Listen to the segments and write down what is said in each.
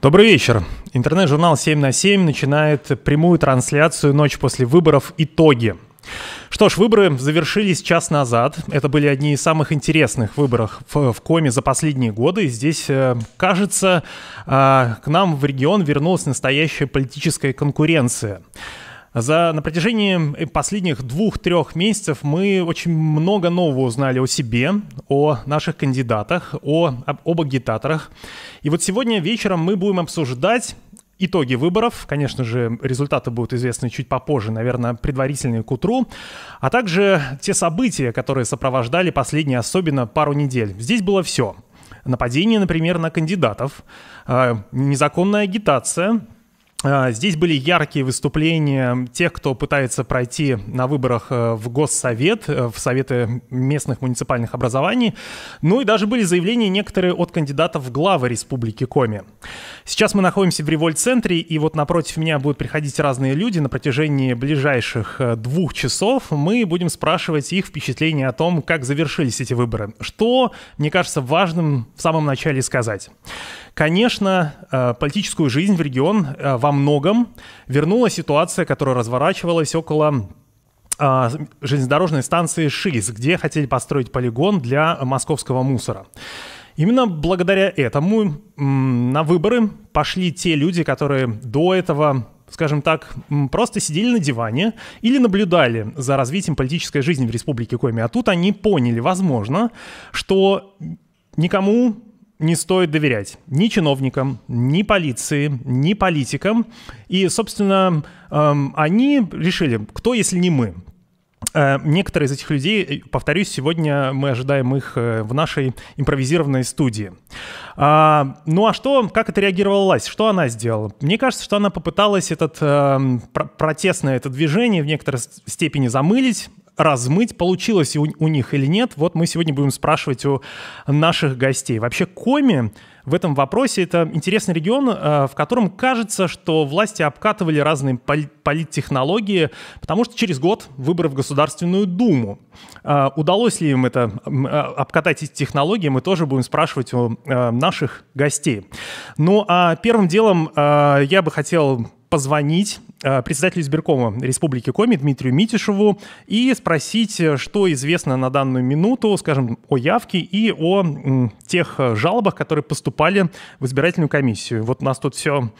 Добрый вечер. Интернет-журнал «7 на 7» начинает прямую трансляцию «Ночь после выборов. Итоги». Что ж, выборы завершились час назад. Это были одни из самых интересных выборов в Коми за последние годы. Здесь, кажется, к нам в регион вернулась настоящая политическая конкуренция. На протяжении последних 2-3 месяцев мы очень много нового узнали о себе, о наших кандидатах, об агитаторах. И вот сегодня вечером мы будем обсуждать итоги выборов. Конечно же, результаты будут известны чуть попозже, наверное, предварительные к утру, а также те события, которые сопровождали последние, особенно пару недель. Здесь было все. Нападение, например, на кандидатов, незаконная агитация. Здесь были яркие выступления тех, кто пытается пройти на выборах в Госсовет, в Советы местных муниципальных образований. Ну и даже были заявления некоторые от кандидатов в главы Республики Коми. Сейчас мы находимся в Револьт-центре, и вот напротив меня будут приходить разные люди. На протяжении ближайших 2 часов мы будем спрашивать их впечатления о том, как завершились эти выборы. Что, мне кажется, важным в самом начале сказать. Конечно, политическую жизнь в регион во многом вернула ситуация, которая разворачивалась около железнодорожной станции ШИС, где хотели построить полигон для московского мусора. Именно благодаря этому на выборы пошли те люди, которые до этого, скажем так, просто сидели на диване или наблюдали за развитием политической жизни в Республике Коми. А тут они поняли, возможно, что никому не стоит доверять ни чиновникам, ни полиции, ни политикам. И, собственно, они решили, кто, если не мы. Некоторые из этих людей, повторюсь, сегодня мы ожидаем их в нашей импровизированной студии. Ну а что, как это реагировала власть? Что она сделала? Мне кажется, что она попыталась протестное это движение в некоторой степени замылить, размыть, получилось у них или нет. Вот мы сегодня будем спрашивать у наших гостей. Вообще Коми в этом вопросе — это интересный регион, в котором кажется, что власти обкатывали разные политтехнологии, потому что через год выборы в Государственную Думу. Удалось ли им это обкатать эти технологии, мы тоже будем спрашивать у наших гостей. Ну а первым делом я бы хотел позвонить председателю избиркома Республики Коми Дмитрию Митишеву и спросить, что известно на данную минуту, скажем, о явке и о тех жалобах, которые поступали в избирательную комиссию. Вот у нас тут все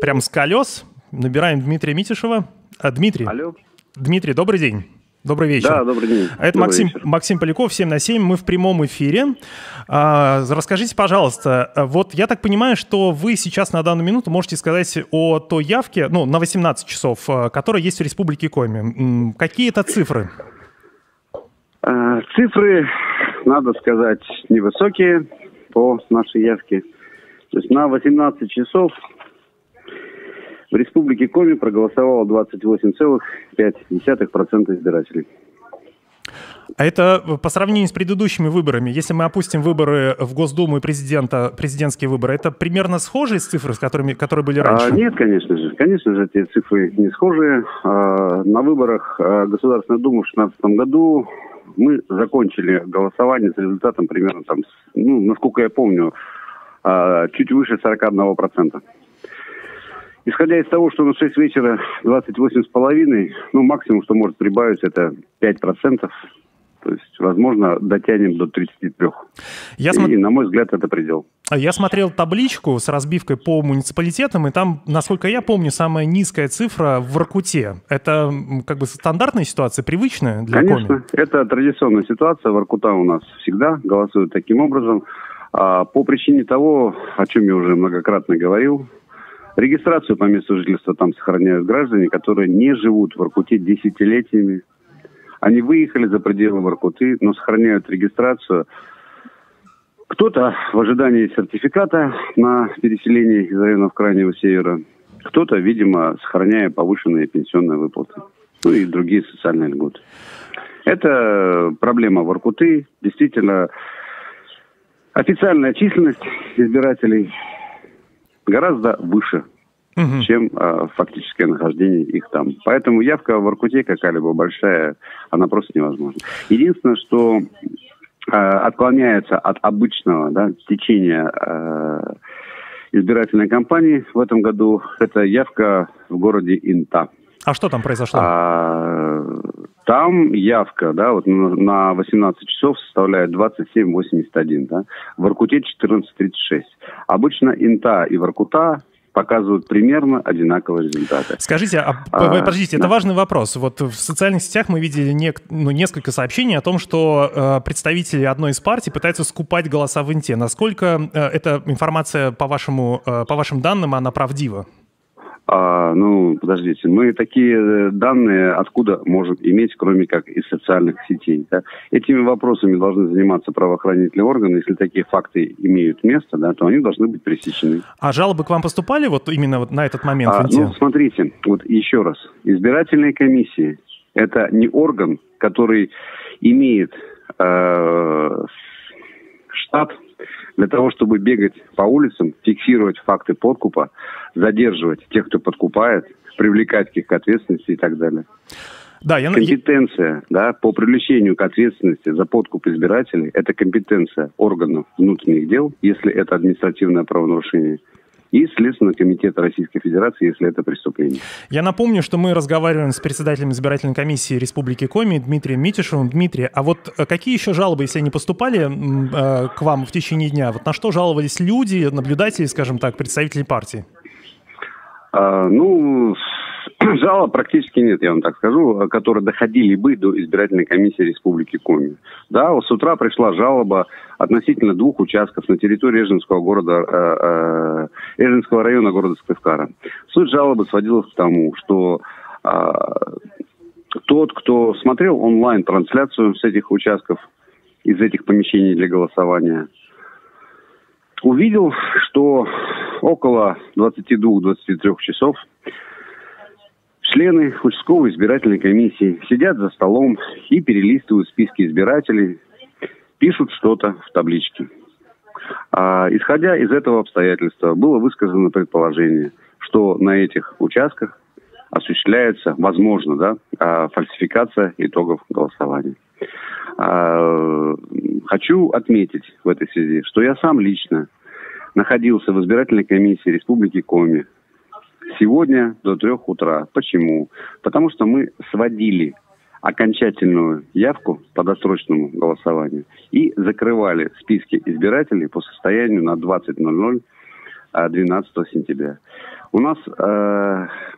прям с колес. Набираем Дмитрия Митишева. Дмитрий. Алло. Дмитрий, добрый день. Добрый вечер. Да, добрый день. Это Максим Поляков, 7 на 7. Мы в прямом эфире. Расскажите, пожалуйста, вот я так понимаю, что вы сейчас на данную минуту можете сказать о той явке, ну, на 18 часов, которая есть в Республике Коми. Какие это цифры? Цифры, надо сказать, невысокие по нашей явке. То есть на 18 часов в Республике Коми проголосовало 28,5% избирателей. А это по сравнению с предыдущими выборами, если мы опустим выборы в Госдуму и президентские выборы, это примерно схожие с цифрами, которые были раньше? Нет, конечно же. Конечно же, эти цифры не схожие. На выборах Государственной Думы в 2016 году мы закончили голосование с результатом примерно, там, насколько я помню, чуть выше 41%. Исходя из того, что на 6 вечера 28,5, максимум, что может прибавить, это 5%. То есть, возможно, дотянем до 33%. И, на мой взгляд, это предел. Я смотрел табличку с разбивкой по муниципалитетам, и там, насколько я помню, самая низкая цифра в Воркуте. Это как бы стандартная ситуация, привычная для Коми? Конечно, это традиционная ситуация. Воркута у нас всегда голосуют таким образом. По причине того, о чем я уже многократно говорил, регистрацию по месту жительства там сохраняют граждане, которые не живут в Воркуте десятилетиями. Они выехали за пределы Воркуты, но сохраняют регистрацию. Кто-то в ожидании сертификата на переселение из районов Крайнего Севера, кто-то, видимо, сохраняя повышенные пенсионные выплаты, ну и другие социальные льготы. Это проблема Воркуты. Действительно, официальная численность избирателей гораздо выше, чем фактическое нахождение их там. Поэтому явка в Воркуте какая-либо большая, она просто невозможна. Единственное, что отклоняется от обычного течения избирательной кампании в этом году – это явка в городе Инта. А что там произошло? Там явка, да, вот на 18 часов составляет 27,81, да, в Воркуте 14,36. Обычно Инта и Воркута показывают примерно одинаковые результаты. Скажите, подождите, это важный вопрос. Вот в социальных сетях мы видели несколько сообщений о том, что представители одной из партий пытаются скупать голоса в Инте. Насколько эта информация, по вашим данным, она правдива? Подождите, мы такие данные откуда можем иметь, кроме как из социальных сетей? Да? Этими вопросами должны заниматься правоохранительные органы. Если такие факты имеют место, да, то они должны быть пресечены. А жалобы к вам поступали вот именно вот на этот момент? Смотрите, вот еще раз. Избирательные комиссии – это не орган, который имеет штат для того, чтобы бегать по улицам, фиксировать факты подкупа, задерживать тех, кто подкупает, привлекать их к ответственности и так далее. Да, компетенция по привлечению к ответственности за подкуп избирателей – это компетенция органов внутренних дел, если это административное правонарушение, и Следственного комитета Российской Федерации, если это преступление. Я напомню, что мы разговариваем с председателем избирательной комиссии Республики Коми Дмитрием Митишевым. Дмитрий, а вот какие еще жалобы, если они поступали к вам в течение дня? Вот на что жаловались люди, наблюдатели, скажем так, представители партии? Жалоб практически нет, я вам так скажу, которые доходили бы до избирательной комиссии Республики Коми. Да, вот с утра пришла жалоба относительно 2 участков на территории Эжинского района города Сыктывкара. Суть жалобы сводилась к тому, что тот, кто смотрел онлайн-трансляцию с этих участков, из этих помещений для голосования, увидел, что около 22-23 часов члены участковой избирательной комиссии сидят за столом и перелистывают списки избирателей, пишут что-то в табличке. Исходя из этого обстоятельства, было высказано предположение, что на этих участках осуществляется, возможно, фальсификация итогов голосования. Хочу отметить в этой связи, что я сам лично находился в избирательной комиссии Республики Коми сегодня до 3 утра. Почему? Потому что мы сводили окончательную явку по досрочному голосованию и закрывали списки избирателей по состоянию на 20:00 12 сентября. У нас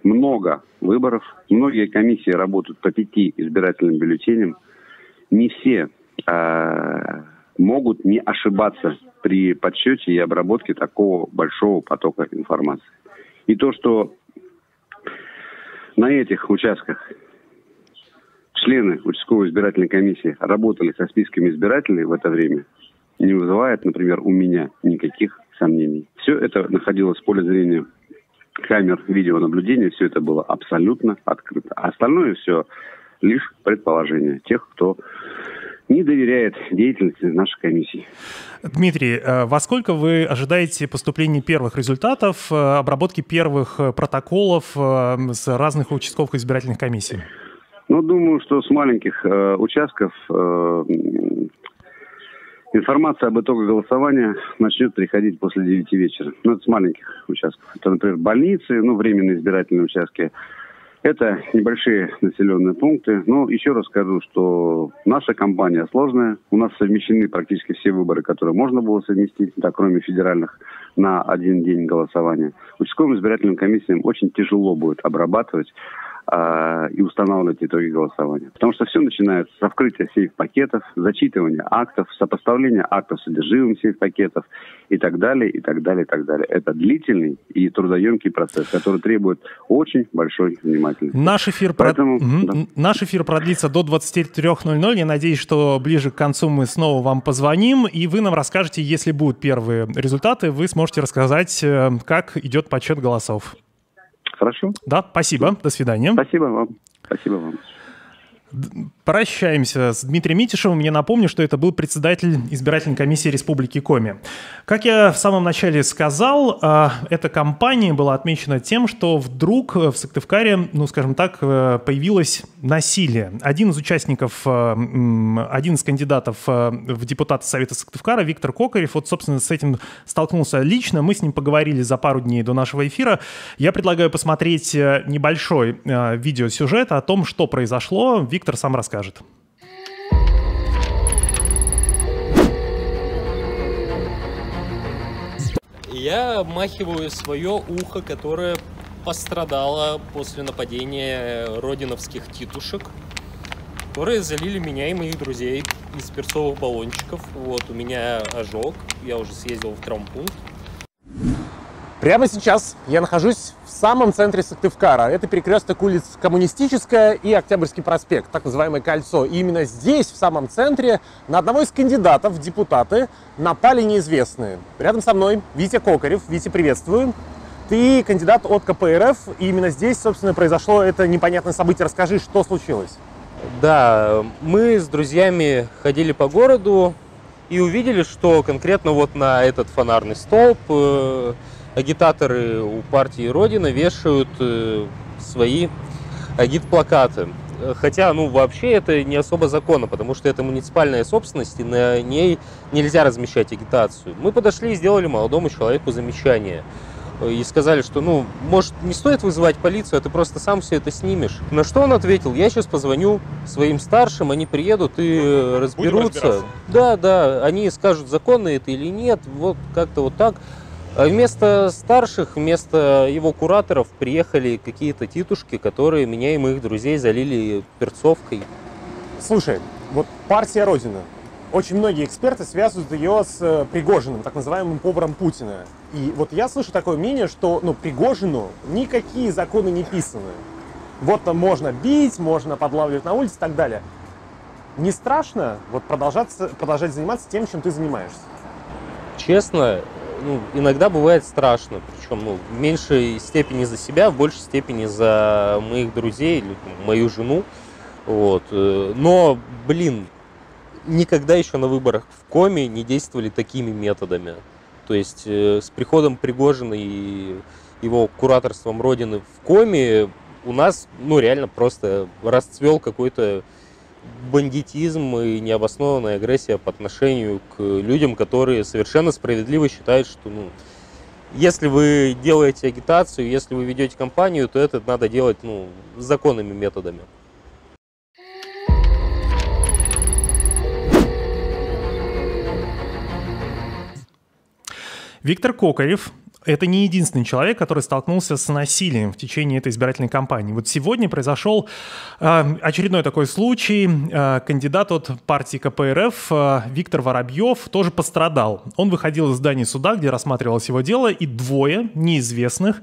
много выборов, многие комиссии работают по 5 избирательным бюллетеням. Не все могут не ошибаться при подсчете и обработке такого большого потока информации. И то, что на этих участках члены участковой избирательной комиссии работали со списками избирателей в это время, не вызывает, например, у меня никаких сомнений. Все это находилось в поле зрения камер видеонаблюдения, все это было абсолютно открыто. А остальное все лишь предположение тех, кто не доверяет деятельности нашей комиссии. Дмитрий, во сколько вы ожидаете поступления первых результатов, обработки первых протоколов с разных участковых избирательных комиссий? Думаю, что с маленьких участков информация об итогах голосования начнет приходить после 9 вечера. Это с маленьких участков. Это, например, больницы, временные избирательные участки. Это небольшие населенные пункты. Но еще раз скажу, что наша кампания сложная. У нас совмещены практически все выборы, которые можно было совместить, кроме федеральных, на один день голосования. Участковым избирательным комиссиям очень тяжело будет обрабатывать и устанавливать итоги голосования. Потому что все начинается с открытия сейф-пакетов, зачитывания актов, сопоставления актов с содержимым сейф-пакетов и так далее, и так далее, и так далее. Это длительный и трудоемкий процесс, который требует очень большой внимательности. Наш эфир продлится до 23:00. Я надеюсь, что ближе к концу мы снова вам позвоним, и вы нам расскажете, если будут первые результаты, вы сможете рассказать, как идет подсчет голосов. Хорошо. Да, спасибо. До свидания. Спасибо вам. Спасибо вам. Прощаемся с Дмитрием Митишевым. Я напомню, что это был председатель избирательной комиссии Республики Коми. Как я в самом начале сказал, эта кампания была отмечена тем, что вдруг в Сыктывкаре, ну, скажем так, появилось насилие. Один из кандидатов в депутаты Совета Сыктывкара, Виктор Кокарев, вот, собственно, с этим столкнулся лично. Мы с ним поговорили за пару дней до нашего эфира. Я предлагаю посмотреть небольшой видеосюжет о том, что произошло. Виктор сам расскажет. Я обмахиваю свое ухо, которое пострадало после нападения родиновских титушек, которые залили меня и моих друзей из перцовых баллончиков. Вот, у меня ожог, я уже съездил в травмпункт. Прямо сейчас я нахожусь в самом центре Сыктывкара. Это перекресток улиц Коммунистическая и Октябрьский проспект, так называемое кольцо. И именно здесь, в самом центре, на одного из кандидатов в депутаты напали неизвестные. Рядом со мной Витя Кокарев. Витя, приветствую. Ты кандидат от КПРФ, и именно здесь, собственно, произошло это непонятное событие. Расскажи, что случилось? Да, мы с друзьями ходили по городу и увидели, что конкретно вот на этот фонарный столб агитаторы у партии Родина вешают свои агитплакаты. Хотя, ну, вообще это не особо законно, потому что это муниципальная собственность, и на ней нельзя размещать агитацию. Мы подошли и сделали молодому человеку замечание. И сказали, что, ну, может, не стоит вызывать полицию, а ты просто сам все это снимешь. На что он ответил: я сейчас позвоню своим старшим, они приедут и разберутся. Да, они скажут, законно это или нет, вот как-то вот так. А вместо старших, вместо его кураторов приехали какие-то титушки, которые меня и моих друзей залили перцовкой. Слушай, вот партия Родина. Очень многие эксперты связывают ее с Пригожиным, так называемым поваром Путина. И вот я слышу такое мнение, что Пригожину никакие законы не писаны. Вот там можно бить, можно подлавливать на улице и так далее. Не страшно вот продолжать заниматься тем, чем ты занимаешься? Честно, иногда бывает страшно, причем в меньшей степени за себя, в большей степени за моих друзей или мою жену. Вот. Но, никогда еще на выборах в Коми не действовали такими методами. То есть с приходом Пригожина и его кураторством Родины в Коми у нас реально просто расцвел какой-то бандитизм и необоснованная агрессия по отношению к людям, которые совершенно справедливо считают, что если вы делаете агитацию, если вы ведете кампанию, то это надо делать законными методами. Виктор Кокарев – это не единственный человек, который столкнулся с насилием в течение этой избирательной кампании. Вот сегодня произошел очередной такой случай. Кандидат от партии КПРФ Виктор Воробьев тоже пострадал. Он выходил из здания суда, где рассматривалось его дело, и двое неизвестных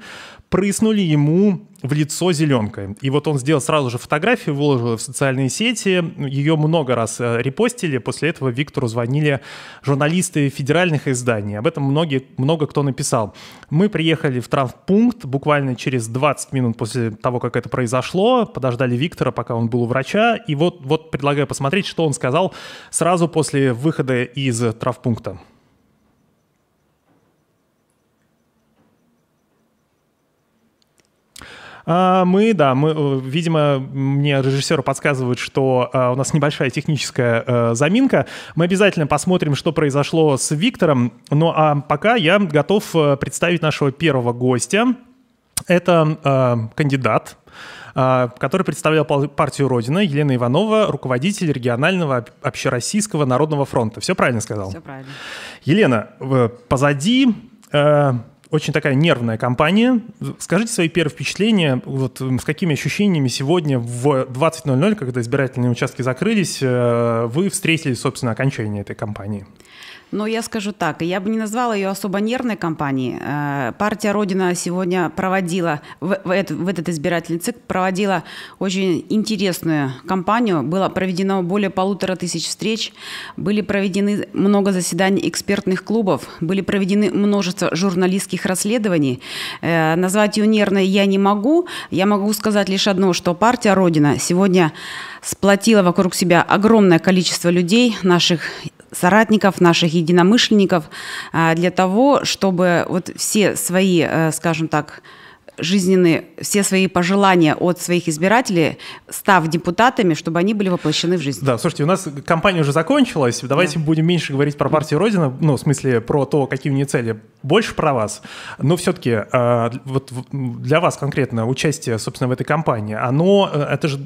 прыснули ему в лицо зеленкой. И вот он сделал сразу же фотографию, выложил в социальные сети. Ее много раз репостили. После этого Виктору звонили журналисты федеральных изданий. Об этом много кто написал. Мы приехали в травмпункт буквально через 20 минут после того, как это произошло. Подождали Виктора, пока он был у врача. И вот предлагаю посмотреть, что он сказал сразу после выхода из травмпункта. Видимо, мне режиссеры подсказывают, что у нас небольшая техническая заминка. Мы обязательно посмотрим, что произошло с Виктором. Ну а пока я готов представить нашего первого гостя. Это кандидат, который представлял партию Родина, Елена Иванова, руководитель регионального общероссийского народного фронта. Все правильно сказал? Все правильно. Елена, позади... Очень такая нервная кампания. Скажите свои первые впечатления, с какими ощущениями сегодня в 20:00, когда избирательные участки закрылись, вы встретили, собственно, окончание этой кампании? Но я скажу так, я бы не назвала ее особо нервной кампанией. Партия «Родина» сегодня проводила, в этот избирательный цикл проводила очень интересную кампанию. Было проведено более 1500 встреч, были проведены много заседаний экспертных клубов, были проведены множество журналистских расследований. Назвать ее нервной я не могу. Я могу сказать лишь одно, что партия «Родина» сегодня сплотила вокруг себя огромное количество людей, наших соратников, наших единомышленников, для того, чтобы вот все свои, скажем так, жизненные, все свои пожелания от своих избирателей, став депутатами, чтобы они были воплощены в жизнь. Да, слушайте, у нас кампания уже закончилась, давайте будем меньше говорить про партию «Родина», ну, в смысле, про то, какие у нее цели, больше про вас. Но все-таки вот для вас конкретно участие, собственно, в этой кампании, это же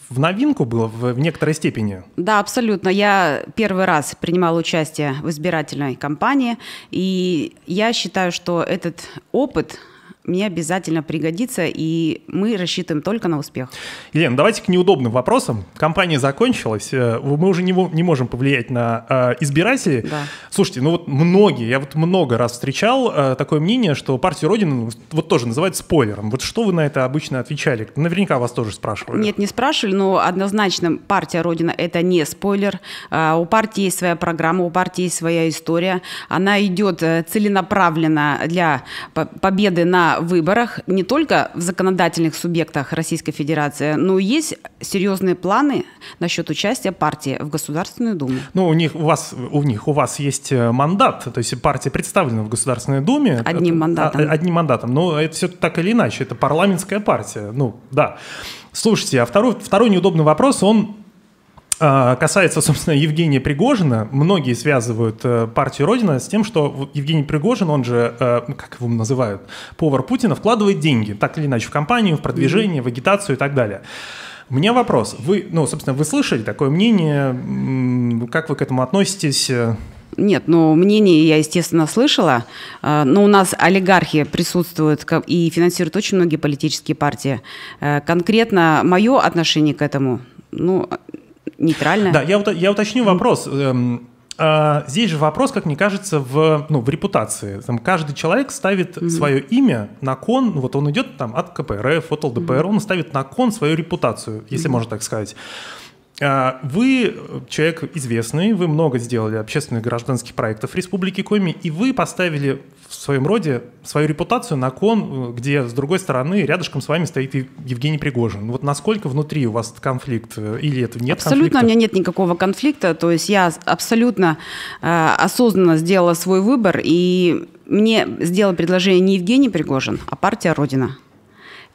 в новинку было в некоторой степени? Да, абсолютно. Я первый раз принимала участие в избирательной кампании, и я считаю, что этот опыт мне обязательно пригодится, и мы рассчитываем только на успех. Елена, давайте к неудобным вопросам. Кампания закончилась, мы уже не можем повлиять на избирателей. Да. Слушайте, ну вот я вот много раз встречал такое мнение, что партию «Родина» вот тоже называют спойлером. Вот что вы на это обычно отвечали? Наверняка вас тоже спрашивали. Нет, не спрашивали, но однозначно партия «Родина» — это не спойлер. У партии есть своя программа, у партии есть своя история. Она идет целенаправленно для победы на выборах не только в законодательных субъектах Российской Федерации, но и есть серьезные планы насчет участия партии в Государственную Думу. Ну, у вас есть мандат, то есть партия представлена в Государственной Думе. Одним мандатом. Одним мандатом, но это все так или иначе, это парламентская партия, ну, да. Слушайте, а второй неудобный вопрос, он касается, собственно, Евгения Пригожина. Многие связывают партию «Родина» с тем, что Евгений Пригожин, он же, как его называют, повар Путина, вкладывает деньги, так или иначе, в кампанию, в продвижение, в агитацию и так далее. У меня вопрос. Вы слышали такое мнение? Как вы к этому относитесь? Нет, мнение я, естественно, слышала, но у нас олигархи присутствуют и финансируют очень многие политические партии. Конкретно мое отношение к этому, нейтральная. Да, я уточню вопрос. Здесь же вопрос, как мне кажется, в репутации. Там каждый человек ставит свое имя на кон, вот он идет там от КПРФ, от ЛДПР, он ставит на кон свою репутацию, если можно так сказать. Вы человек известный, вы много сделали общественных гражданских проектов в Республике Коми, и вы поставили в своем роде свою репутацию на кон, где с другой стороны рядышком с вами стоит Евгений Пригожин. Вот насколько внутри у вас конфликт или это нет конфликта? Абсолютно у меня нет никакого конфликта, то есть я абсолютно осознанно сделала свой выбор, и мне сделал предложение не Евгений Пригожин, а партия «Родина».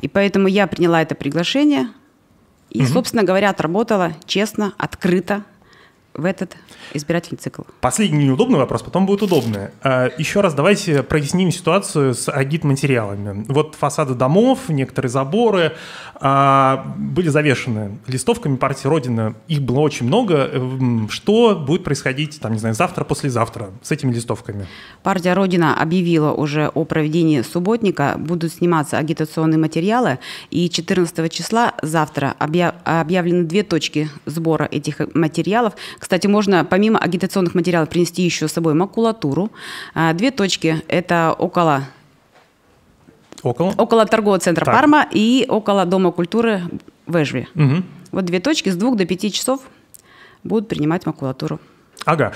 И поэтому я приняла это приглашение. И, собственно говоря, отработала честно, открыто в этот избирательный цикл. Последний неудобный вопрос, потом будет удобный. Еще раз давайте проясним ситуацию с агитматериалами. Вот фасады домов, некоторые заборы были завешены листовками партии «Родина». Их было очень много. Что будет происходить, завтра, послезавтра с этими листовками? Партия «Родина» объявила уже о проведении субботника. Будут сниматься агитационные материалы. И 14 числа, завтра, объявлены 2 точки сбора этих материалов. Кстати, можно помимо агитационных материалов принести еще с собой макулатуру. 2 точки – это около торгового центра «Парма» и около Дома культуры в Эжве. Вот 2 точки с 2 до 5 часов будут принимать макулатуру. Ага.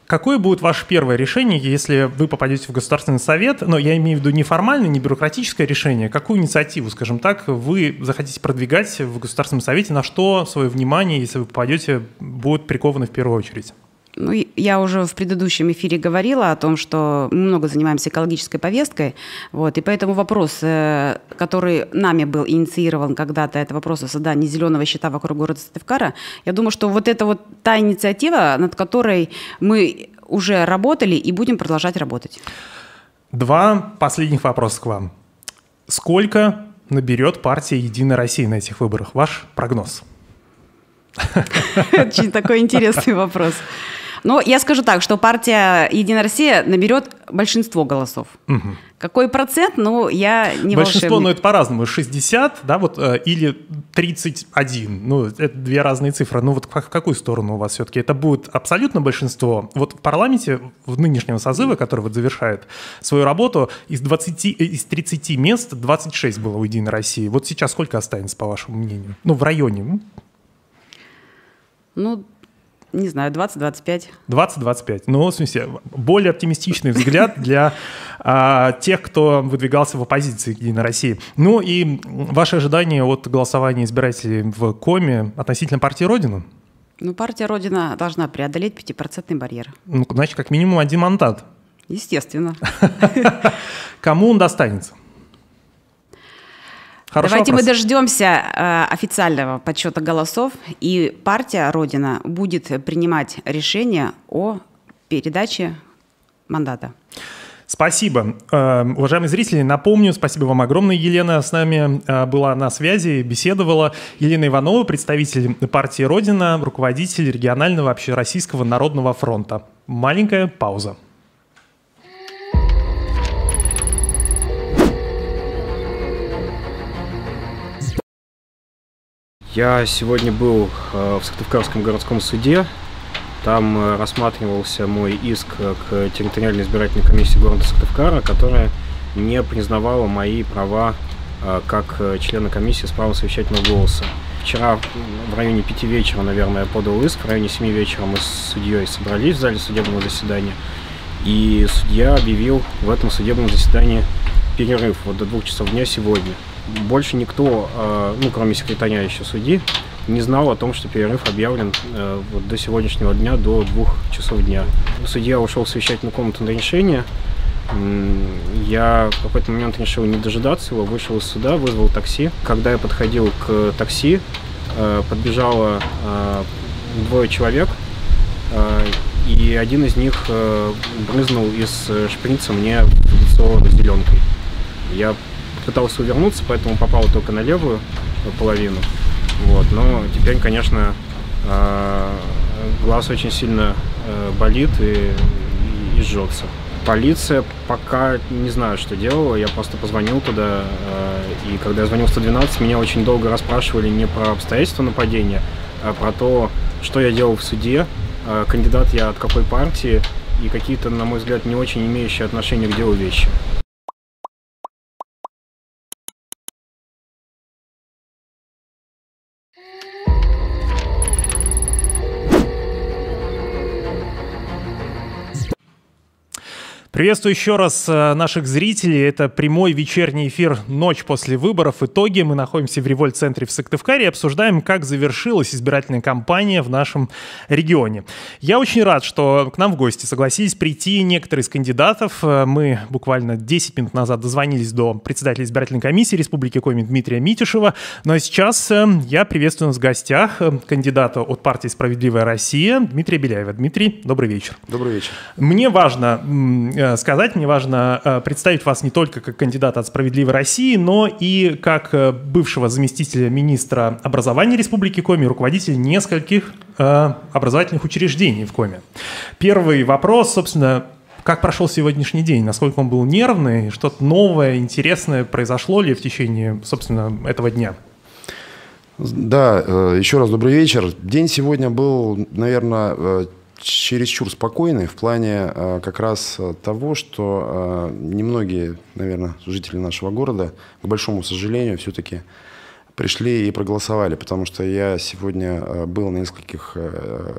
Какое будет ваше первое решение, если вы попадете в Государственный совет? Но я имею в виду не формальное, не бюрократическое решение. Какую инициативу, скажем так, вы захотите продвигать в Государственном совете? На что свое внимание, если вы попадете, будет приковано в первую очередь? Я уже в предыдущем эфире говорила о том, что мы много занимаемся экологической повесткой, и поэтому вопрос, который нами был инициирован когда-то, это вопрос о создании зеленого щита вокруг города Сыктывкара, я думаю, что вот это та инициатива, над которой мы уже работали и будем продолжать работать. 2 последних вопроса к вам. Сколько наберет партия «Единая Россия» на этих выборах? Ваш прогноз? Очень такой интересный вопрос. Но я скажу так, что партия «Единая Россия» наберет большинство голосов. Угу. Какой процент, ну, я не Большинство, волшебник. ну, это по-разному. 60, да, вот, или 31. Ну, это две разные цифры. Ну, вот в какую сторону у вас все-таки? Это будет абсолютно большинство? Вот в парламенте, в нынешнем созыве, который вот завершает свою работу, из 30 мест 26 было у «Единой России». Вот сейчас сколько останется, по вашему мнению? Ну, в районе? Ну, не знаю, 20-25. 20-25. Ну, в смысле, более оптимистичный взгляд для тех, кто выдвигался в оппозиции к «Единой России». Ну и ваши ожидания от голосования избирателей в Коми относительно партии «Родина»? Ну, партия «Родина» должна преодолеть 5% барьер. Ну, значит, как минимум один мандат. Естественно. Кому он достанется? Хороший Давайте вопрос. мы дождемся официального подсчета голосов, и партия «Родина» будет принимать решение о передаче мандата. Спасибо. Уважаемые зрители, напомню, спасибо вам огромное. Елена с нами была на связи, беседовала. Елена Иванова, представитель партии «Родина», руководитель регионального общероссийского народного фронта. Маленькая пауза. Я сегодня был в Сыктывкарском городском суде. Там рассматривался мой иск к территориальной избирательной комиссии города Сыктывкара, которая не признавала мои права как члена комиссии с правом совещательного голоса. Вчера в районе 5 вечера, наверное, я подал иск. В районе 7 вечера мы с судьей собрались в зале судебного заседания. И судья объявил в этом судебном заседании перерыв вот до 2 часов дня сегодня. Больше никто, ну, кроме секретаря еще судьи, не знал о том, что перерыв объявлен вот до сегодняшнего дня, до 2 часов дня. Судья ушел в совещательную комнату на решение. Я в какой-то момент решил не дожидаться его, вышел из суда, вызвал такси. Когда я подходил к такси, подбежало 2 человек, и один из них брызнул из шприца мне в лицо зеленкой. Я пытался увернуться, поэтому попал только на левую половину. Вот. Но теперь, конечно, глаз очень сильно болит и жжется. Полиция пока не знаю, что делала. Я просто позвонил туда, и когда я звонил в 112, меня очень долго расспрашивали не про обстоятельства нападения, а про то, что я делал в суде, кандидат я от какой партии и какие-то, на мой взгляд, не очень имеющие отношение к делу вещи. Приветствую еще раз наших зрителей. Это прямой вечерний эфир «Ночь после выборов. Итоги». Мы находимся в Револьт-центре в Сыктывкаре и обсуждаем, как завершилась избирательная кампания в нашем регионе. Я очень рад, что к нам в гости согласились прийти некоторые из кандидатов. Мы буквально 10 минут назад дозвонились до председателя избирательной комиссии Республики Коми Дмитрия Митишева. Но сейчас я приветствую в гостях кандидата от партии «Справедливая Россия» Дмитрия Беляева. Дмитрий, добрый вечер. Добрый вечер. Мне важно представить вас не только как кандидата от «Справедливой России», но и как бывшего заместителя министра образования Республики Коми, руководителя нескольких образовательных учреждений в Коми. Первый вопрос, собственно, как прошел сегодняшний день? Насколько он был нервный? Что-то новое, интересное произошло ли в течение, собственно, этого дня? Да, еще раз добрый вечер. День сегодня был, наверное, чересчур спокойный в плане как раз того, что немногие, наверное, жители нашего города, к большому сожалению, все-таки пришли и проголосовали, потому что я сегодня был на нескольких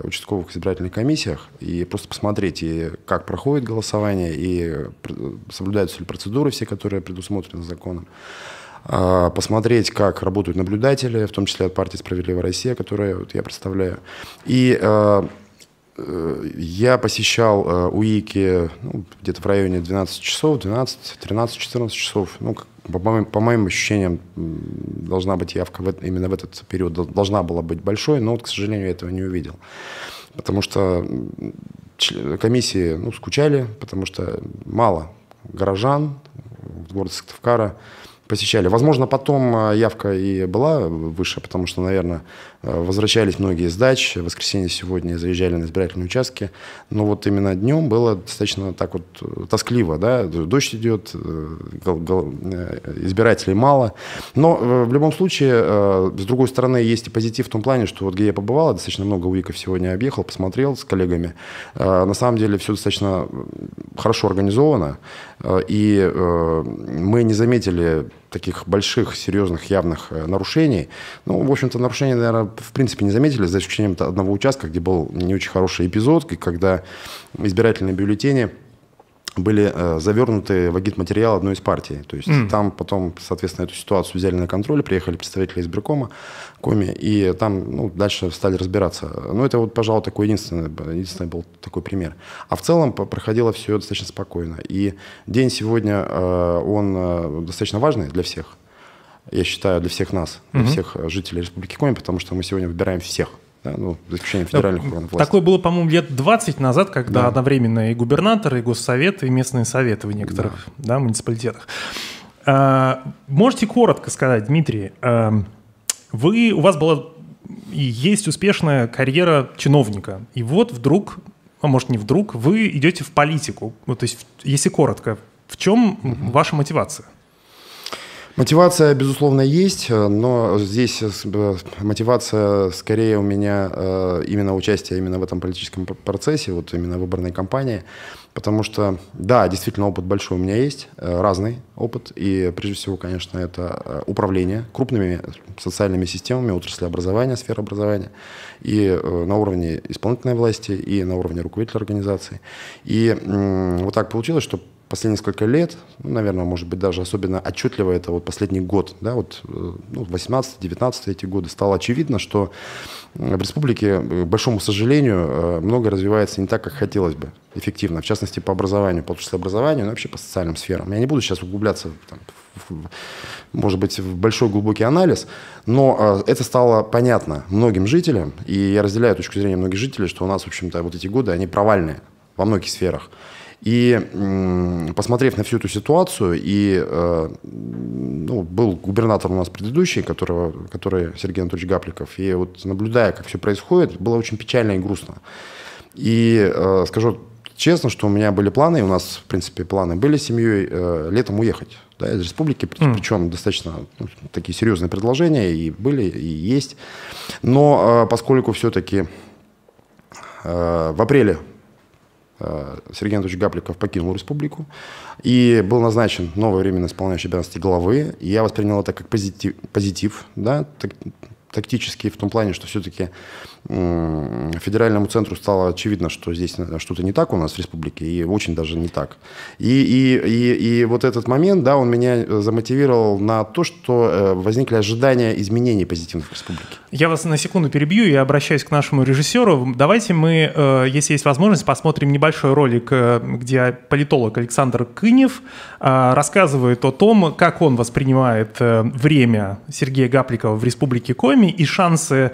участковых избирательных комиссиях, и просто посмотреть, и как проходит голосование, и соблюдаются ли процедуры все, которые предусмотрены законом, посмотреть, как работают наблюдатели, в том числе от партии «Справедливая Россия», которую я представляю. И я посещал УИКи где-то в районе 12 часов, 12, 13, 14 часов. Ну, по моим ощущениям, должна быть явка именно в этот период, должна была быть большой, но, вот, к сожалению, я этого не увидел. Потому что комиссии скучали, потому что мало горожан в городе Сыктывкара. посещали. Возможно, потом явка и была выше, потому что, наверное, возвращались многие с дач, в воскресенье сегодня заезжали на избирательные участки, но вот именно днем было достаточно так вот тоскливо, да, дождь идет, избирателей мало, но в любом случае, с другой стороны, есть и позитив в том плане, что вот где я побывал, достаточно много УИКов сегодня объехал, посмотрел с коллегами, на самом деле все достаточно хорошо организовано, и мы не заметили таких больших, серьезных, явных нарушений. Ну, в общем-то, нарушений, наверное, в принципе не заметили, за исключением одного участка, где был не очень хороший эпизод, когда избирательные бюллетени были завернуты в агитматериал одной из партий. То есть там потом, соответственно, эту ситуацию взяли на контроль, приехали представители избиркома, Коми, и там дальше стали разбираться. Ну, это вот, пожалуй, такой единственный был такой пример. А в целом проходило все достаточно спокойно. И день сегодня, он достаточно важный для всех, я считаю, для всех нас, для всех жителей Республики Коми, потому что мы сегодня выбираем всех. Да, ну, за исключением федеральных органов власти. Такое было, по-моему, лет 20 назад, когда одновременно и губернаторы, и госсоветы, и местные советы в некоторых муниципалитетах. Можете коротко сказать, Дмитрий, у вас была и есть успешная карьера чиновника, и вот вдруг, а может не вдруг, вы идете в политику. Ну, то есть, если коротко, в чем ваша мотивация? Мотивация, безусловно, есть, но здесь мотивация скорее у меня именно участие именно в этом политическом процессе, вот именно выборной кампании, потому что, да, действительно, опыт большой у меня есть, разный опыт, и прежде всего, конечно, это управление крупными социальными системами, отрасли образования, сферы образования, и на уровне исполнительной власти, и на уровне руководителя организации. И вот так получилось, что последние несколько лет, наверное, может быть, даже особенно отчетливо это вот последний год, да, вот 18-19 эти годы, стало очевидно, что в республике, к большому сожалению, многое развивается не так, как хотелось бы, эффективно, в частности, по образованию, по отрасли образования, но вообще по социальным сферам. Я не буду сейчас углубляться, может быть, в большой глубокий анализ, но это стало понятно многим жителям, и я разделяю точку зрения многих жителей, что у нас, в общем-то, вот эти годы, они провальные во многих сферах. И посмотрев на всю эту ситуацию, был губернатор у нас предыдущий, который Сергей Анатольевич Гапликов, и вот наблюдая, как все происходит, было очень печально и грустно. И скажу честно, что у меня были планы, и у нас, в принципе, планы были с семьей летом уехать, да, из республики, причем достаточно такие серьезные предложения и были, и есть. Но поскольку все-таки в апреле Сергей Анатольевич Гапликов покинул республику, и был назначен новый временно исполняющий обязанности главы. И я воспринял это как позитив, да, тактический, в том плане, что все-таки федеральному центру стало очевидно, что здесь что-то не так у нас в республике, и очень даже не так. И вот этот момент, да, он меня замотивировал на то, что возникли ожидания изменений позитивных в республике. Я вас на секунду перебью и обращаюсь к нашему режиссеру. Давайте мы, если есть возможность, посмотрим небольшой ролик, где политолог Александр Кынев рассказывает о том, как он воспринимает время Сергея Гапликова в республике Коми и шансы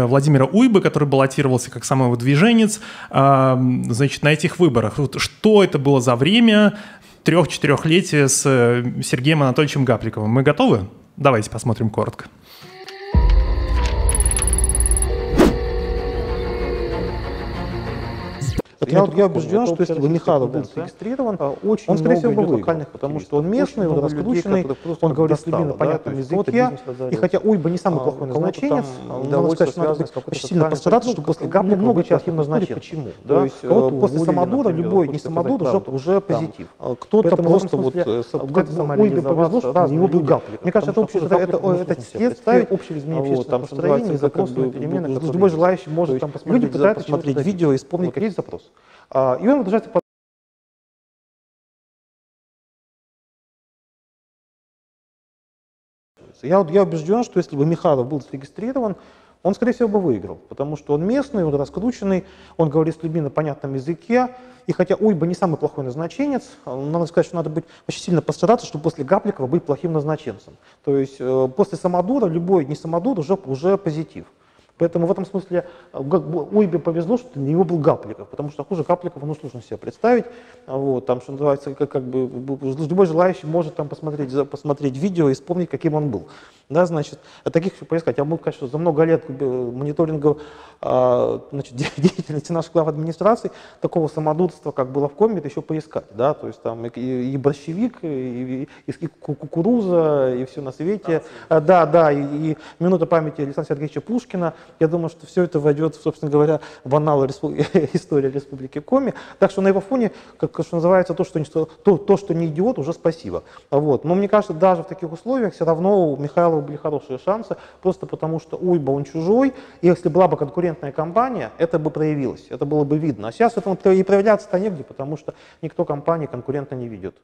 Владимира Уйбы, который баллотировался как самовыдвиженец, значит, на этих выборах. Вот что это было за время 3-4-летия с Сергеем Анатольевичем Гапликовым? Мы готовы? Давайте посмотрим коротко. Я убежден, что если бы Михайлов был зарегистрирован, он, скорее всего, бы выиграл, потому что он местный, он раскрученный, он говорит с людьми на понятном языке, и хотя Уйба не самый плохой назначенец, надо сказать, что надо очень сильно постараться, чтобы после Гапликова много плохим назначенцем. Почему? То есть после Самодура любой не Самодур уже позитив. Кто-то просто вот Уйбе повезло, что у него был Гапликов. Мне кажется, это следствие общего изменения общественного настроения и запроса на перемены. Любой желающий может там посмотреть. Люди пытаются смотреть видео и вспомнить какие запросы. И он продолжает. Я убежден, что если бы Михайлов был зарегистрирован, он, скорее всего, бы выиграл, потому что он местный, он раскрученный, он говорит с людьми на понятном языке, и хотя Уйба не самый плохой назначенец, надо сказать, что надо быть очень сильно постараться, чтобы после Гапликова быть плохим назначенцем. То есть после Самодура любой не Самодур уже позитив. Поэтому в этом смысле Уйбе повезло, что у него был Гапликов, потому что хуже Гапликова сложно себе представить. Вот, там, что называется, как бы любой желающий может там посмотреть видео и вспомнить, каким он был. Да, значит, таких еще поискать. Я могу сказать, что за много лет мониторинга деятельности наших глав администрации такого самодурства, как было в Коми, это еще поискать. Да? То есть там и борщевик, и кукуруза, и все на свете. И минута памяти Александра Сергеевича Пушкина. Я думаю, что все это войдет, собственно говоря, в анналы истории Республики Коми. Так что на его фоне, что называется, то, что не идиот, уже спасибо. Вот. Но мне кажется, даже в таких условиях все равно у Михайлова были хорошие шансы, просто потому что Уйба, он чужой, и если была бы конкурентная компания, это бы проявилось, это было бы видно. А сейчас это и проявляться-то негде, потому что никто компании конкурента не видит.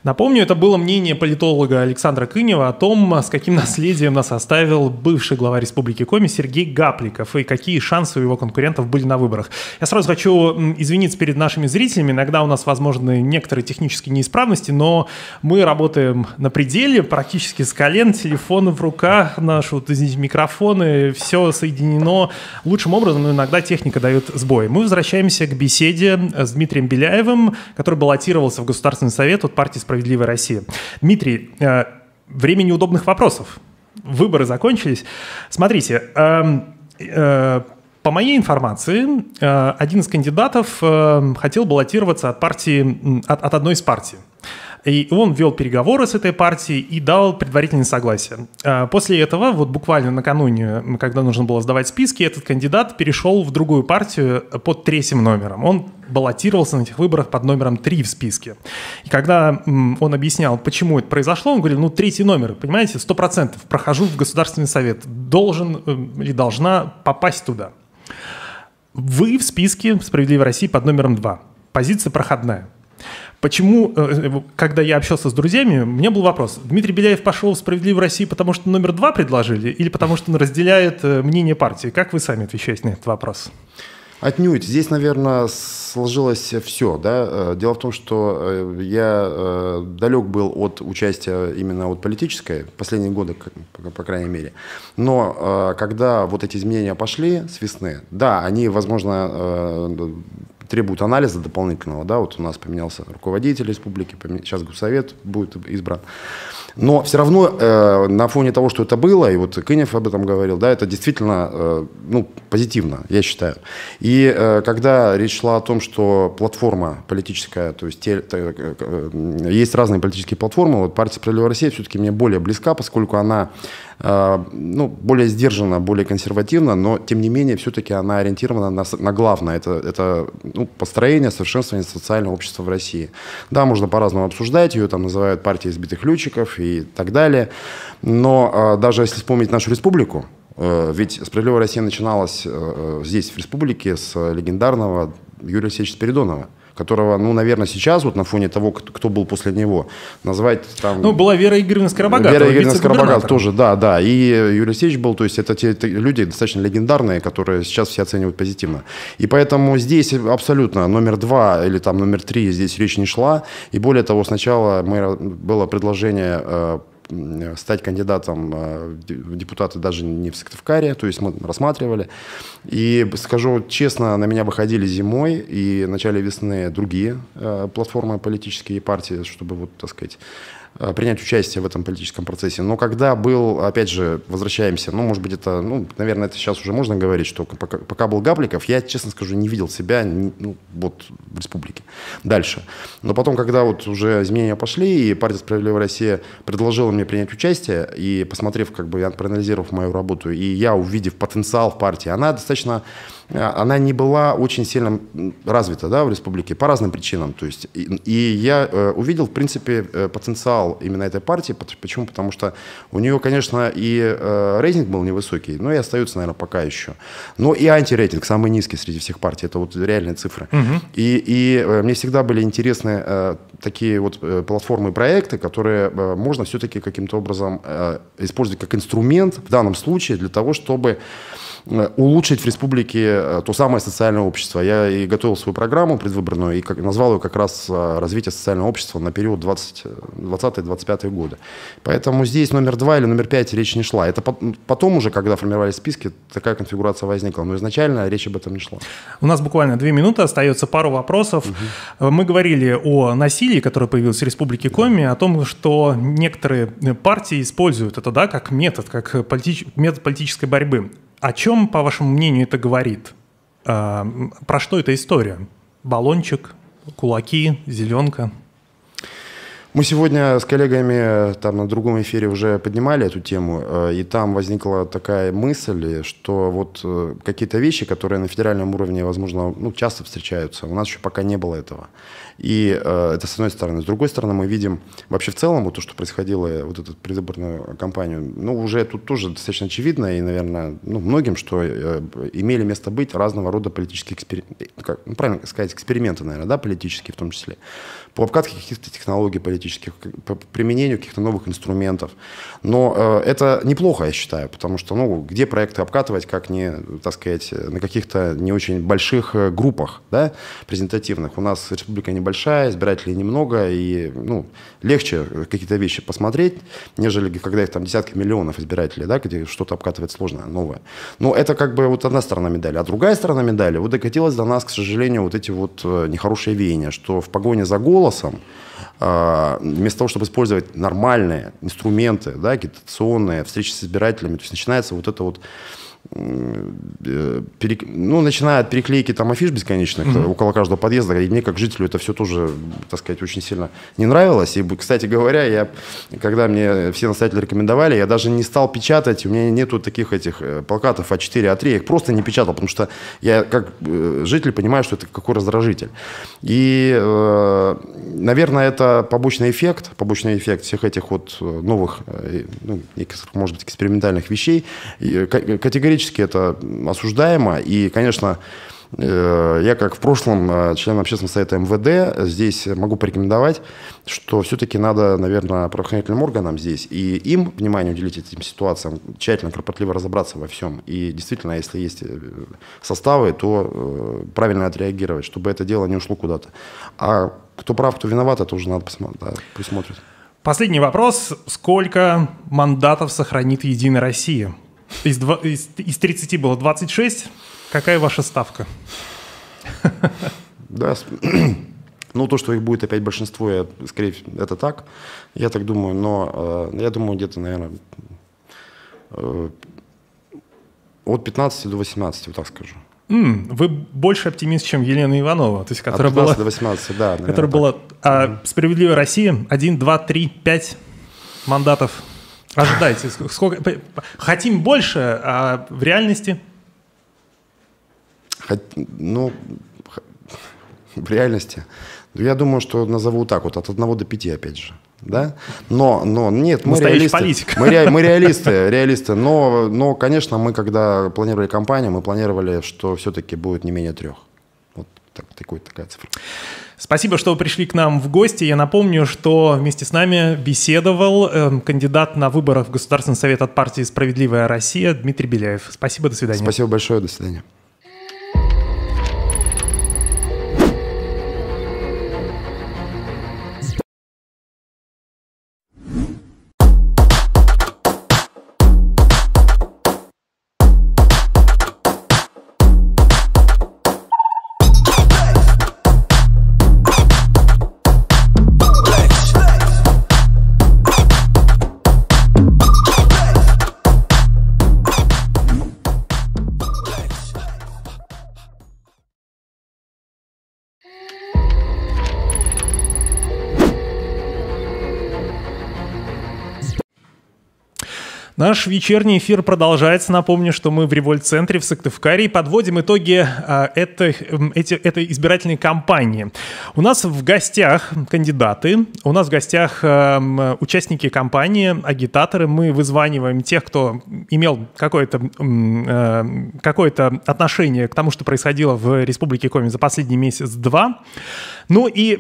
Напомню, это было мнение политолога Александра Кынева о том, с каким наследием нас оставил бывший глава Республики Коми Сергей Гапликов и какие шансы у его конкурентов были на выборах. Я сразу хочу извиниться перед нашими зрителями. Иногда у нас возможны некоторые технические неисправности, но мы работаем на пределе, практически с колен, телефоны в руках, наши микрофоны, все соединено лучшим образом, но иногда техника дает сбой. Мы возвращаемся к беседе с Дмитрием Беляевым, который баллотировался в Государственный совет от партии «Справедливая Россия». Дмитрий, время неудобных вопросов. Выборы закончились. Смотрите, по моей информации, один из кандидатов хотел баллотироваться от одной из партий. И он вел переговоры с этой партией и дал предварительное согласие. После этого, вот буквально накануне, когда нужно было сдавать списки, этот кандидат перешел в другую партию под третьим номером. Он баллотировался на этих выборах под номером 3 в списке. И когда он объяснял, почему это произошло, он говорил, третий номер, понимаете, 100% прохожу в Государственный совет, должен или должна попасть туда. Вы в списке «Справедливой России» под номером 2. Позиция проходная. Почему, когда я общался с друзьями, у меня был вопрос. Дмитрий Беляев пошел в «Справедливую Россию», потому что номер 2 предложили, или потому что он разделяет мнение партии? Как вы сами отвечаете на этот вопрос? Отнюдь. Здесь, наверное, сложилось все. Да? Дело в том, что я далек был от участия именно от политической, последние годы, по крайней мере. Но когда вот эти изменения пошли с весны, да, они, возможно, требуют анализа дополнительного. Да? Вот у нас поменялся руководитель республики, сейчас Госсовет будет избран. Но все равно на фоне того, что это было, и вот Кынев об этом говорил, да, это действительно позитивно, я считаю. И когда речь шла о том, что платформа политическая, то есть есть разные политические платформы, вот партия «Справедливая Россия» все-таки мне более близка, поскольку она более сдержанна, более консервативна, но тем не менее все-таки она ориентирована на главное. Это построение, совершенствование социального общества в России. Да, можно по-разному обсуждать, ее там называют партией избитых летчиков и так далее. Но даже если вспомнить нашу республику, ведь «Справедливая Россия» начиналась здесь, в республике, с легендарного Юрия Алексеевича Спиридонова, которого, наверное, сейчас, вот на фоне того, кто был после него, назвать там... была Вера Игоревна Скоробогатова. Вера Игоревна Скоробогатова тоже, да. И Юрий Алексеевич был, то есть это те люди достаточно легендарные, которые сейчас все оценивают позитивно. И поэтому здесь абсолютно номер 2 или там номер 3 здесь речь не шла. И более того, сначала было предложение стать кандидатом в депутаты даже не в Сыктывкаре, то есть мы рассматривали. И скажу честно, на меня выходили зимой и в начале весны другие платформы политические партии, чтобы, вот, так сказать, принять участие в этом политическом процессе. Но когда был, опять же, возвращаемся, может быть, это, наверное, это сейчас уже можно говорить, что пока был Гапликов, я, честно скажу, не видел себя вот в республике. Дальше. Но потом, когда вот уже изменения пошли, и партия «Справедливая Россия» предложила мне принять участие, и посмотрев, проанализировав мою работу, и я, увидев потенциал в партии, она не была очень сильно развита, да, в республике по разным причинам. То есть, и я увидел, в принципе, потенциал именно этой партии. Почему? Потому что у нее, конечно, и рейтинг был невысокий, но и остается, наверное, пока еще. Но и антирейтинг самый низкий среди всех партий. Это вот реальные цифры. Угу. И мне всегда были интересны такие вот платформы и проекты, которые можно все-таки каким-то образом использовать как инструмент в данном случае для того, чтобы улучшить в республике то самое социальное общество. Я и готовил свою программу предвыборную и назвал ее как раз «Развитие социального общества» на период 2020-2025 года. Поэтому здесь номер 2 или номер 5 речь не шла. Это потом уже, когда формировались списки, такая конфигурация возникла. Но изначально речь об этом не шла. У нас буквально 2 минуты, остается пару вопросов. Мы говорили о насилии, которое появилось в Республике Коми, о том, что некоторые партии используют это, да, как метод, как метод политической борьбы. О чем, по вашему мнению, это говорит? Про что эта история? Баллончик, кулаки, зеленка? Мы сегодня с коллегами там на другом эфире уже поднимали эту тему, и там возникла такая мысль, что вот какие-то вещи, которые на федеральном уровне, возможно, часто встречаются, у нас еще пока не было этого. И это с одной стороны. С другой стороны, мы видим вообще в целом вот то, что происходило, вот эту предвыборную кампанию, уже тут тоже достаточно очевидно, и, наверное, многим, что имели место быть разного рода политические эксперименты, правильно сказать, эксперименты, наверное, да, политические в том числе, по обкатке каких-то технологий политических, по применению каких-то новых инструментов. Но это неплохо, я считаю, потому что, где проекты обкатывать, как не, так сказать, на каких-то не очень больших группах, да, презентативных. У нас республика небольшая, избирателей немного, и легче какие-то вещи посмотреть, нежели когда их там десятки миллионов избирателей, да, где что-то обкатывать сложное, новое. Но это как бы вот одна сторона медали. А другая сторона медали, вот докатилась до нас, к сожалению, вот эти вот нехорошие веяния, что в погоне за голосом, вместо того, чтобы использовать нормальные инструменты, да, агитационные, встречи с избирателями, то есть начинается вот это вот начиная от переклейки там афиш бесконечных около каждого подъезда, и мне как жителю это все тоже, так сказать, очень сильно не нравилось. И, кстати говоря, когда мне все настоятели рекомендовали, я даже не стал печатать, у меня нету таких этих плакатов А4, А3, я их просто не печатал, потому что я как житель понимаю, что это какой раздражитель. И, наверное, это побочный эффект всех этих вот новых, может быть, экспериментальных вещей. Категорически это осуждаемо, и, конечно, я как в прошлом член общественного совета МВД здесь могу порекомендовать, что все-таки надо, наверное, правоохранительным органам здесь и им внимание уделить этим ситуациям, тщательно, кропотливо разобраться во всем. И действительно, если есть составы, то правильно отреагировать, чтобы это дело не ушло куда-то. А кто прав, кто виноват, это уже надо посмотреть, да, пусть смотрят. Последний вопрос. Сколько мандатов сохранит «Единая Россия»? Из 30 было 26. Какая ваша ставка? Да, то, что их будет опять большинство, скорее всего, это так. Я так думаю, но я думаю, где-то, наверное, от 15 до 18, вот так скажу. Вы больше оптимист, чем Елена Иванова, то есть, которая от 15 была, до 18, да. Которая была «Справедливая Россия» 1, 2, 3, 5 мандатов. Ожидайте. Сколько? Хотим больше, а в реальности? В реальности. Я думаю, что назову так вот, от 1 до 5, опять же. Да? Но нет, мы реалисты. Мы реалисты. Но, конечно, мы, когда планировали кампанию, мы планировали, что все-таки будет не менее 3. Вот такая цифра. Спасибо, что вы пришли к нам в гости. Я напомню, что вместе с нами беседовал кандидат на выборах в Государственный совет от партии «Справедливая Россия» Дмитрий Беляев. Спасибо, до свидания. Спасибо большое, до свидания. Наш вечерний эфир продолжается. Напомню, что мы в Револьт-центре в Сыктывкаре и подводим итоги этой избирательной кампании. У нас в гостях кандидаты, у нас в гостях участники кампании, агитаторы. Мы вызваниваем тех, кто имел какое-то отношение к тому, что происходило в Республике Коми за последний месяц-два. Ну и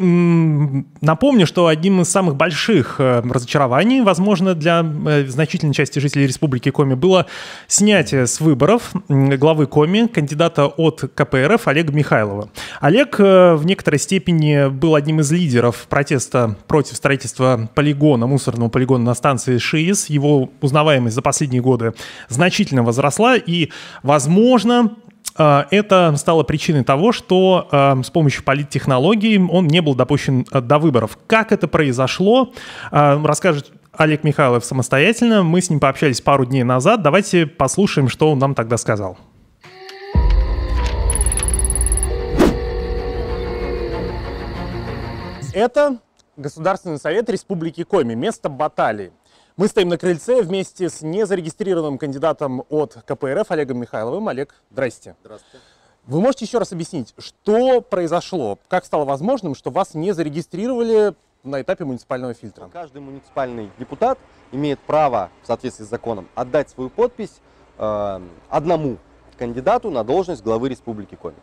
напомню, что одним из самых больших разочарований, возможно, для значительной части жителей Республики Коми было снятие с выборов главы Коми, кандидата от КПРФ Олега Михайлова. Олег в некоторой степени был одним из лидеров протеста против строительства полигона, мусорного полигона на станции ШИИС. Его узнаваемость за последние годы значительно возросла, и, возможно, это стало причиной того, что с помощью политтехнологий он не был допущен до выборов. Как это произошло, расскажет Олег Михайлов самостоятельно. Мы с ним пообщались пару дней назад. Давайте послушаем, что он нам тогда сказал. Это Государственный совет Республики Коми, место баталии. Мы стоим на крыльце вместе с незарегистрированным кандидатом от КПРФ Олегом Михайловым. Олег, здрасте. Здравствуйте. Вы можете еще раз объяснить, что произошло, как стало возможным, что вас не зарегистрировали на этапе муниципального фильтра? Каждый муниципальный депутат имеет право, в соответствии с законом, отдать свою подпись одному кандидату на должность главы Республики Коми.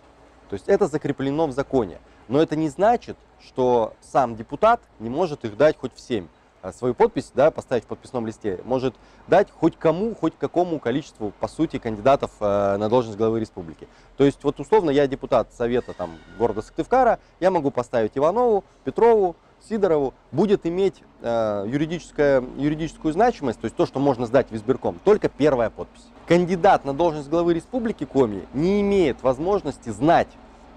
То есть это закреплено в законе. Но это не значит, что сам депутат не может их дать хоть всем. Свою подпись, да, поставить в подписном листе, может дать хоть кому, хоть какому количеству, по сути, кандидатов на должность главы республики. То есть, вот условно, я депутат совета там, города Сыктывкара, я могу поставить Иванову, Петрову, Сидорову, будет иметь юридическую значимость, то есть то, что можно сдать в избирком, только первая подпись. Кандидат на должность главы республики Коми не имеет возможности знать,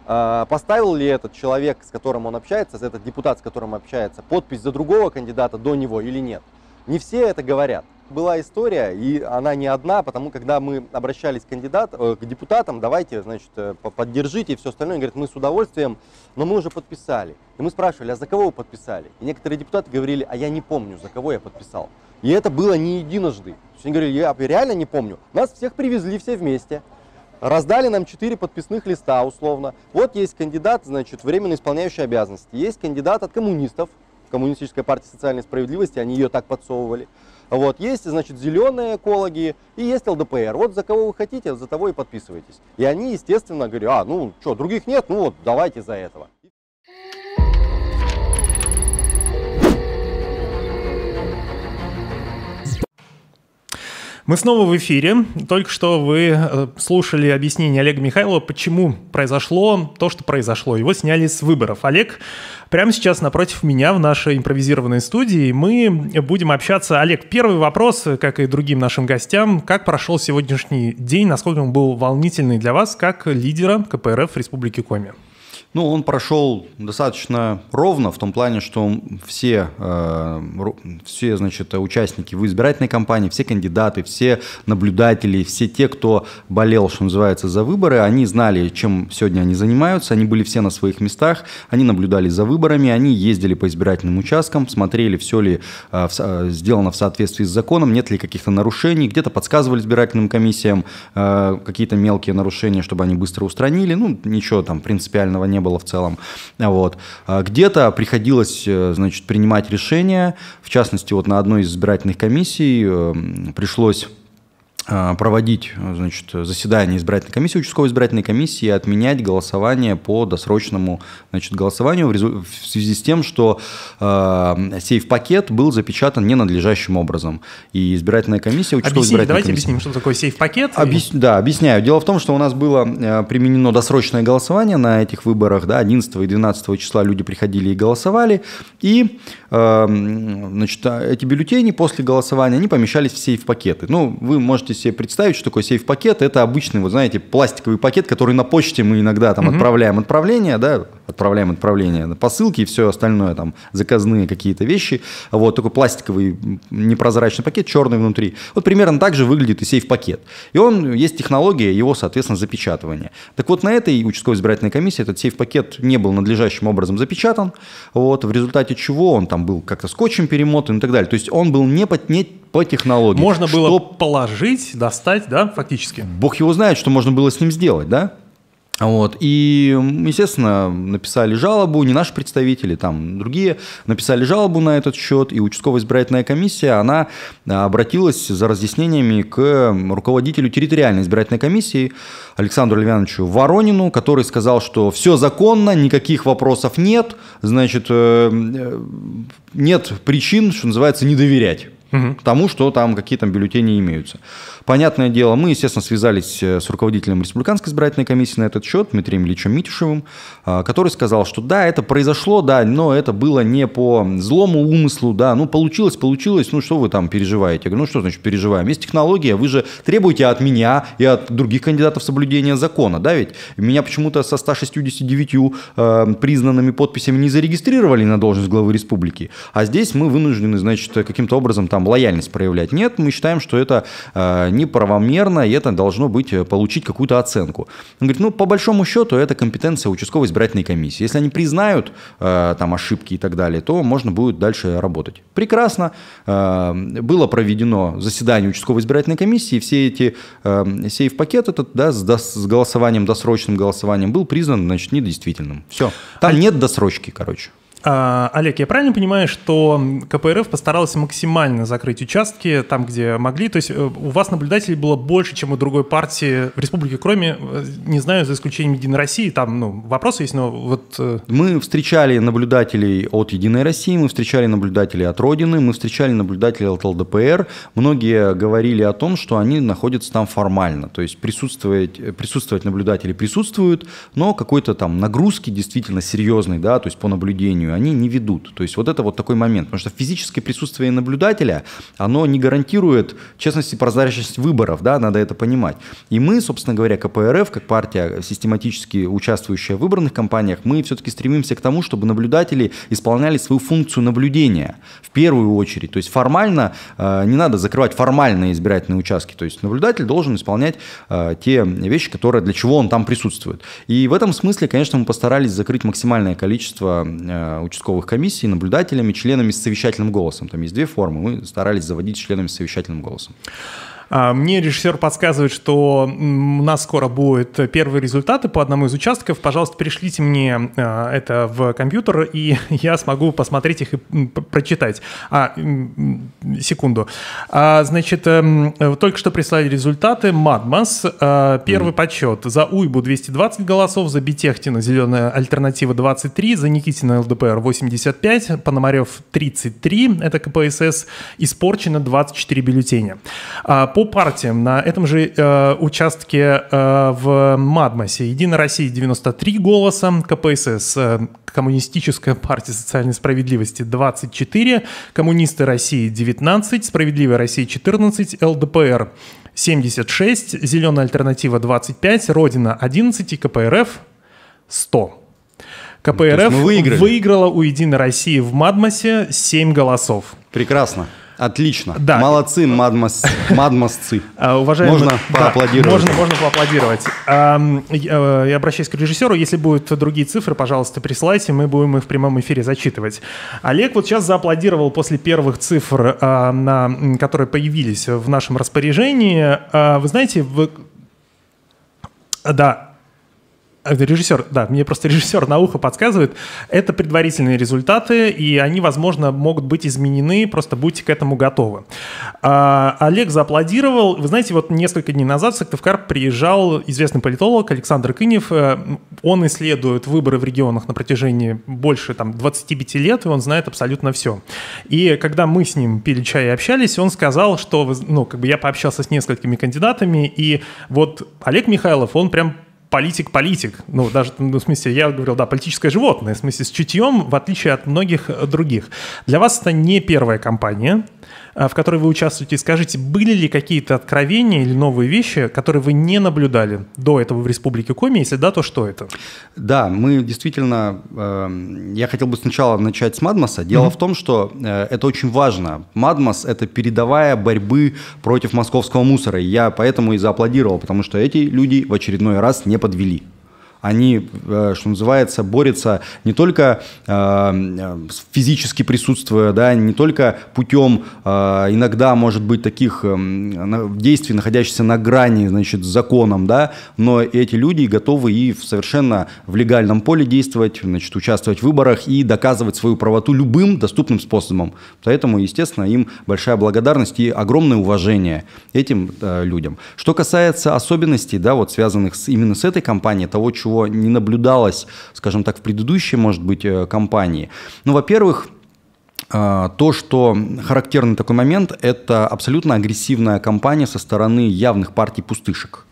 поставил ли этот человек, с которым он общается, этот депутат, с которым общается, подпись за другого кандидата до него или нет. Не все это говорят. Была история, и она не одна, потому когда мы обращались к депутатам, давайте, значит, поддержите и все остальное, они говорят, мы с удовольствием, но мы уже подписали. И мы спрашивали, а за кого вы подписали? И некоторые депутаты говорили, а я не помню, за кого я подписал. И это было не единожды. То есть они говорили, я реально не помню. Нас всех привезли все вместе. Раздали нам 4 подписных листа, условно. Вот есть кандидат, значит, временно исполняющий обязанности. Есть кандидат от коммунистов, Коммунистическая партия социальной справедливости, они ее так подсовывали. Вот, есть, значит, зеленые экологи и есть ЛДПР. Вот за кого вы хотите, за того и подписывайтесь. И они, естественно, говорят, ну что, других нет, ну вот, давайте за этого. Мы снова в эфире. Только что вы слушали объяснение Олега Михайлова, почему произошло то, что произошло. Его сняли с выборов. Олег прямо сейчас напротив меня в нашей импровизированной студии. Мы будем общаться. Олег, первый вопрос, как и другим нашим гостям. Как прошел сегодняшний день? Насколько он был волнительный для вас, как лидера КПРФ Республики Коми? Ну, он прошел достаточно ровно, в том плане, что все, значит, участники в избирательной кампании, все кандидаты, все наблюдатели, все те, кто болел, что называется, за выборы, они знали, чем сегодня они занимаются, они были все на своих местах, они наблюдали за выборами, они ездили по избирательным участкам, смотрели, все ли сделано в соответствии с законом, нет ли каких-то нарушений, где-то подсказывали избирательным комиссиям какие-то мелкие нарушения, чтобы они быстро устранили, ну, ничего там принципиального не было в целом. Вот. Где-то приходилось, значит, принимать решения, в частности, вот на одной из избирательных комиссий пришлось проводить, значит, заседание избирательной комиссии, участковой избирательной комиссии и отменять голосование по досрочному, значит, голосованию в связи с тем, что сейф-пакет был запечатан ненадлежащим образом. И избирательная комиссия, Давайте объясним, что такое сейф-пакет. Да, объясню. Дело в том, что у нас было применено досрочное голосование на этих выборах, да, 11 и 12 числа люди приходили и голосовали, и, значит, эти бюллетени после голосования, они помещались в сейф-пакеты. Ну, вы можете себе представить, что такое сейф-пакет. Это обычный, вот знаете, пластиковый пакет, который на почте мы иногда там отправляем отправление, посылки и все остальное, там, заказные какие-то вещи. Вот такой пластиковый непрозрачный пакет, черный внутри. Вот примерно так же выглядит и сейф-пакет. И есть технология его, соответственно, запечатывания. Так вот, на этой участковой избирательной комиссии этот сейф-пакет не был надлежащим образом запечатан, вот, в результате чего он там был как-то скотчем перемотан и так далее. То есть он был не по технологии. Можно было положить, достать, да, фактически? Бог его знает, что можно было с ним сделать, да? Вот. И, естественно, написали жалобу, не наши представители, там другие, написали жалобу на этот счет, и участковая избирательная комиссия, она обратилась за разъяснениями к руководителю территориальной избирательной комиссии Александру Левяновичу Воронину, который сказал, что все законно, никаких вопросов нет, значит, нет причин, что называется, не доверять тому, что там какие там бюллетени имеются. Понятное дело, мы, естественно, связались с руководителем Республиканской избирательной комиссии на этот счет, Дмитрием Ильичем Митюшевым, который сказал, что да, это произошло, да, но это было не по злому умыслу, да, ну, получилось, ну, что вы там переживаете? Я говорю, ну, что значит переживаем? Есть технология, вы же требуете от меня и от других кандидатов соблюдения закона, да, ведь меня почему-то со 169 признанными подписями не зарегистрировали на должность главы республики, а здесь мы вынуждены, значит, каким-то образом там лояльность проявлять. Нет, мы считаем, что это неправомерно, и это должно быть, получить какую-то оценку. Он говорит, ну, по большому счету, это компетенция участковой избирательной комиссии. Если они признают там ошибки и так далее, то можно будет дальше работать. Прекрасно. Было проведено заседание участковой избирательной комиссии, все эти сейф-пакет этот, да, с голосованием, досрочным голосованием был признан, значит, недействительным. Все. Там нет досрочки, короче. Олег, я правильно понимаю, что КПРФ постарался максимально закрыть участки там, где могли? То есть у вас наблюдателей было больше, чем у другой партии в республике, кроме, не знаю, за исключением Единой России, там, ну, вопросы есть, но вот... Мы встречали наблюдателей от Единой России, мы встречали наблюдателей от Родины, мы встречали наблюдателей от ЛДПР. Многие говорили о том, что они находятся там формально, то есть присутствовать наблюдатели присутствуют, но какой-то там нагрузки действительно серьезной, да, то есть по наблюдению, они не ведут. То есть вот это вот такой момент. Потому что физическое присутствие наблюдателя, оно не гарантирует честность и прозрачность выборов, да, надо это понимать. И мы, собственно говоря, КПРФ, как партия, систематически участвующая в выборных кампаниях, мы все-таки стремимся к тому, чтобы наблюдатели исполняли свою функцию наблюдения в первую очередь. То есть формально, не надо закрывать формальные избирательные участки. То есть наблюдатель должен исполнять те вещи, которые, для чего он там присутствует. И в этом смысле, конечно, мы постарались закрыть максимальное количество участковых комиссий наблюдателями, членами с совещательным голосом. Там есть две формы. Мы старались заводить членами с совещательным голосом. Мне режиссер подсказывает, что у нас скоро будут первые результаты по одному из участков. Пожалуйста, пришлите мне это в компьютер, и я смогу посмотреть их и прочитать. Секунду. Значит, только что прислали результаты. Мадмас. Первый подсчет. За Уйбу 220 голосов, за Бетехтина «Зеленая альтернатива» 23, за Никитина ЛДПР 85, Пономарев 33, это КПСС, испорчено 24 бюллетеня. По партиям на этом же участке в Мадмасе Единая Россия 93 голоса, КПСС, Коммунистическая партия социальной справедливости 24, Коммунисты России 19, Справедливая Россия 14, ЛДПР 76, Зеленая альтернатива 25, Родина 11 и КПРФ 100. КПРФ выиграла у Единой России в Мадмасе 7 голосов. Прекрасно. Отлично. Да. Молодцы, мадмасцы. Уважаемые, можно поаплодировать. Можно поаплодировать. Я обращаюсь к режиссеру. Если будут другие цифры, пожалуйста, присылайте. Мы будем их в прямом эфире зачитывать. Олег вот сейчас зааплодировал после первых цифр, которые появились в нашем распоряжении. Вы знаете, да. Режиссер, да, мне просто режиссер на ухо подсказывает, это предварительные результаты, и они, возможно, могут быть изменены, просто будьте к этому готовы. Олег зааплодировал. Вы знаете, вот несколько дней назад в Сыктывкар приезжал известный политолог Александр Кынев. Он исследует выборы в регионах на протяжении больше 25 лет, и он знает абсолютно все. И когда мы с ним пили чай и общались, он сказал, что, я пообщался с несколькими кандидатами, и вот Олег Михайлов, он прям политик. Даже, в смысле, я говорил, да, политическое животное, в смысле, с чутьем, в отличие от многих других. Для вас это не первая кампания, в которой вы участвуете. Скажите, были ли какие-то откровения или новые вещи, которые вы не наблюдали до этого в Республике Коми? Если да, то что это? Да, мы действительно... Я хотел бы сначала начать с Мадмаса. Дело в том, что это очень важно. Мадмас – это передовая борьбы против московского мусора. Я поэтому и зааплодировал, потому что эти люди в очередной раз не подвели. Они, что называется, борются не только физически присутствуя, да, не только путем иногда, может быть, таких действий, находящихся на грани, значит, с законом, да, но эти люди готовы и совершенно в легальном поле действовать, значит, участвовать в выборах и доказывать свою правоту любым доступным способом. Поэтому, естественно, им большая благодарность и огромное уважение этим людям. Что касается особенностей, да, вот связанных именно с этой кампанией, того, чего не наблюдалось, скажем так, в предыдущей, может быть, кампании. Ну, во-первых, то, что характерный такой момент, это абсолютно агрессивная кампания со стороны явных партий-пустышек.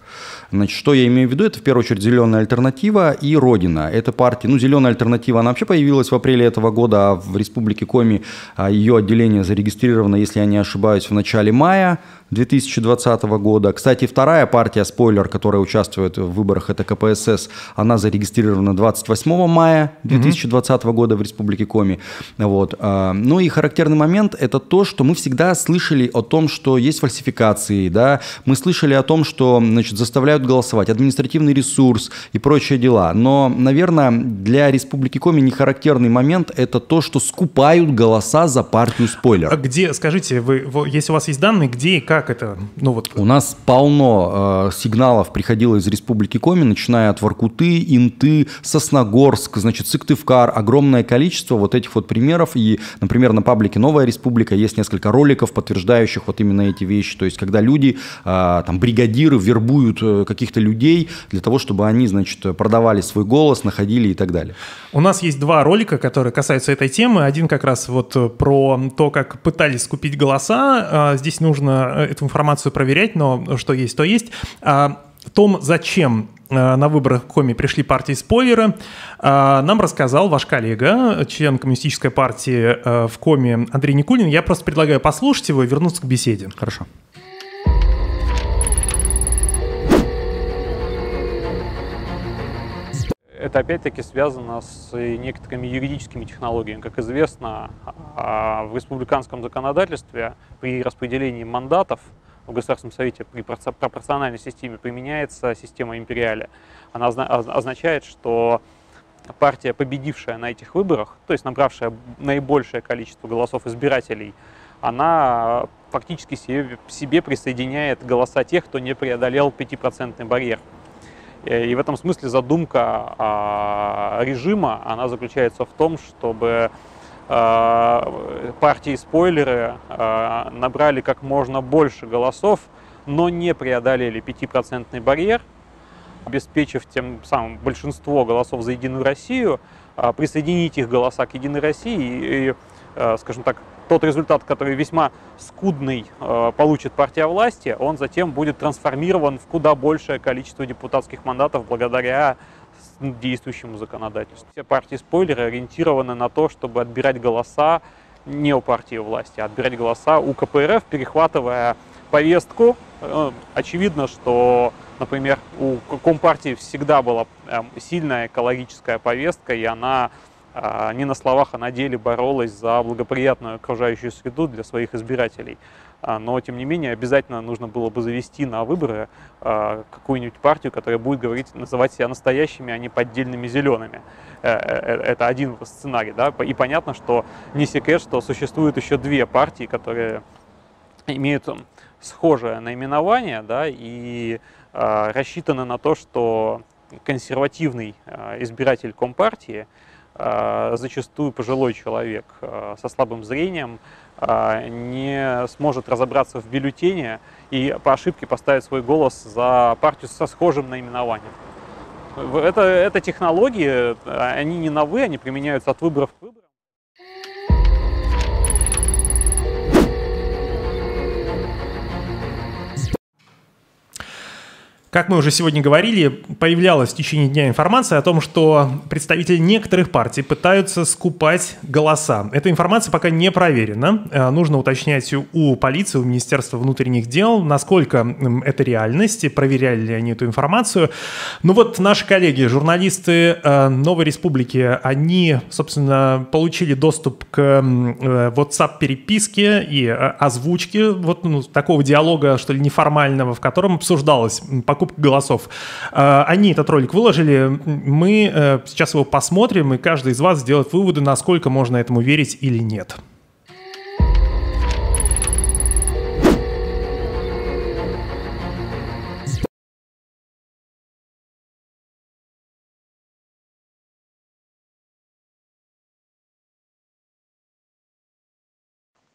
Значит, что я имею в виду? Это в первую очередь «Зеленая альтернатива» и «Родина». Это партия, ну, «Зеленая альтернатива», она вообще появилась в апреле этого года, а в Республике Коми ее отделение зарегистрировано, если я не ошибаюсь, в начале мая 2020 года. Кстати, вторая партия, спойлер, которая участвует в выборах, это КПСС, она зарегистрирована 28 мая 2020 года в Республике Коми. Вот. Ну и характерный момент – это то, что мы всегда слышали о том, что есть фальсификации, да? Мы слышали о том, что, значит, заставляют голосовать, административный ресурс и прочие дела. Но, наверное, для Республики Коми не характерный момент – это то, что скупают голоса за партию спойлер. А где, скажите, если у вас есть данные, где и как это? Ну, вот. У нас полно сигналов приходило из Республики Коми, начиная от Воркуты, Инты, Сосногорск, значит, Сыктывкар. Огромное количество вот этих вот примеров. И, например, на паблике «Новая Республика» есть несколько роликов, подтверждающих вот именно эти вещи. То есть, когда люди, там, бригадиры вербуют каких-то людей для того, чтобы они, значит, продавали свой голос, находили и так далее. У нас есть два ролика, которые касаются этой темы. Один как раз вот про то, как пытались скупить голоса. Здесь нужно эту информацию проверять, но что есть, то есть. О том, зачем на выборах в Коми пришли партии-спойлеры, нам рассказал ваш коллега, член Коммунистической партии в Коми Андрей Никулин. Я просто предлагаю послушать его и вернуться к беседе. Хорошо. Это опять-таки связано с некоторыми юридическими технологиями. Как известно, в республиканском законодательстве при распределении мандатов в Государственном Совете при пропорциональной системе применяется система империаля. Она означает, что партия, победившая на этих выборах, то есть набравшая наибольшее количество голосов избирателей, она фактически себе присоединяет голоса тех, кто не преодолел 5% барьер. И в этом смысле задумка режима, она заключается в том, чтобы партии-спойлеры набрали как можно больше голосов, но не преодолели 5% барьер, обеспечив тем самым большинство голосов за «Единую Россию», присоединить их голоса к «Единой России» и, скажем так, тот результат, который весьма скудный получит партия власти, он затем будет трансформирован в куда большее количество депутатских мандатов благодаря действующему законодательству. Все партии-спойлеры ориентированы на то, чтобы отбирать голоса не у партии власти, а отбирать голоса у КПРФ, перехватывая повестку. Очевидно, что, например, у Компартии всегда была сильная экологическая повестка, и она не на словах, а на деле боролась за благоприятную окружающую среду для своих избирателей. Но, тем не менее, обязательно нужно было бы завести на выборы какую-нибудь партию, которая будет называть себя настоящими, а не поддельными зелеными. Это один сценарий, да? И понятно, что не секрет, что существует еще две партии, которые имеют схожее наименование, да, и рассчитаны на то, что консервативный избиратель Компартии, зачастую пожилой человек со слабым зрением, не сможет разобраться в бюллетене и по ошибке поставить свой голос за партию со схожим наименованием. Это технологии, они не новые, они применяются от выборов к выборам. Как мы уже сегодня говорили, появлялась в течение дня информация о том, что представители некоторых партий пытаются скупать голоса. Эта информация пока не проверена. Нужно уточнять у полиции, у Министерства внутренних дел, насколько это реальность, проверяли ли они эту информацию. Ну вот наши коллеги, журналисты «Новой Республики», они, собственно, получили доступ к WhatsApp-переписке и озвучке вот такого диалога, что ли, неформального, в котором обсуждалась покупка покупка голосов. Они этот ролик выложили, мы сейчас его посмотрим, и каждый из вас сделает выводы, насколько можно этому верить или нет.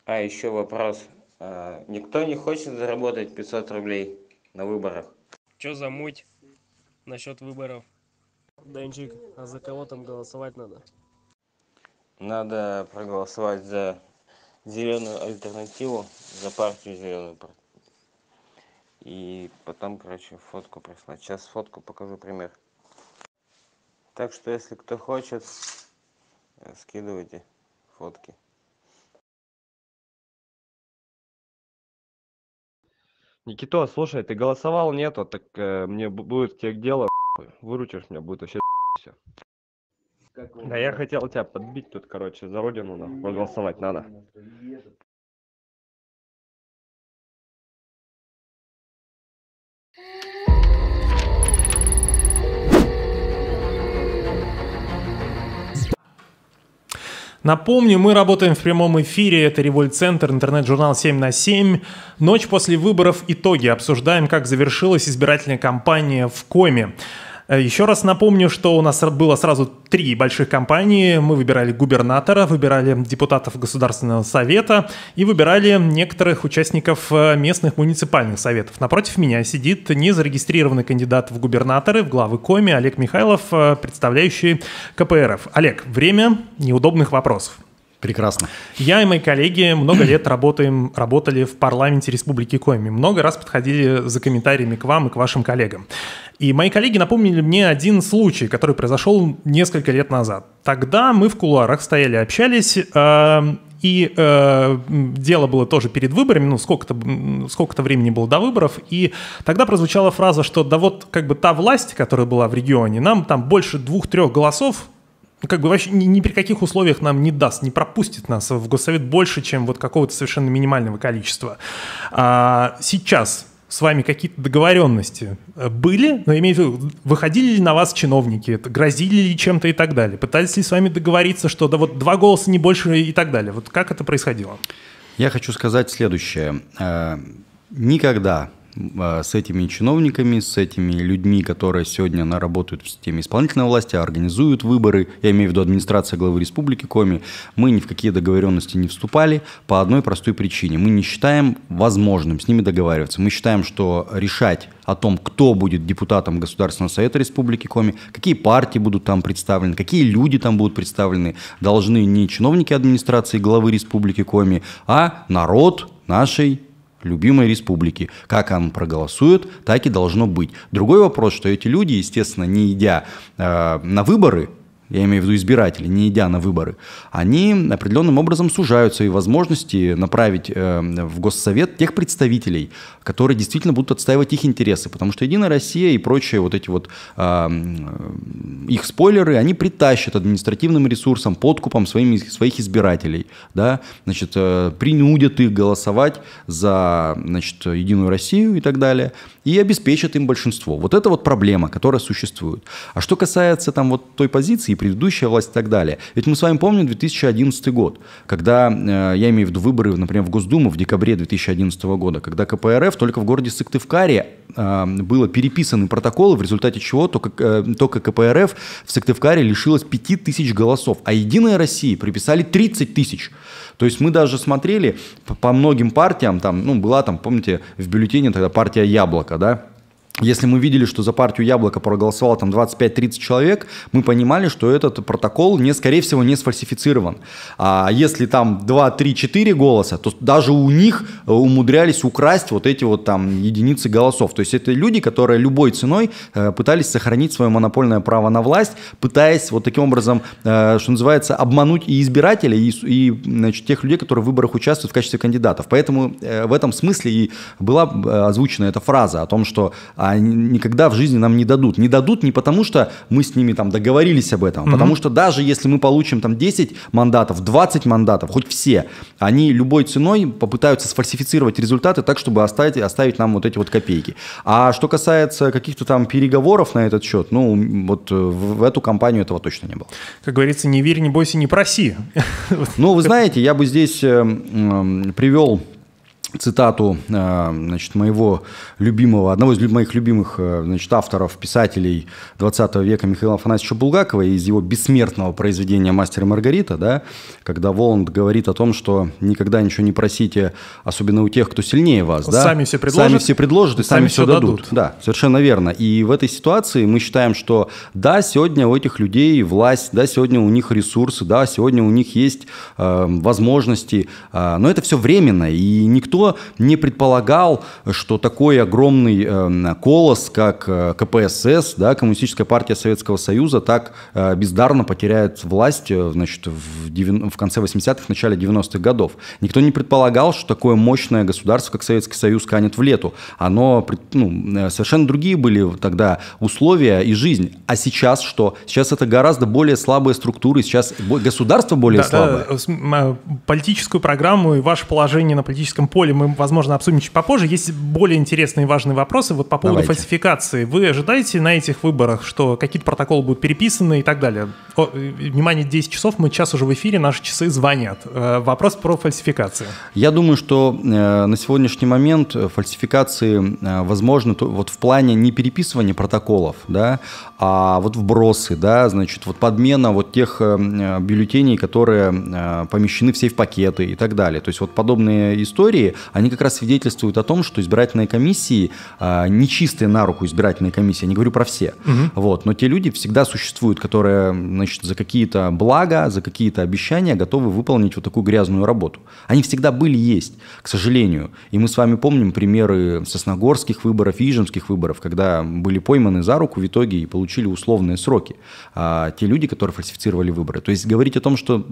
А еще вопрос. Никто не хочет заработать 500 рублей на выборах? Че за муть насчет выборов? Денчик, а за кого там голосовать надо? Надо проголосовать за зеленую альтернативу, за партию зеленую. И потом, короче, фотку прислать. Сейчас фотку покажу, пример. Так что, если кто хочет, скидывайте фотки. Никито, слушай, ты голосовал, нету, так мне будет тех дело, выручишь меня, будет вообще все. Да я хотел тебя подбить тут, короче, за родину, нахуй, проголосовать надо. Напомню, мы работаем в прямом эфире, это Револьт-центр, интернет-журнал 7 на 7. Ночь после выборов, итоги. Обсуждаем, как завершилась избирательная кампания в Коми. Еще раз напомню, что у нас было сразу 3 больших кампании. Мы выбирали губернатора, выбирали депутатов Государственного совета и выбирали некоторых участников местных муниципальных советов. Напротив меня сидит незарегистрированный кандидат в губернаторы, в главы Коми Олег Михайлов, представляющий КПРФ. Олег, время неудобных вопросов. Прекрасно. Я и мои коллеги много лет работали в парламенте Республики Коми. Много раз подходили за комментариями к вам и к вашим коллегам. И мои коллеги напомнили мне один случай, который произошел несколько лет назад. Тогда мы в кулуарах стояли, общались, и дело было тоже перед выборами, сколько-то времени было до выборов, и тогда прозвучала фраза, что да вот как бы та власть, которая была в регионе, нам там больше 2-3 голосов, как бы вообще ни при каких условиях нам не даст, не пропустит нас в Госсовет больше, чем вот какого-то совершенно минимального количества. Сейчас с вами какие-то договоренности были, но имею в виду, выходили ли на вас чиновники, грозили ли чем-то и так далее? Пытались ли с вами договориться, что да вот 2 голоса не больше и так далее? Вот как это происходило? Я хочу сказать следующее. Никогда с этими чиновниками, с этими людьми, которые сегодня работают в системе исполнительной власти, организуют выборы, я имею в виду администрация главы Республики Коми, мы ни в какие договоренности не вступали по одной простой причине. Мы не считаем возможным с ними договариваться. Мы считаем, что решать о том, кто будет депутатом Государственного совета Республики Коми, какие партии будут там представлены, какие люди там будут представлены, должны не чиновники администрации главы Республики Коми, а народ нашей любимой республики. Как он проголосует, так и должно быть. Другой вопрос, что эти люди, естественно, не идя на выборы, я имею в виду избиратели, не идя на выборы, они определенным образом сужают свои возможности направить в Госсовет тех представителей, которые действительно будут отстаивать их интересы. Потому что Единая Россия и прочие вот эти вот их спойлеры, они притащат административным ресурсом, подкупом своих избирателей, да, значит, принудят их голосовать за, значит, Единую Россию и так далее, и обеспечат им большинство. Вот это вот проблема, которая существует. А что касается там вот той позиции, предыдущая власть и так далее. Ведь мы с вами помним 2011 год, когда, я имею в виду выборы, например, в Госдуму в декабре 2011 года, когда КПРФ только в городе Сыктывкаре было переписаны протоколы, в результате чего только КПРФ в Сыктывкаре лишилась 5000 голосов, а Единая Россия приписали 30 тысяч. То есть мы даже смотрели по многим партиям, там, ну, была там, помните, в бюллетене тогда партия «Яблоко», да? Если мы видели, что за партию «Яблоко» проголосовало там 25-30 человек, мы понимали, что этот протокол, скорее всего, не сфальсифицирован. А если там 2, 3, 4 голоса, то даже у них умудрялись украсть вот эти вот там единицы голосов. То есть это люди, которые любой ценой пытались сохранить свое монопольное право на власть, пытаясь вот таким образом, что называется, обмануть и избирателей, и значит, тех людей, которые в выборах участвуют в качестве кандидатов. Поэтому в этом смысле и была озвучена эта фраза о том, что а никогда в жизни нам не дадут. Не дадут не потому, что мы с ними там договорились об этом, потому что даже если мы получим там 10 мандатов, 20 мандатов, хоть все, они любой ценой попытаются сфальсифицировать результаты так, чтобы оставить нам вот эти вот копейки. А что касается каких-то там переговоров на этот счет, ну вот в эту кампанию этого точно не было. Как говорится, не верь, не бойся, не проси. Ну, вы знаете, я бы здесь привел цитату, значит, моего любимого, одного из моих любимых, значит, авторов, писателей 20 века Михаила Афанасьевича Булгакова из его бессмертного произведения «Мастер и Маргарита», да, когда Воланд говорит о том, что никогда ничего не просите, особенно у тех, кто сильнее вас. Да? Сами все предложат и сами все дадут. Да, совершенно верно. И в этой ситуации мы считаем, что да, сегодня у этих людей власть, да, сегодня у них ресурсы, да, сегодня у них есть возможности, но это все временно, и никто не предполагал, что такой огромный колосс, как КПСС, да, Коммунистическая партия Советского Союза, так бездарно потеряет власть, значит, в конце 80-х, начале 90-х годов. Никто не предполагал, что такое мощное государство, как Советский Союз, канет в лету. Оно, ну, совершенно другие были тогда условия и жизнь. А сейчас что? Сейчас это гораздо более слабые структуры, сейчас государство более слабое. Да, политическую программу и ваше положение на политическом поле мы, возможно, обсудим чуть попозже. Есть более интересные и важные вопросы вот по поводу фальсификации. Вы ожидаете на этих выборах, что какие-то протоколы будут переписаны и так далее? Внимание, 10 часов, мы час уже в эфире, наши часы звонят. Вопрос про фальсификации. Я думаю, что на сегодняшний момент фальсификации возможны вот в плане не переписывания протоколов, да, а вот вбросы, да, значит, вот подмена вот тех бюллетеней, которые помещены в сейф-пакеты и так далее. То есть вот подобные истории, они как раз свидетельствуют о том, что избирательные комиссии, нечистые на руку избирательные комиссии, я не говорю про все, вот, но те люди всегда существуют, которые, значит, за какие-то блага, за какие-то обещания готовы выполнить вот такую грязную работу. Они всегда были, есть, к сожалению. И мы с вами помним примеры сосногорских выборов, ижемских выборов, когда были пойманы за руку в итоге и получили условные сроки те люди, которые фальсифицировали выборы. То есть говорить о том, что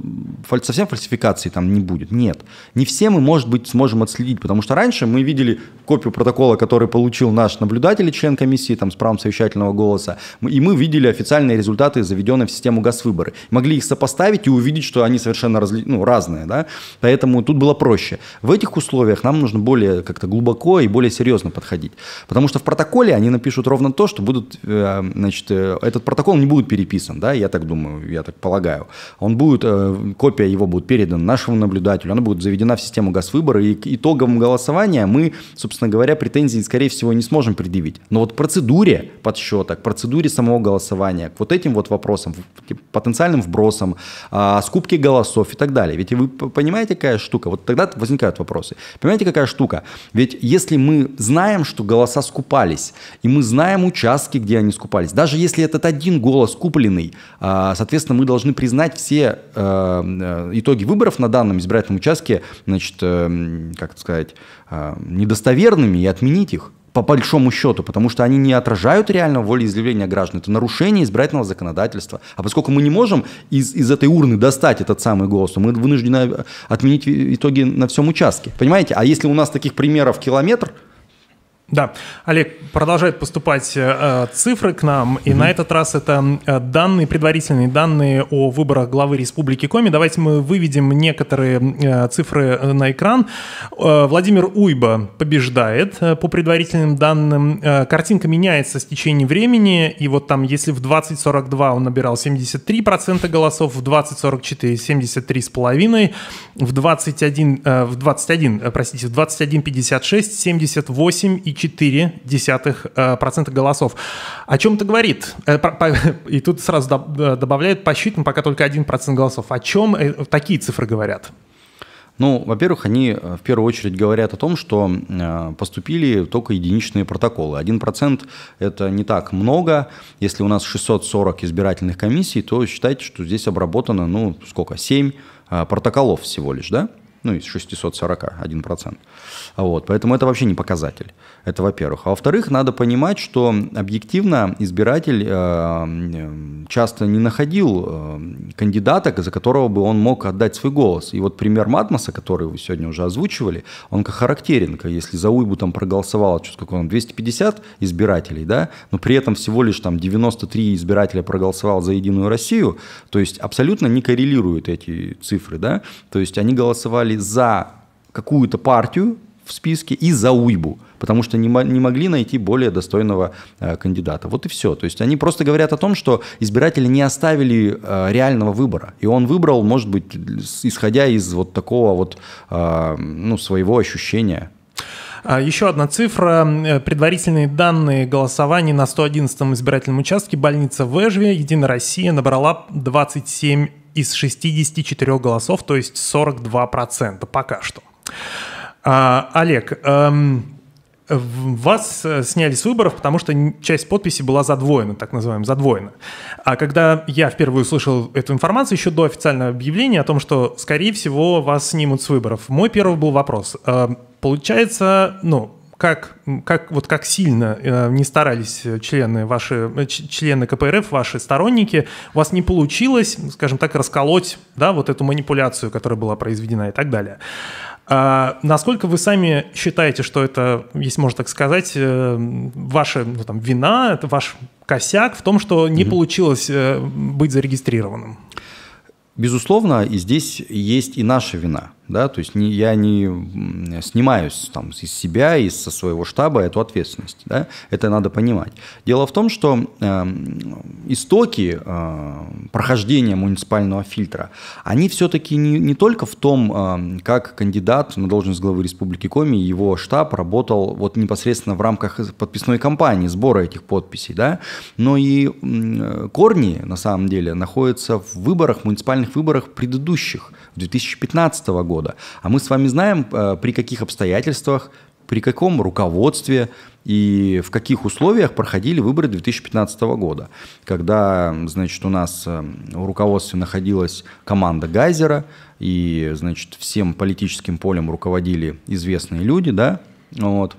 совсем фальсификации там не будет, нет. Не все мы, может быть, сможем отследить, потому что раньше мы видели копию протокола, который получил наш наблюдатель, член комиссии там, с правом совещательного голоса, и мы видели официальные результаты, заведенные в систему Госвыборы. Могли их сопоставить и увидеть, что они совершенно разные. Да? Поэтому тут было проще. В этих условиях нам нужно более как-то глубоко и более серьезно подходить. Потому что в протоколе они напишут ровно то, что будут, значит, этот протокол не будет переписан, да? Я так думаю, я так полагаю. Он будет, копия его будет передана нашему наблюдателю, она будет заведена в систему Госвыборы, и к итогам голосования мы, собственно говоря, претензий, скорее всего, не сможем предъявить. Но вот к процедуре подсчета, к процедуре самого голосования, к вот этим вот вопросам, потенциальным вбросам, скупке голосов и так далее. Ведь вы понимаете, какая штука? Вот тогда возникают вопросы. Понимаете, какая штука? Ведь если мы знаем, что голоса скупались, и мы знаем участки, где они скупались, даже если этот один голос купленный, соответственно, мы должны признать все итоги выборов на данном избирательном участке, значит, как сказать, недостоверными и отменить их. По большому счету, потому что они не отражают реального волеизъявления граждан. Это нарушение избирательного законодательства. А поскольку мы не можем из этой урны достать этот самый голос, то мы вынуждены отменить итоги на всем участке. Понимаете? А если у нас таких примеров километр... Да, Олег, продолжают поступать цифры к нам, и на этот раз это данные, предварительные данные о выборах главы Республики Коми. Давайте мы выведем некоторые цифры на экран. Владимир Уйба побеждает по предварительным данным. Картинка меняется с течением времени, и вот там, если в 2042 он набирал 73% голосов, в 2044 73,5%, в 2156 78,4% голосов. О чем это говорит? И тут сразу добавляют, посчитан пока только 1% голосов. О чем такие цифры говорят? Ну, во-первых, они в первую очередь говорят о том, что поступили только единичные протоколы. 1% это не так много. Если у нас 640 избирательных комиссий, то считайте, что здесь обработано, 7 протоколов всего лишь, да? ну, из 640, 1%. Вот, поэтому это вообще не показатель. Это во-первых. А во-вторых, надо понимать, что объективно избиратель часто не находил кандидата, за которого бы он мог отдать свой голос. И вот пример Матмоса, который вы сегодня уже озвучивали, он как характерен. Если за Уйбу там проголосовало, сколько он, 250 избирателей, да, но при этом всего лишь там 93 избирателя проголосовало за Единую Россию, то есть абсолютно не коррелируют эти цифры, да, то есть они голосовали за какую-то партию в списке и за Уйбу, потому что не могли найти более достойного кандидата. Вот и все. То есть они просто говорят о том, что избиратели не оставили реального выбора. И он выбрал, может быть, исходя из вот такого вот, ну, своего ощущения. Еще одна цифра. Предварительные данные голосования на 111-м избирательном участке больница в Эжве Единая Россия набрала 27 из 64 голосов, то есть 42% пока что. Олег, вас сняли с выборов, потому что часть подписей была задвоена, так называемая, задвоена. А когда я впервые услышал эту информацию, еще до официального объявления о том, что, скорее всего, вас снимут с выборов, мой первый был вопрос. Получается, ну, как сильно не старались члены КПРФ, ваши сторонники, у вас не получилось, скажем так, расколоть, да, вот эту манипуляцию, которая была произведена и так далее. Насколько вы сами считаете, что это, если можно так сказать, ваша вина, это ваш косяк в том, что не получилось быть зарегистрированным? Безусловно, и здесь есть и наша вина. Да, то есть я не снимаюсь там из себя, со своего штаба эту ответственность. Да? Это надо понимать. Дело в том, что истоки прохождения муниципального фильтра, они все-таки не только в том, как кандидат на должность главы Республики Коми, его штаб работал вот непосредственно в рамках подписной кампании, сбора этих подписей, да? Но и корни, на самом деле, находятся в выборах, муниципальных выборах предыдущих, 2015 года. А мы с вами знаем, при каких обстоятельствах, при каком руководстве и в каких условиях проходили выборы 2015 года. Когда, значит, у нас в руководстве находилась команда Гайзера, и, значит, всем политическим полем руководили известные люди, да, вот.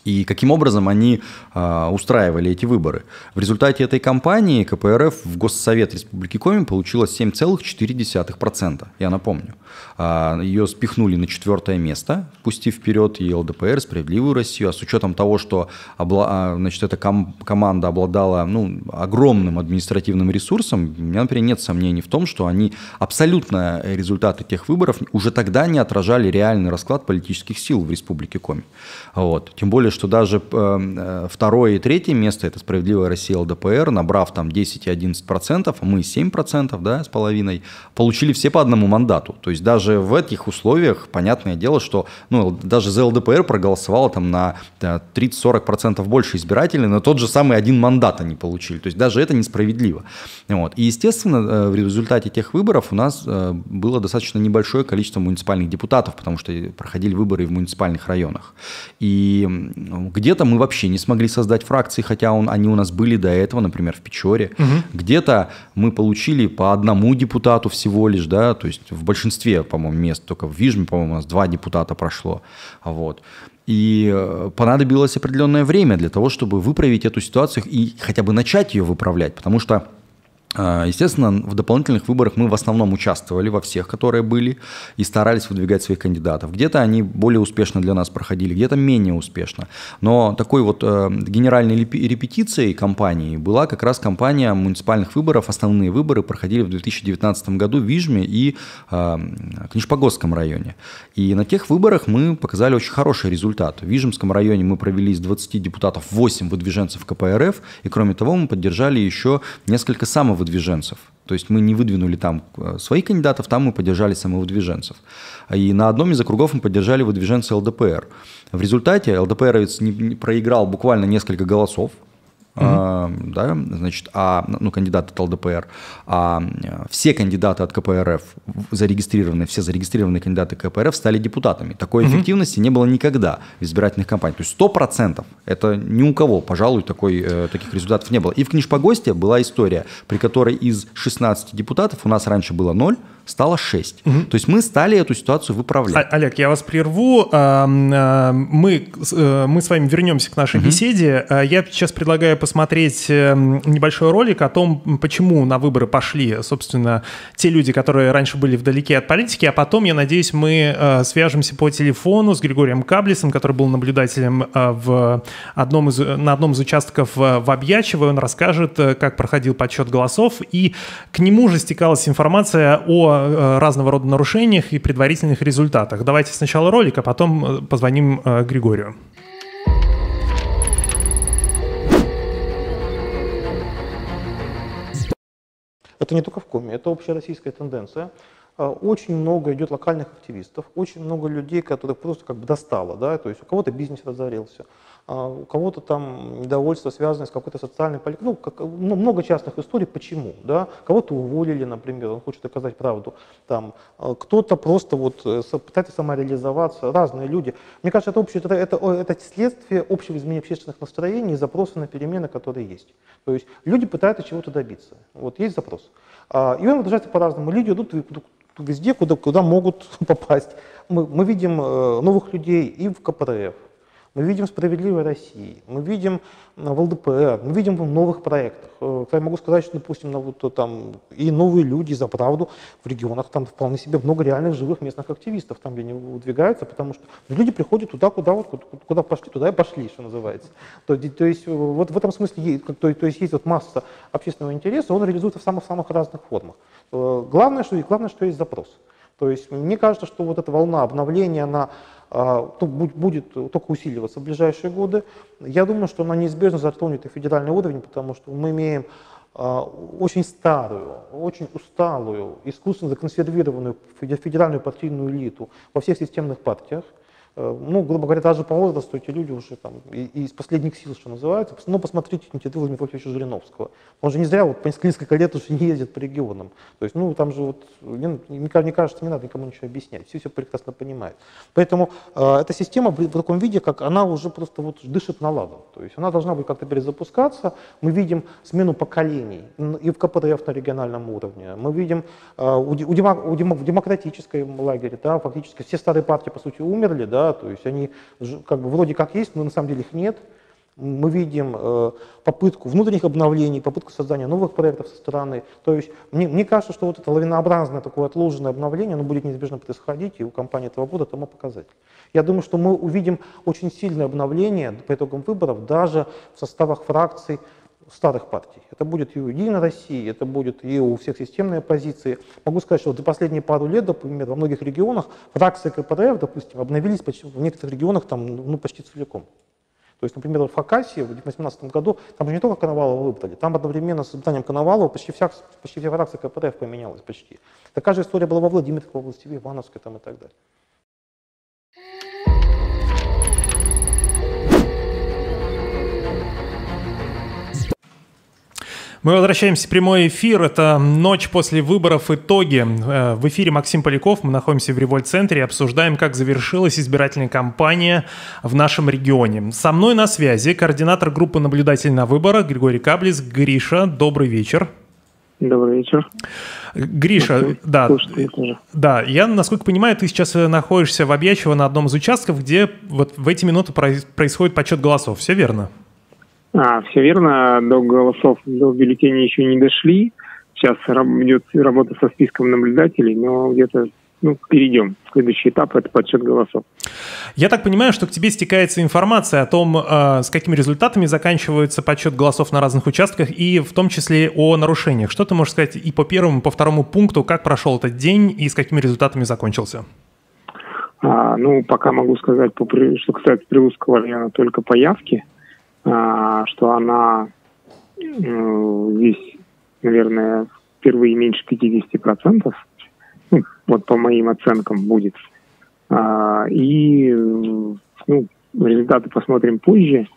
И каким образом они устраивали эти выборы. В результате этой кампании КПРФ в Госсовет Республики Коми получила 7,4%, я напомню. Ее спихнули на 4-е место, пустив вперед и ЛДПР, Справедливую Россию. А с учетом того, что значит, эта команда обладала огромным административным ресурсом, у меня, например, нет сомнений в том, что они абсолютно результаты тех выборов уже тогда не отражали реальный расклад политических сил в Республике Коми. Вот. Тем более, что даже 2-е и 3-е место, это Справедливая Россия, ЛДПР, набрав там 10 и 11%, а мы 7%, да, с половиной, получили все по одному мандату. То есть даже в этих условиях, понятное дело, что даже за ЛДПР проголосовало там на 30-40% больше избирателей, но тот же самый один мандат они получили. То есть даже это несправедливо. Вот. И, естественно, в результате тех выборов у нас было достаточно небольшое количество муниципальных депутатов, потому что проходили выборы в муниципальных районах. И где-то мы вообще не смогли создать фракции, хотя они у нас были до этого, например, в Печоре. Где-то мы получили по одному депутату всего лишь, да, то есть в большинстве, по-моему, мест, только в Вижме, по-моему, у нас 2 депутата прошло. Вот. И понадобилось определенное время для того, чтобы выправить эту ситуацию и хотя бы начать ее выправлять, потому что, естественно, в дополнительных выборах мы в основном участвовали во всех, которые были, и старались выдвигать своих кандидатов. Где-то они более успешно для нас проходили, где-то менее успешно. Но такой вот генеральной репетицией кампании была как раз кампания муниципальных выборов. Основные выборы проходили в 2019 году в Вижме и Книжпогосском районе. И на тех выборах мы показали очень хороший результат. В Вижемском районе мы провели из 20 депутатов 8 выдвиженцев КПРФ, и кроме того мы поддержали еще несколько самовыдвиженцев. То есть мы не выдвинули там своих кандидатов, там мы поддержали самовыдвиженцев. И на одном из округов мы поддержали выдвиженца ЛДПР. В результате ЛДПРовец проиграл буквально несколько голосов, да, значит, кандидат от ЛДПР, а все кандидаты от КПРФ, все зарегистрированные кандидаты КПРФ стали депутатами. Такой эффективности не было никогда в избирательных кампаниях. То есть 100%. Это ни у кого, пожалуй, таких результатов не было. И в Книжпогосте была история, при которой из 16 депутатов, у нас раньше было 0, стало 6. То есть мы стали эту ситуацию выправлять. Олег, я вас прерву. Мы с вами вернемся к нашей беседе. Я сейчас предлагаю посмотреть небольшой ролик о том, почему на выборы пошли, собственно, те люди, которые раньше были вдалеке от политики, а потом, я надеюсь, мы свяжемся по телефону с Григорием Каблисом, который был наблюдателем на одном из участков в Обьячево. Он расскажет, как проходил подсчет голосов, и к нему же стекалась информация о разного рода нарушениях и предварительных результатах. Давайте сначала ролик, а потом позвоним Григорию. Это не только в Коми, это общероссийская тенденция. Очень много идет локальных активистов, очень много людей, которых просто как бы достало, да, то есть у кого-то бизнес разорился, у кого-то там недовольство связано с какой-то социальной политикой, много частных историй, почему, да, кого-то уволили, например, он хочет доказать правду, там, кто-то просто вот пытается самореализоваться, разные люди. Мне кажется, это следствие общего изменения общественных настроений и запроса на перемены, которые есть. То есть люди пытаются чего-то добиться, вот есть запрос. И он выражается по-разному, люди идут везде, куда могут попасть. Мы видим новых людей и в КПРФ, мы видим в «Справедливой России», мы видим в ЛДПР, мы видим в новых проектах. Я могу сказать, что, допустим, там и новые люди за правду в регионах, там вполне себе много реальных живых местных активистов, там где они выдвигаются, потому что люди приходят туда, куда пошли, туда и пошли, что называется. То есть вот в этом смысле есть вот масса общественного интереса, он реализуется в самых разных формах. Главное, что есть запрос. То есть мне кажется, что вот эта волна обновления, она будет только усиливаться в ближайшие годы. Я думаю, что она неизбежно затронет и федеральный уровень, потому что мы имеем очень старую, очень усталую, искусственно законсервированную федеральную партийную элиту во всех системных партиях. Грубо говоря, даже по возрасту эти люди уже там из последних сил, что называется. Но посмотрите на Владимира Владимировича Жириновского. Он же не зря по несколько лет уже не ездит по регионам. То есть, там же мне кажется, не надо никому ничего объяснять. Все прекрасно понимают. Поэтому эта система в таком виде, как она уже просто дышит на ладан. То есть она должна будет как-то перезапускаться. Мы видим смену поколений и в КПРФ на региональном уровне. Мы видим в демократической лагере, да, фактически все старые партии, по сути, умерли, да, то есть они как бы вроде как есть, но на самом деле их нет. Мы видим попытку внутренних обновлений, попытку создания новых проектов со стороны. То есть мне кажется, что вот это лавинообразное такое отложенное обновление, оно будет неизбежно происходить, и у компании этого года тому показатель. Я думаю, что мы увидим очень сильное обновление по итогам выборов даже в составах фракций старых партий. Это будет и у «Единой России», это будет и у всех системной оппозиции. Могу сказать, что за последние пару лет, например, во многих регионах фракции КПРФ, допустим, обновились в некоторых регионах почти целиком. То есть, например, в Хакасии в 2018 году там же не только Коновалова выбрали, там одновременно с избранием Коновалова почти вся фракция КПРФ поменялась почти. Такая же история была во Владимирской области, в Ивановской там и так далее. Мы возвращаемся в прямой эфир. Это ночь после выборов, итоги. В эфире Максим Поляков. Мы находимся в Револьт-центре и обсуждаем, как завершилась избирательная кампания в нашем регионе. Со мной на связи координатор группы «Наблюдатель на выборах» Григорий Каблис. Гриша, добрый вечер. Добрый вечер. Гриша, да, я, насколько понимаю, ты сейчас находишься в Обьячево на одном из участков, где вот в эти минуты происходит подсчет голосов. Все верно? Все верно. До голосов, до бюллетеней еще не дошли. Сейчас идет работа со списком наблюдателей, но где-то перейдем. Следующий этап – это подсчет голосов. Я так понимаю, что к тебе стекается информация о том, с какими результатами заканчивается подсчет голосов на разных участках, и в том числе о нарушениях. Что ты можешь сказать и по первому, и по второму пункту, как прошел этот день и с какими результатами закончился? Пока могу сказать, что касается Прилузского района, только по явке, что она здесь, наверное, впервые меньше 50%, вот по моим оценкам будет. И результаты посмотрим позже.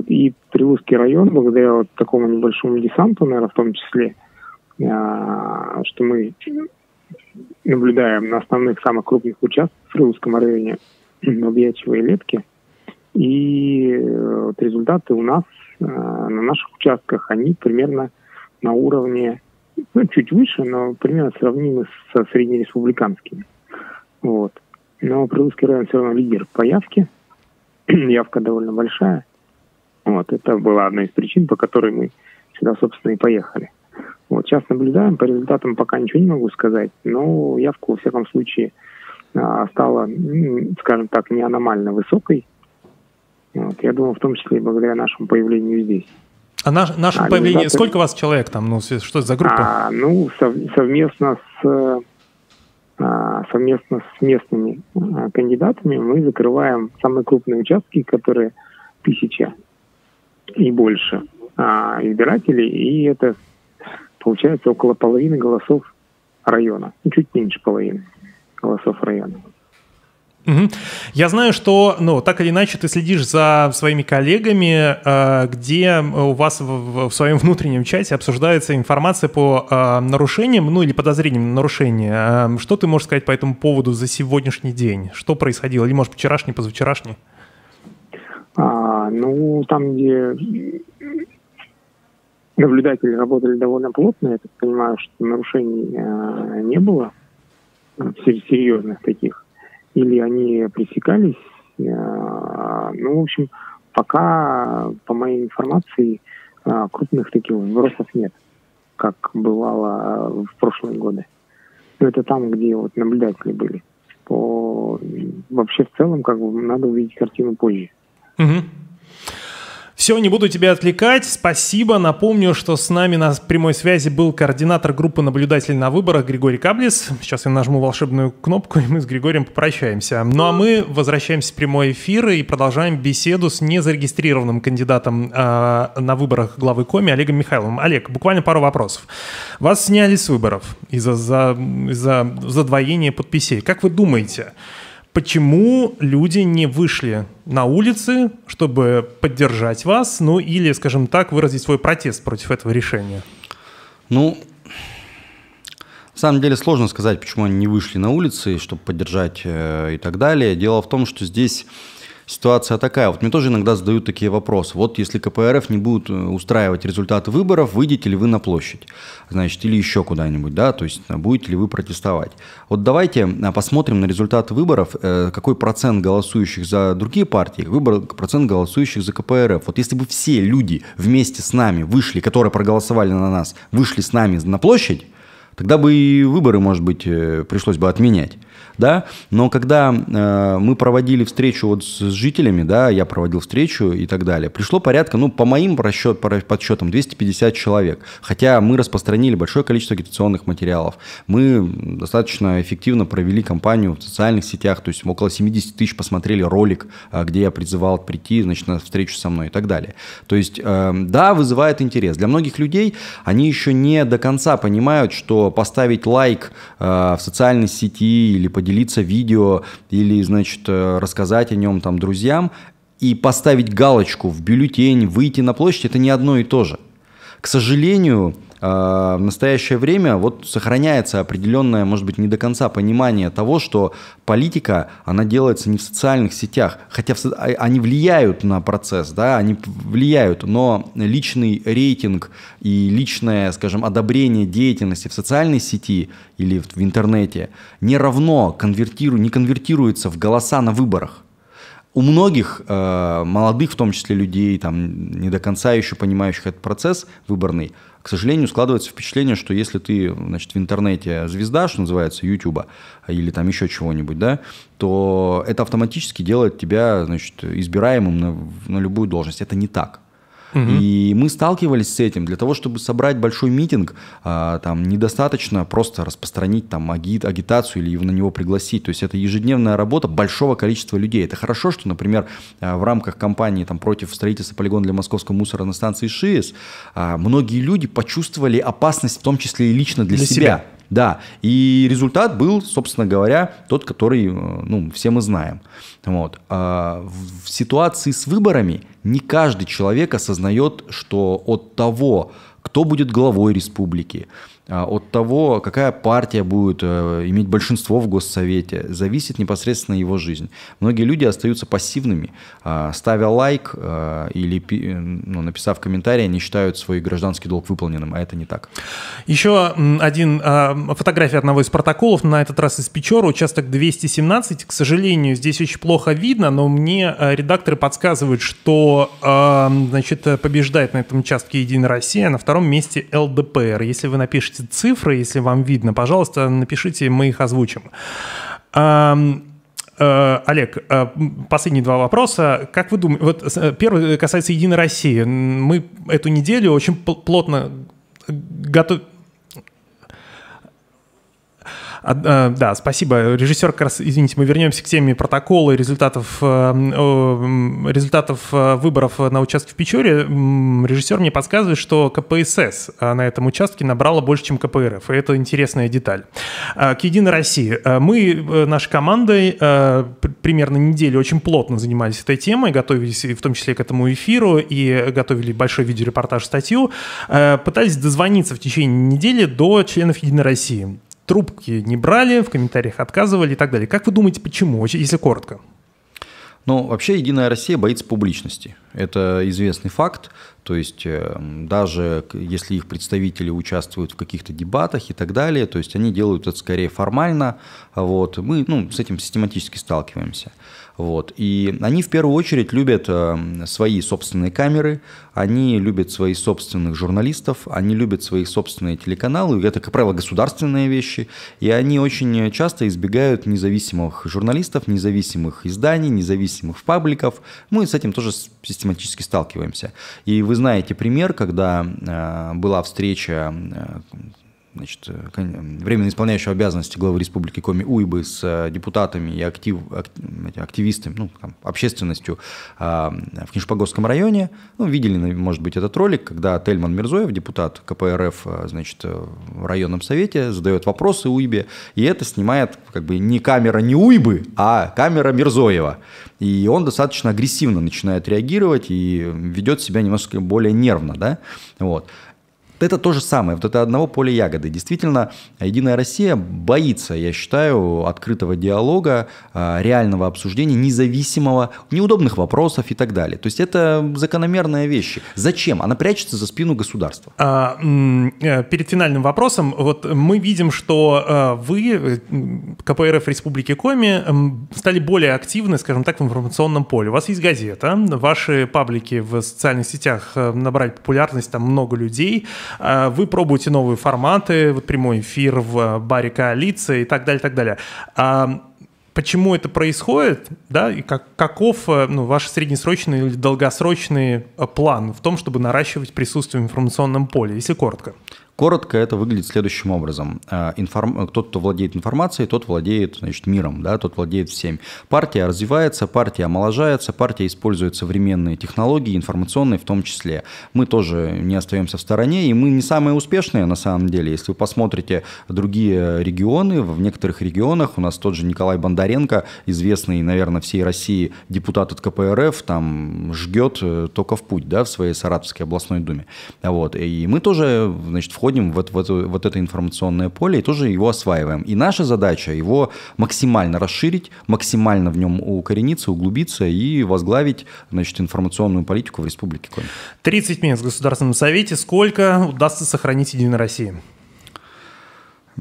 И Прилузский район, благодаря такому небольшому десанту, наверное, в том числе, что мы наблюдаем на основных самых крупных участках в Прилузском районе, Обьячево и Лепки. И результаты у нас на наших участках, они примерно на уровне чуть выше, но примерно сравнимы со среднереспубликанскими. Вот. Но Прилуцкий район все равно лидер по явке. Явка довольно большая. Вот. Это была одна из причин, по которой мы сюда, собственно, и поехали. Вот. Сейчас наблюдаем. По результатам пока ничего не могу сказать, но явка, во всяком случае, стала, скажем так, не аномально высокой. Вот. Я думаю, в том числе и благодаря нашему появлению здесь. А наше появление, сколько у вас человек там? Ну, что это за группа? Совместно с местными кандидатами мы закрываем самые крупные участки, которые 1000 и больше избирателей, и это получается около половины голосов района, чуть меньше половины голосов района. Угу. Я знаю, что, так или иначе, ты следишь за своими коллегами, где у вас в своем внутреннем чате обсуждается информация по нарушениям, или подозрениям на нарушение. Что ты можешь сказать по этому поводу за сегодняшний день? Что происходило? Или, может, вчерашний, позавчерашний? Там, где наблюдатели работали довольно плотно, я так понимаю, что нарушений не было, серьезных таких. Или они пресекались. В общем, пока, по моей информации, крупных таких вбросов нет, как бывало в прошлые годы. Но это там, где вот наблюдатели были. Вообще, в целом, надо увидеть картину позже. Угу. Все, не буду тебя отвлекать. Спасибо. Напомню, что с нами на прямой связи был координатор группы наблюдателей на выборах Григорий Каблис. Сейчас я нажму волшебную кнопку, и мы с Григорием попрощаемся. А мы возвращаемся в прямой эфир и продолжаем беседу с незарегистрированным кандидатом на выборах главы Коми Олегом Михайловым. Олег, буквально пару вопросов. Вас сняли с выборов из-за задвоения подписей. Как вы думаете, почему люди не вышли на улицы, чтобы поддержать вас, или, скажем так, выразить свой протест против этого решения? На самом деле сложно сказать, почему они не вышли на улицы, чтобы поддержать и так далее. Дело в том, что здесь ситуация такая. Вот мне тоже иногда задают такие вопросы. Вот если КПРФ не будут устраивать результаты выборов, выйдете ли вы на площадь? Значит, или еще куда-нибудь, да? То есть будете ли вы протестовать? Вот давайте посмотрим на результаты выборов, какой процент голосующих за другие партии, какой процент голосующих за КПРФ. Вот если бы все люди вместе с нами вышли, которые проголосовали на нас, вышли с нами на площадь, тогда бы и выборы, может быть, пришлось бы отменять. Да? Но когда мы проводили встречу с жителями, да, я проводил встречу и так далее, пришло порядка, по моим подсчетам, 250 человек. Хотя мы распространили большое количество агитационных материалов. Мы достаточно эффективно провели кампанию в социальных сетях, то есть около 70 тысяч посмотрели ролик, где я призывал прийти, на встречу со мной и так далее. То есть, да, вызывает интерес. Для многих людей они еще не до конца понимают, что поставить лайк в социальной сети или поделиться видео, или, рассказать о нем друзьям и поставить галочку в бюллетень, выйти на площадь, это не одно и то же. К сожалению, в настоящее время сохраняется определенное, может быть, не до конца понимание того, что политика, она делается не в социальных сетях, хотя они влияют на процесс, да, они влияют, но личный рейтинг и личное, одобрение деятельности в социальной сети или в интернете не конвертируется в голоса на выборах. У многих молодых, в том числе людей, не до конца еще понимающих этот процесс выборный, к сожалению, складывается впечатление, что если ты, в интернете звезда, что называется, Ютуба, или еще чего-нибудь, да, то это автоматически делает тебя, избираемым на любую должность. Это не так. И мы сталкивались с этим. Для того, чтобы собрать большой митинг, недостаточно просто распространить агитацию или на него пригласить. То есть это ежедневная работа большого количества людей. Это хорошо, что, например, в рамках кампании против строительства полигона для московского мусора на станции ШИЭС многие люди почувствовали опасность, в том числе и лично для себя. Да, и результат был, собственно говоря, тот, который все мы знаем. Вот. В ситуации с выборами не каждый человек осознает, что от того, кто будет главой республики, от того, какая партия будет иметь большинство в Госсовете, зависит непосредственно его жизнь. Многие люди остаются пассивными, ставя лайк или написав комментарий, они считают свой гражданский долг выполненным, а это не так. Еще фотография одного из протоколов, на этот раз из Печоры, участок 217. К сожалению, здесь очень плохо видно, но мне редакторы подсказывают, что побеждает на этом участке «Единая Россия», на втором месте ЛДПР. Если вы напишите цифры, если вам видно, пожалуйста, напишите, мы их озвучим. Олег, последние два вопроса. Как вы думаете, вот первый касается «Единой России». Мы эту неделю очень плотно готовим. Да, спасибо. Режиссер, как раз, извините, мы вернемся к теме протокола и результатов выборов на участке в Печоре. Режиссер мне подсказывает, что КПСС на этом участке набрала больше, чем КПРФ. И это интересная деталь. К «Единой России». Мы нашей командой примерно неделю очень плотно занимались этой темой, готовились в том числе к этому эфиру и готовили большой видеорепортаж, статью. Пытались дозвониться в течение недели до членов «Единой России». Трубки не брали, в комментариях отказывали и так далее. Как вы думаете, почему, если коротко? Ну, вообще «Единая Россия» боится публичности. Это известный факт. То есть даже если их представители участвуют в каких-то дебатах и так далее, то есть они делают это скорее формально. Вот. Мы с этим систематически сталкиваемся. Вот. И они в первую очередь любят свои собственные камеры, они любят своих собственных журналистов, они любят свои собственные телеканалы, это, как правило, государственные вещи, и они очень часто избегают независимых журналистов, независимых изданий, независимых пабликов. Мы с этим тоже систематически сталкиваемся. И вы знаете пример, когда была встреча временно исполняющего обязанности главы Республики Коми Уйбы с депутатами и активистами, общественностью в Киншпогосском районе. Видели, может быть, этот ролик, когда Тельман Мирзоев, депутат КПРФ, в районном совете, задает вопросы Уйбе, и это снимает не камера не Уйбы, а камера Мирзоева. И он достаточно агрессивно начинает реагировать и ведет себя немножко более нервно, да, вот. Это то же самое, вот это одного поля ягоды. Действительно, «Единая Россия» боится, я считаю, открытого диалога, реального обсуждения, независимого, неудобных вопросов и так далее. То есть это закономерные вещи. Зачем? Она прячется за спину государства. Перед финальным вопросом, вот мы видим, что вы, КПРФ Республики Коми, стали более активны, скажем так, в информационном поле. У вас есть газета, ваши паблики в социальных сетях набрали популярность, там много людей. Вы пробуете новые форматы, прямой эфир в баре «Коалиция» и так далее, так далее. Почему это происходит, да, и каков ваш среднесрочный или долгосрочный план в том, чтобы наращивать присутствие в информационном поле, если коротко? Коротко это выглядит следующим образом. Тот, кто владеет информацией, тот владеет, миром, да, тот владеет всем. Партия развивается, партия омоложается, партия использует современные технологии, информационные в том числе. Мы тоже не остаемся в стороне, и мы не самые успешные на самом деле. Если вы посмотрите другие регионы, в некоторых регионах у нас тот же Николай Бондаренко, известный, наверное, всей России депутат от КПРФ, там жгет только в путь, да, в своей Саратовской областной думе. Вот. И мы тоже, входим в это информационное поле и тоже его осваиваем. И наша задача его максимально расширить, максимально в нем укорениться, углубиться и возглавить, информационную политику в Республике Коми. 30 мест в Государственном Совете. Сколько удастся сохранить «Единой России»?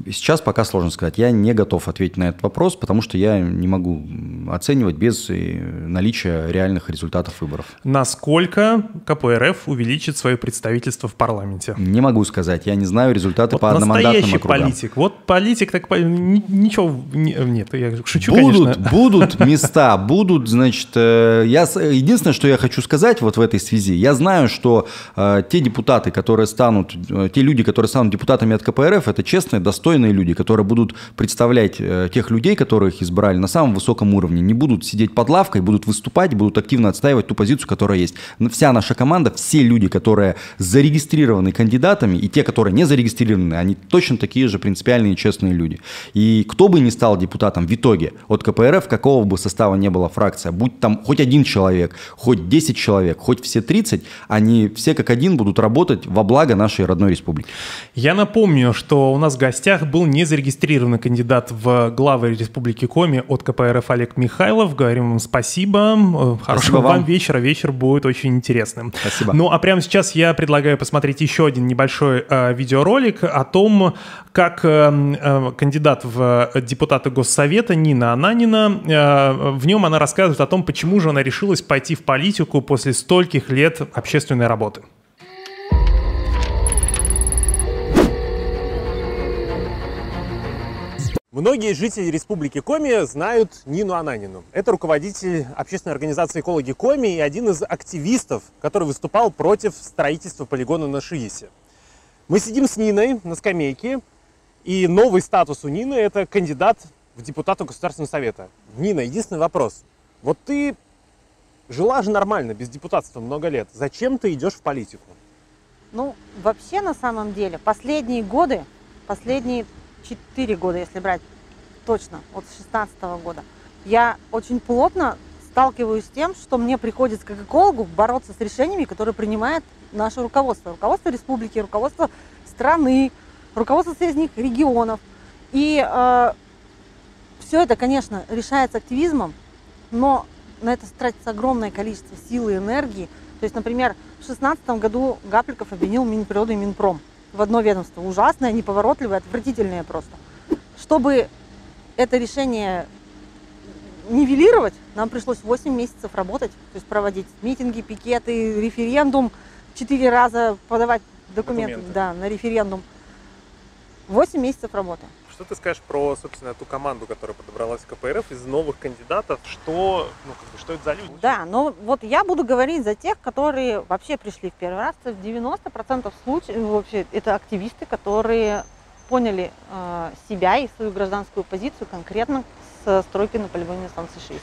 Сейчас пока сложно сказать. Я не готов ответить на этот вопрос, потому что я не могу оценивать без наличия реальных результатов выборов. Насколько КПРФ увеличит свое представительство в парламенте? Не могу сказать. Я не знаю результаты по одномандатным округам. Политик. Вот политик, так ничего нет. Я шучу, конечно. Будут места, будут, единственное, что я хочу сказать в этой связи, я знаю, что те люди, которые станут депутатами от КПРФ, это честные, достойные люди, которые будут представлять тех людей, которых избрали на самом высоком уровне. уровне не будут сидеть под лавкой, будут выступать, будут активно отстаивать ту позицию, которая есть. Но вся наша команда, все люди, которые зарегистрированы кандидатами, и те, которые не зарегистрированы, они точно такие же принципиальные и честные люди. И кто бы ни стал депутатом в итоге от КПРФ, какого бы состава не была фракция, будь там хоть один человек, хоть 10 человек, хоть все 30, они все как один будут работать во благо нашей родной республики. Я напомню, что у нас в гостях был незарегистрированный кандидат в главы Республики Коми от КПРФ Олег Михайлов. Говорим вам спасибо. Хорошего вам вечера. Вечер будет очень интересным. Спасибо. Ну а прямо сейчас я предлагаю посмотреть еще один небольшой видеоролик о том, как кандидат в депутаты Госсовета Нина Ананина, в нем она рассказывает о том, почему же она решилась пойти в политику после стольких лет общественной работы. Многие жители Республики Коми знают Нину Ананину. Это руководитель общественной организации «Экологи Коми» и один из активистов, который выступал против строительства полигона на Шиисе. Мы сидим с Ниной на скамейке, и новый статус у Нины – это кандидат в депутаты Государственного совета. Нина, единственный вопрос. Вот ты жила же нормально, без депутатства много лет. Зачем ты идешь в политику? Ну, вообще, на самом деле, последние 4 года, если брать точно, от 2016 года, я очень плотно сталкиваюсь с тем, что мне приходится как экологу бороться с решениями, которые принимает наше руководство. Руководство республики, руководство страны, руководство соседних регионов. И все это, конечно, решается активизмом, но на это тратится огромное количество сил и энергии. То есть, например, в 2016 году Гапликов объединил Минприроду и Минпром в одно ведомство. Ужасное, неповоротливое, отвратительное просто. Чтобы это решение нивелировать, нам пришлось 8 месяцев работать, то есть проводить митинги, пикеты, референдум, 4 раза подавать документы. Да, на референдум. 8 месяцев работы. Что ты скажешь про, собственно, ту команду, которая подобралась в КПРФ из новых кандидатов? Что это за люди? Да, но вот я буду говорить за тех, которые вообще пришли в первый раз. В 90% случаев вообще это активисты, которые поняли себя и свою гражданскую позицию конкретно с стройкой на полигоне станции ШИИС.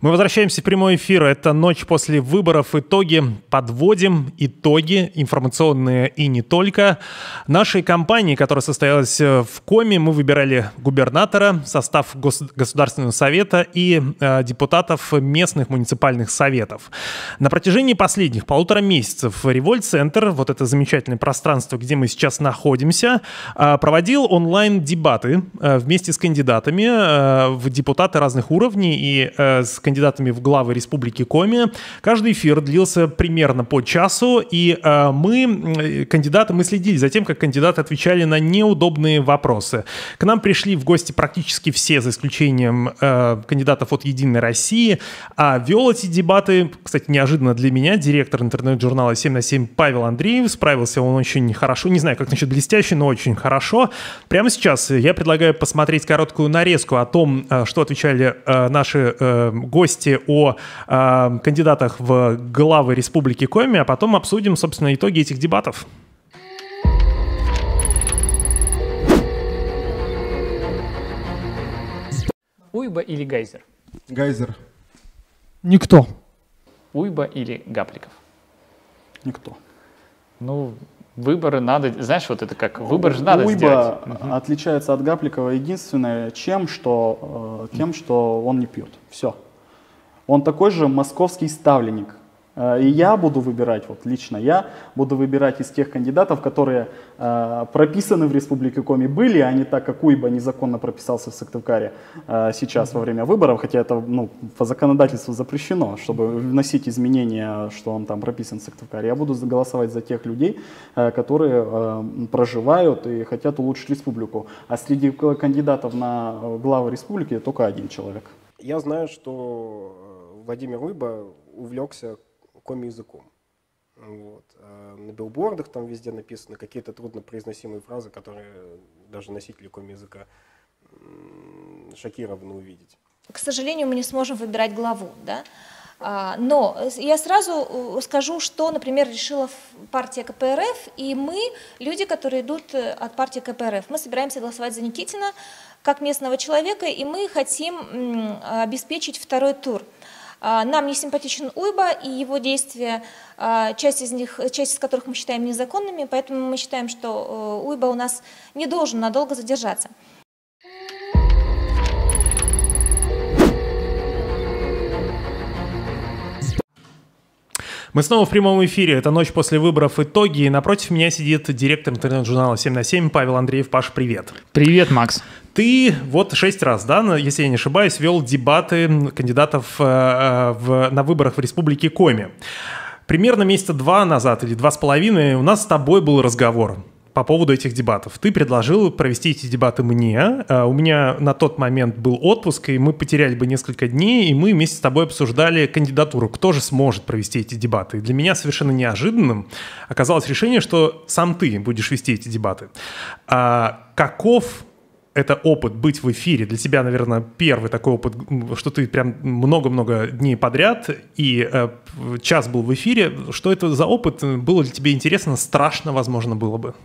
Мы возвращаемся в прямой эфир. Это ночь после выборов. Итоги. Подводим итоги информационные и не только. Нашей кампании, которая состоялась в Коми, мы выбирали губернатора, состав Государственного совета и депутатов местных муниципальных советов. На протяжении последних 1,5 месяцев Револьт-центр, вот это замечательное пространство, где мы сейчас находимся, проводил онлайн-дебаты вместе с кандидатами в депутаты разных уровней и с кандидатами в главы Республики Коми. Каждый эфир длился примерно по часу, и мы следили за тем, как кандидаты отвечали на неудобные вопросы. К нам пришли в гости практически все, за исключением кандидатов от «Единой России», а вел эти дебаты, кстати, неожиданно для меня, директор интернет-журнала 7 на 7 Павел Андреев. Справился он очень хорошо, не знаю, как насчет блестяще, но очень хорошо. Прямо сейчас я предлагаю посмотреть короткую нарезку о том, что отвечали наши гости о кандидатах в главы Республики Коми, а потом обсудим, собственно, итоги этих дебатов. Уйба или Гайзер? Гайзер. Никто. Уйба или Гапликов? Никто. Ну, выборы надо, знаешь, вот это как, выбор же надо сделать. Уйба отличается от Гапликова единственное, тем, что он не пьет. Все. Он такой же московский ставленник. И я буду выбирать, вот лично я буду выбирать из тех кандидатов, которые прописаны в Республике Коми были, а не так, как Уйба незаконно прописался в Сыктывкаре сейчас во время выборов, хотя это по законодательству запрещено, чтобы вносить изменения, что он там прописан в Сыктывкаре. Я буду голосовать за тех людей, которые проживают и хотят улучшить республику. А среди кандидатов на главу республики только один человек. Я знаю, что Владимир Уйба увлекся коми-языком. Вот. На билбордах там везде написаны какие-то труднопроизносимые фразы, которые даже носители коми-языка шокированы увидеть. К сожалению, мы не сможем выбирать главу, да? Но я сразу скажу, что, например, решила партия КПРФ, и мы, люди, которые идут от партии КПРФ, мы собираемся голосовать за Никитина как местного человека, и мы хотим обеспечить второй тур. Нам не симпатичен Уйба и его действия, часть из которых мы считаем незаконными, поэтому мы считаем, что Уйба у нас не должен надолго задержаться. Мы снова в прямом эфире. Это ночь после выборов, итоги. И напротив меня сидит директор интернет-журнала 7/7 Павел Андреев. Паш, привет. Привет, Макс. Ты вот 6 раз, да, если я не ошибаюсь, вел дебаты кандидатов на выборах в Республике Коми. Примерно месяца 2 назад или 2,5 у нас с тобой был разговор по поводу этих дебатов. Ты предложил провести эти дебаты мне. У меня на тот момент был отпуск, и мы потеряли бы несколько дней, и мы вместе с тобой обсуждали кандидатуру, кто же сможет провести эти дебаты. И для меня совершенно неожиданным оказалось решение, что сам ты будешь вести эти дебаты. Каков это опыт быть в эфире? Для тебя, наверное, первый такой опыт, что ты прям много-много дней подряд и час был в эфире. Что это за опыт? Было ли тебе интересно? Страшно, возможно, было бы.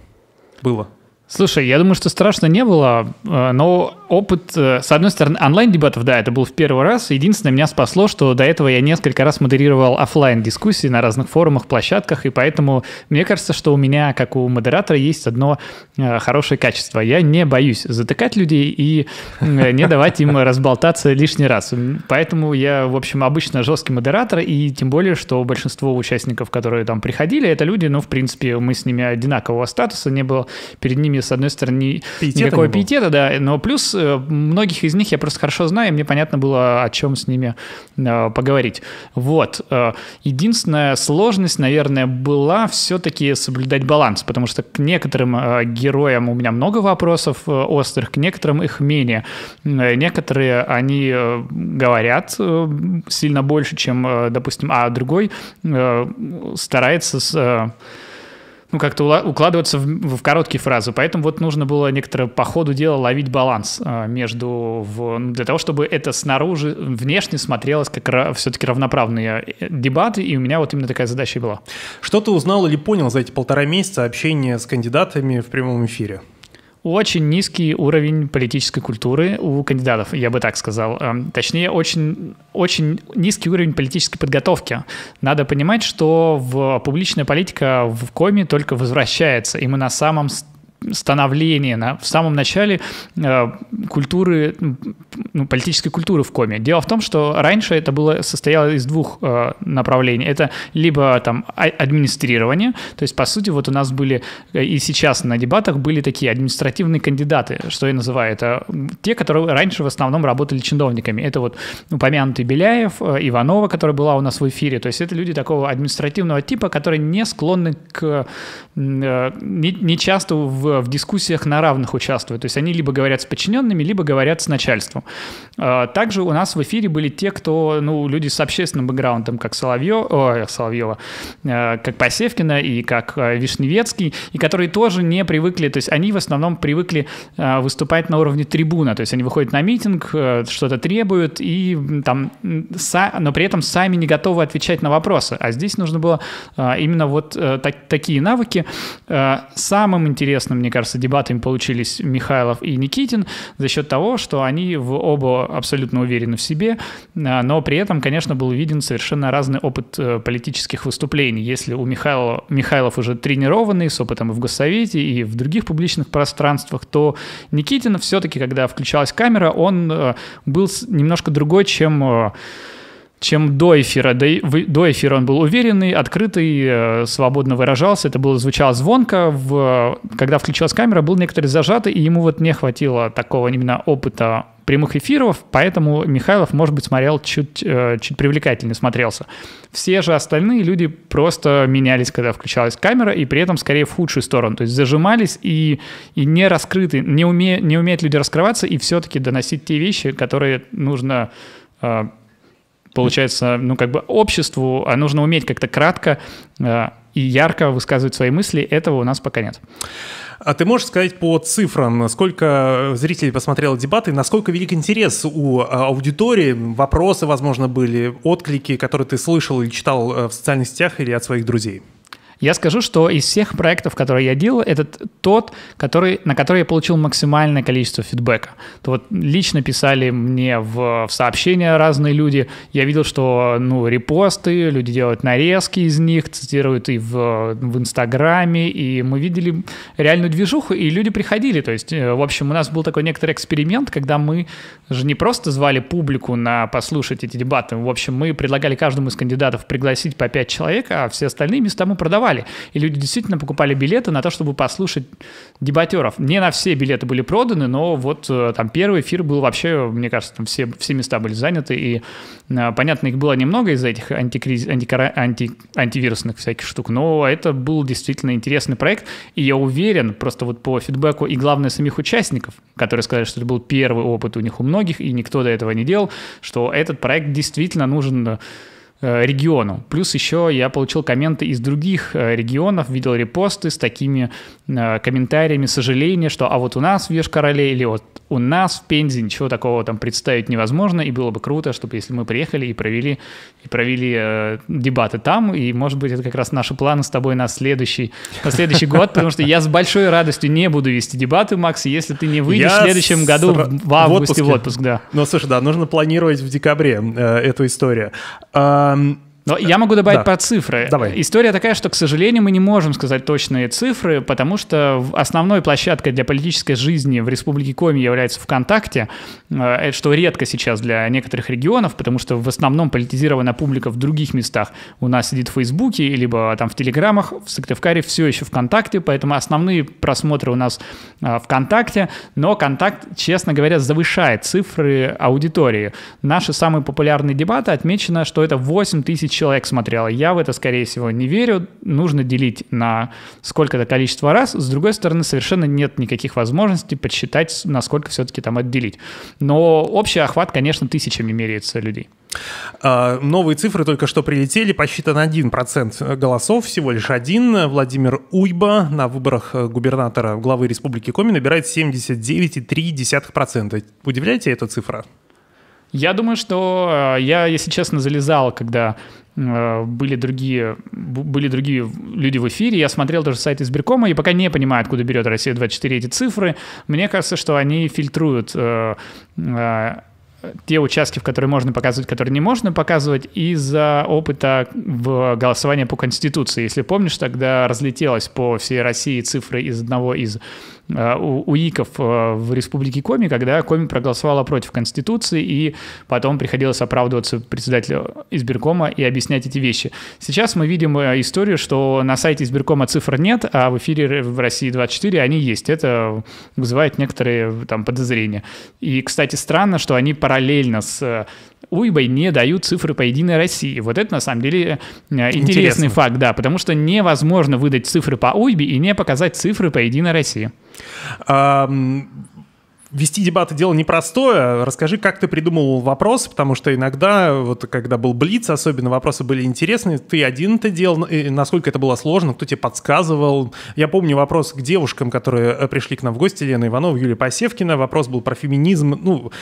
Было. Слушай, я думаю, что страшно не было, но опыт, с одной стороны, онлайн-дебатов, да, это был в первый раз. Единственное, меня спасло, что до этого я несколько раз модерировал офлайн-дискуссии на разных форумах, площадках, и поэтому мне кажется, что у меня, как у модератора, есть одно хорошее качество. Я не боюсь затыкать людей и не давать им разболтаться лишний раз. Поэтому я, в общем, обычно жесткий модератор, и тем более, что большинство участников, которые там приходили, это люди, ну, в принципе, мы с ними одинакового статуса, не было перед ними, с одной стороны, никакого пиетета, да, но плюс многих из них я просто хорошо знаю, и мне понятно было, о чем с ними поговорить. Вот. Единственная сложность, наверное, была все-таки соблюдать баланс, потому что к некоторым героям у меня много вопросов острых, к некоторым их менее. Некоторые, они говорят сильно больше, чем, допустим, а другой старается как-то укладываться в короткие фразы. Поэтому вот нужно было некоторое по ходу дела ловить баланс для того, чтобы это снаружи, внешне смотрелось как все-таки равноправные дебаты, и у меня вот именно такая задача и была. Что ты узнал или понял за эти 1,5 месяца общения с кандидатами в прямом эфире? Очень низкий уровень политической культуры у кандидатов, я бы так сказал. Точнее, очень низкий уровень политической подготовки. Надо понимать, что публичная политика в Коми только возвращается, и мы на самом становления, в самом начале культуры, политической культуры в Коми. Дело в том, что раньше это состояло из двух направлений. Это либо там администрирование, то есть, по сути, вот у нас были, и сейчас на дебатах были такие административные кандидаты, что я называю, это те, которые раньше в основном работали чиновниками. Это вот упомянутый Беляев, Иванова, которая была у нас в эфире, то есть это люди такого административного типа, которые не склонны не часто в дискуссиях на равных участвуют. То есть они либо говорят с подчиненными, либо говорят с начальством. Также у нас в эфире были те, кто, люди с общественным бэкграундом, как Соловьева, как Посевкина и как Вишневецкий, и которые тоже не привыкли, то есть они в основном привыкли выступать на уровне трибуна, то есть они выходят на митинг, что-то требуют, но при этом сами не готовы отвечать на вопросы. А здесь нужно было именно вот такие навыки. Самым интересным, мне кажется, дебатами получились Михайлов и Никитин за счет того, что они оба абсолютно уверены в себе, но при этом, конечно, был виден совершенно разный опыт политических выступлений. Если у Михайлов уже тренированный, с опытом и в Госсовете, и в других публичных пространствах, то Никитин все-таки, когда включалась камера, он был немножко другой, чем до эфира. До эфира он был уверенный, открытый, свободно выражался. Это звучало звонко. Когда включилась камера, был некоторый зажатый, и ему вот не хватило такого именно опыта прямых эфиров, поэтому Михайлов, может быть, смотрел чуть привлекательнее смотрелся. Все же остальные люди просто менялись, когда включалась камера, и при этом скорее в худшую сторону. То есть зажимались и не раскрыты, не умеют люди раскрываться и все-таки доносить те вещи, которые нужно... Получается, обществу, а нужно уметь как-то кратко и ярко высказывать свои мысли. Этого у нас пока нет. А ты можешь сказать по цифрам, сколько зрителей посмотрело дебаты, насколько велик интерес у аудитории, вопросы, возможно, были, отклики, которые ты слышал или читал в социальных сетях или от своих друзей? Я скажу, что из всех проектов, которые я делал, это тот, на который я получил максимальное количество фидбэка. То вот лично писали мне в сообщения разные люди. Я видел, что репосты, люди делают нарезки из них, цитируют и в Инстаграме, и мы видели реальную движуху, и люди приходили. То есть, в общем, у нас был такой некоторый эксперимент, когда мы же не просто звали публику на послушать эти дебаты. В общем, мы предлагали каждому из кандидатов пригласить по 5 человек, а все остальные места мы продавали. И люди действительно покупали билеты на то, чтобы послушать дебатеров. Не на все билеты были проданы, но вот там первый эфир был вообще, мне кажется, там все места были заняты. И, понятно, их было немного из-за этих антивирусных всяких штук, но это был действительно интересный проект. И я уверен, просто вот по фидбэку и, главное, самих участников, которые сказали, что это был первый опыт у них у многих, и никто до этого не делал, что этот проект действительно нужен региону. Плюс еще я получил комменты из других регионов, видел репосты с такими комментариями сожаления, что а вот у нас в Йошкар-Оле или вот у нас в Пензе ничего такого там представить невозможно, и было бы круто, чтобы если мы приехали и провели дебаты там, и может быть это как раз наши планы с тобой на следующий год, потому что я с большой радостью не буду вести дебаты, Макс, если ты не выйдешь в следующем году в августе в отпуск, да. Ну, слушай, да, нужно планировать в декабре эту историю. Но я могу добавить про цифры. Давай. История такая, что, к сожалению, мы не можем сказать точные цифры, потому что основной площадкой для политической жизни в Республике Коми является ВКонтакте, что редко сейчас для некоторых регионов, потому что в основном политизирована публика в других местах. У нас сидит в Фейсбуке, либо там в Телеграмах, в Сыктывкаре все еще ВКонтакте, поэтому основные просмотры у нас ВКонтакте, но Контакт, честно говоря, завышает цифры аудитории. Наши самые популярные дебаты отмечено, что это 8 тысяч человек смотрело. Я в это, скорее всего, не верю. Нужно делить на сколько-то количество раз. С другой стороны, совершенно нет никаких возможностей подсчитать, насколько все-таки там отделить. Но общий охват, конечно, тысячами меряется людей. Новые цифры только что прилетели. Посчитан 1% голосов, всего лишь один. Владимир Уйба на выборах губернатора главы Республики Коми набирает 79,3%. Удивляете эта цифра? Я думаю, что я, если честно, залезал, когда были другие люди в эфире, я смотрел тоже сайт избиркома и пока не понимаю, откуда берет Россия-24 эти цифры. Мне кажется, что они фильтруют те участки, в которые можно показывать, которые не можно показывать, из-за опыта в голосовании по Конституции. Если помнишь, тогда разлетелась по всей России цифры из одного из УИКов в Республике Коми, когда Коми проголосовала против Конституции, и потом приходилось оправдываться председателю избиркома и объяснять эти вещи. Сейчас мы видим историю, что на сайте избиркома цифр нет, а в эфире в России-24 они есть. Это вызывает некоторые там подозрения. И, кстати, странно, что они параллельно с Уйбой не дают цифры по Единой России. Вот это, на самом деле, интересный факт, да, потому что невозможно выдать цифры по Уйбе и не показать цифры по Единой России. Вести дебаты — дело непростое. Расскажи, как ты придумывал вопросы, потому что иногда, вот когда был Блиц, особенно вопросы были интересные. Ты один это делал, и насколько это было сложно, кто тебе подсказывал. Я помню вопрос к девушкам, которые пришли к нам в гости, Лена Иванова, Юлия Посевкина. Вопрос был про феминизм, ну,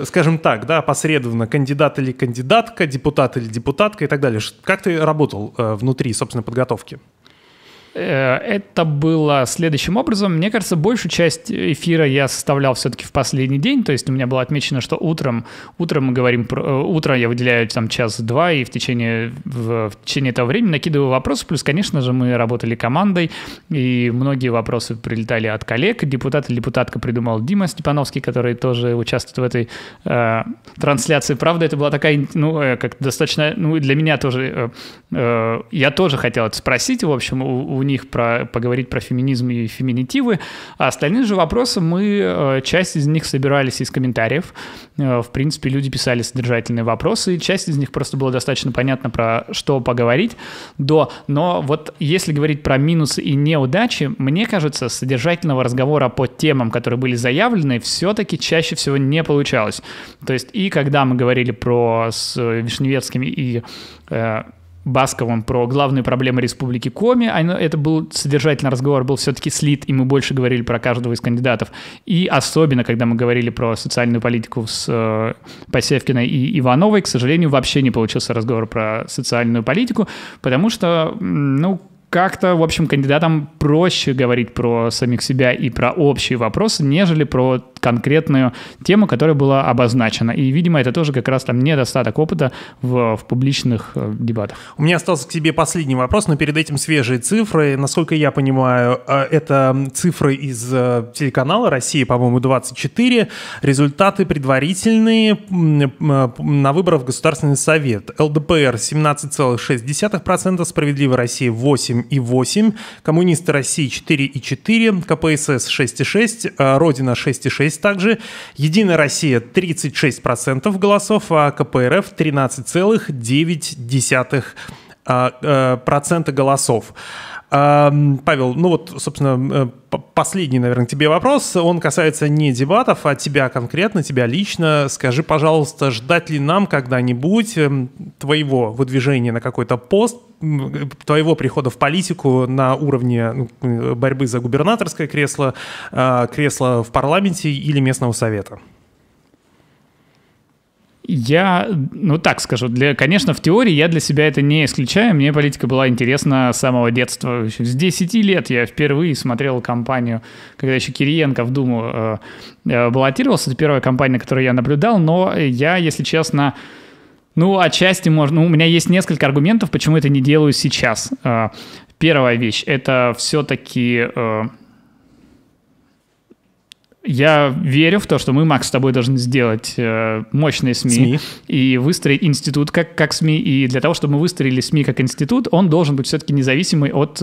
скажем так, да, посредственно, кандидат или кандидатка, депутат или депутатка и так далее. Как ты работал внутри, собственно, подготовки? Это было следующим образом. Мне кажется, большую часть эфира я составлял все-таки в последний день. То есть у меня было отмечено, что утром мы говорим про... Утро я выделяю там час-два, и в течение этого времени накидываю вопросы. Плюс, конечно же, мы работали командой, и многие вопросы прилетали от коллег. Депутат или депутатка придумал Дима Степановский, который тоже участвует в этой трансляции. Правда, это была такая, как достаточно... для меня тоже... я тоже хотел это спросить, в общем, у них поговорить про феминизм и феминитивы, а остальные же вопросы часть из них собирались из комментариев. В принципе, люди писали содержательные вопросы, и часть из них просто было достаточно понятно, про что поговорить. Но вот если говорить про минусы и неудачи, мне кажется, содержательного разговора по темам, которые были заявлены, все-таки чаще всего не получалось. То есть и когда мы говорили с Вишневецкими и Басковым про главные проблемы Республики Коми. Это был содержательный разговор, был все-таки слит, и мы больше говорили про каждого из кандидатов. И особенно, когда мы говорили про социальную политику с Посевкиной и Ивановой, к сожалению, вообще не получился разговор про социальную политику, потому что, как-то, в общем, кандидатам проще говорить про самих себя и про общие вопросы, нежели про конкретную тему, которая была обозначена. И, видимо, это тоже как раз там недостаток опыта в публичных дебатах. У меня остался к тебе последний вопрос, но перед этим свежие цифры. Насколько я понимаю, это цифры из телеканала «Россия», по-моему, 24. Результаты предварительные на выборах в Государственный совет. ЛДПР 17,6%, «Справедливая Россия» 8,8%, коммунисты России 4,4%, КПСС 6,6%, Родина 6,6% также, Единая Россия 36% голосов, а КПРФ 13,9% голосов. Павел, собственно, последний, наверное, тебе вопрос. Он касается не дебатов, а тебя конкретно, тебя лично. Скажи, пожалуйста, ждать ли нам когда-нибудь твоего выдвижения на какой-то пост, твоего прихода в политику на уровне борьбы за губернаторское кресло, кресло в парламенте или местного совета? Я, так скажу, конечно, в теории я для себя это не исключаю. Мне политика была интересна с самого детства. Еще с 10 лет я впервые смотрел кампанию, когда еще Кириенко в Думу баллотировался. Это первая кампания, которую я наблюдал, но я, если честно, отчасти можно... у меня есть несколько аргументов, почему это не делаю сейчас. Первая вещь — это все-таки... Я верю в то, что мы, Макс, с тобой должны сделать мощные СМИ и выстроить институт как СМИ. И для того, чтобы мы выстроили СМИ как институт, он должен быть все-таки независимый от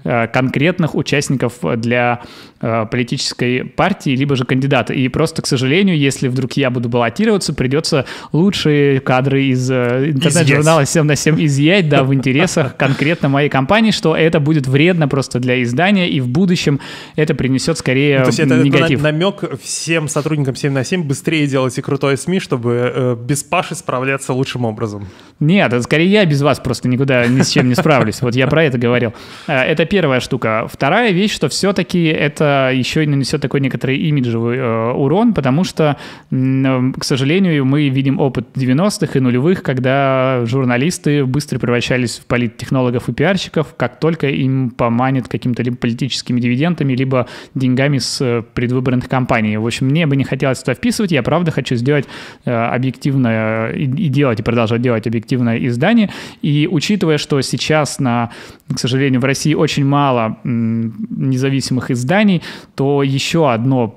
конкретных участников для политической партии, либо же кандидата. И просто, к сожалению, если вдруг я буду баллотироваться, придется лучшие кадры из интернет-журнала 7/7 изъять, в интересах конкретно моей компании, что это будет вредно просто для издания, и в будущем это принесет скорее негатив. Намек всем сотрудникам 7/7: быстрее делайте крутое СМИ, чтобы без Паши справляться лучшим образом. Нет, скорее я без вас просто никуда ни с чем не справлюсь. Вот я про это говорил. Это первая штука. Вторая вещь, что все-таки это еще и нанесет такой некоторый имиджевый урон, потому что, к сожалению, мы видим опыт 90-х и нулевых, когда журналисты быстро превращались в политтехнологов и пиарщиков, как только им поманят какими-то либо политическими дивидендами, либо деньгами с предвыборных кампаний. В общем, мне бы не хотелось это вписывать. Я, правда, хочу сделать объективное и продолжать делать объективное издание. И учитывая, что сейчас, к сожалению, в России очень мало независимых изданий, то еще одно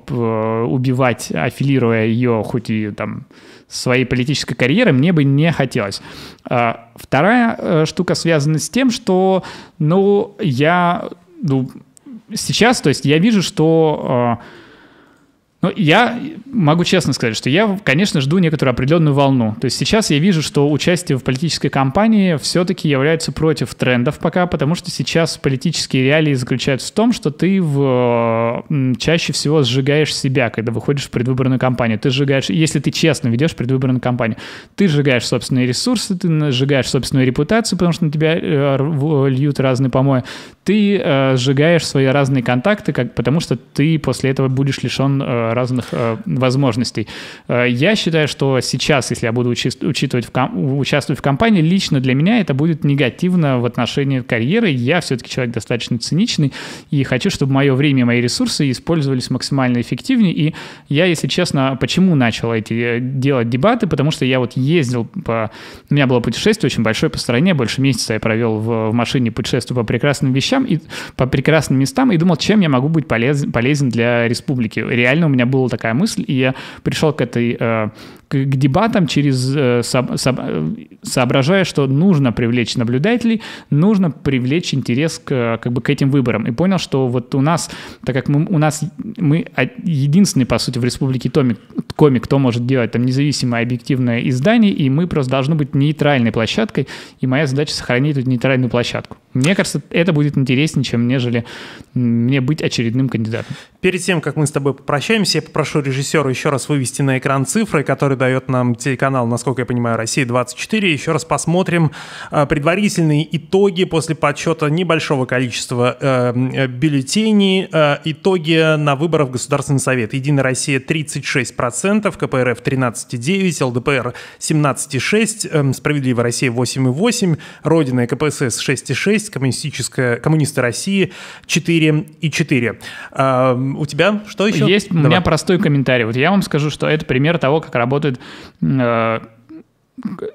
убивать, аффилируя ее хоть и своей политической карьерой, мне бы не хотелось. Вторая штука связана с тем, что сейчас, то есть я вижу, что... я могу честно сказать, что я, конечно, жду некоторую определенную волну. То есть сейчас я вижу, что участие в политической кампании все-таки является против трендов пока, потому что сейчас политические реалии заключаются в том, что ты чаще всего сжигаешь себя, когда выходишь в предвыборную кампанию. Ты сжигаешь, если ты честно ведешь предвыборную кампанию, ты сжигаешь собственные ресурсы, ты сжигаешь собственную репутацию, потому что на тебя льют разные помои. Ты сжигаешь свои разные контакты, потому что ты после этого будешь лишен разных возможностей. Я считаю, что сейчас, если я буду участвовать в кампании, лично для меня это будет негативно в отношении карьеры. Я все-таки человек достаточно циничный и хочу, чтобы мое время и мои ресурсы использовались максимально эффективнее. И я, если честно, почему начал делать дебаты? Потому что я ездил у меня было путешествие очень большое по стране, больше месяца я провел в машине, путешествуя по прекрасным вещам и по прекрасным местам, и думал, чем я могу быть полезен для республики. Реально у меня была такая мысль, и я пришел к дебатам соображая, что нужно привлечь наблюдателей, нужно привлечь интерес к этим выборам. И понял, что у нас, так как мы единственный, по сути, в республике Коми, кто может делать независимое объективное издание, и мы просто должны быть нейтральной площадкой, и моя задача — сохранить эту нейтральную площадку. Мне кажется, это будет интереснее, чем нежели мне быть очередным кандидатом. Перед тем, как мы с тобой попрощаемся, я попрошу режиссера еще раз вывести на экран цифры, которые дает нам телеканал, насколько я понимаю, «Россия-24». Еще раз посмотрим предварительные итоги после подсчета небольшого количества бюллетеней. Итоги на выборах в Государственный совет. «Единая Россия» 36%, КПРФ 13,9%, ЛДПР 17,6%, «Справедливая Россия» 8,8%, Родина и КПСС 6,6%, «Коммунисты России» 4,4%. У тебя что еще? Есть у меня простой комментарий. Вот я вам скажу, что это пример того, как работают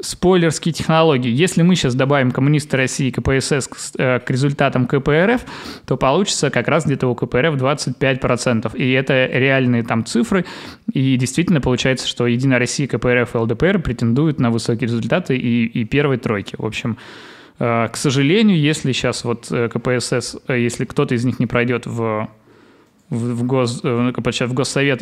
спойлерские технологии. Если мы сейчас добавим «Коммунисты России» и КПСС к результатам КПРФ, то получится как раз где-то у КПРФ 25%. И это реальные там цифры. И действительно получается, что «Единая Россия», КПРФ и ЛДПР претендуют на высокие результаты и первой тройки. В общем, к сожалению, если сейчас вот КПСС, если кто-то из них не пройдет в Госсовет,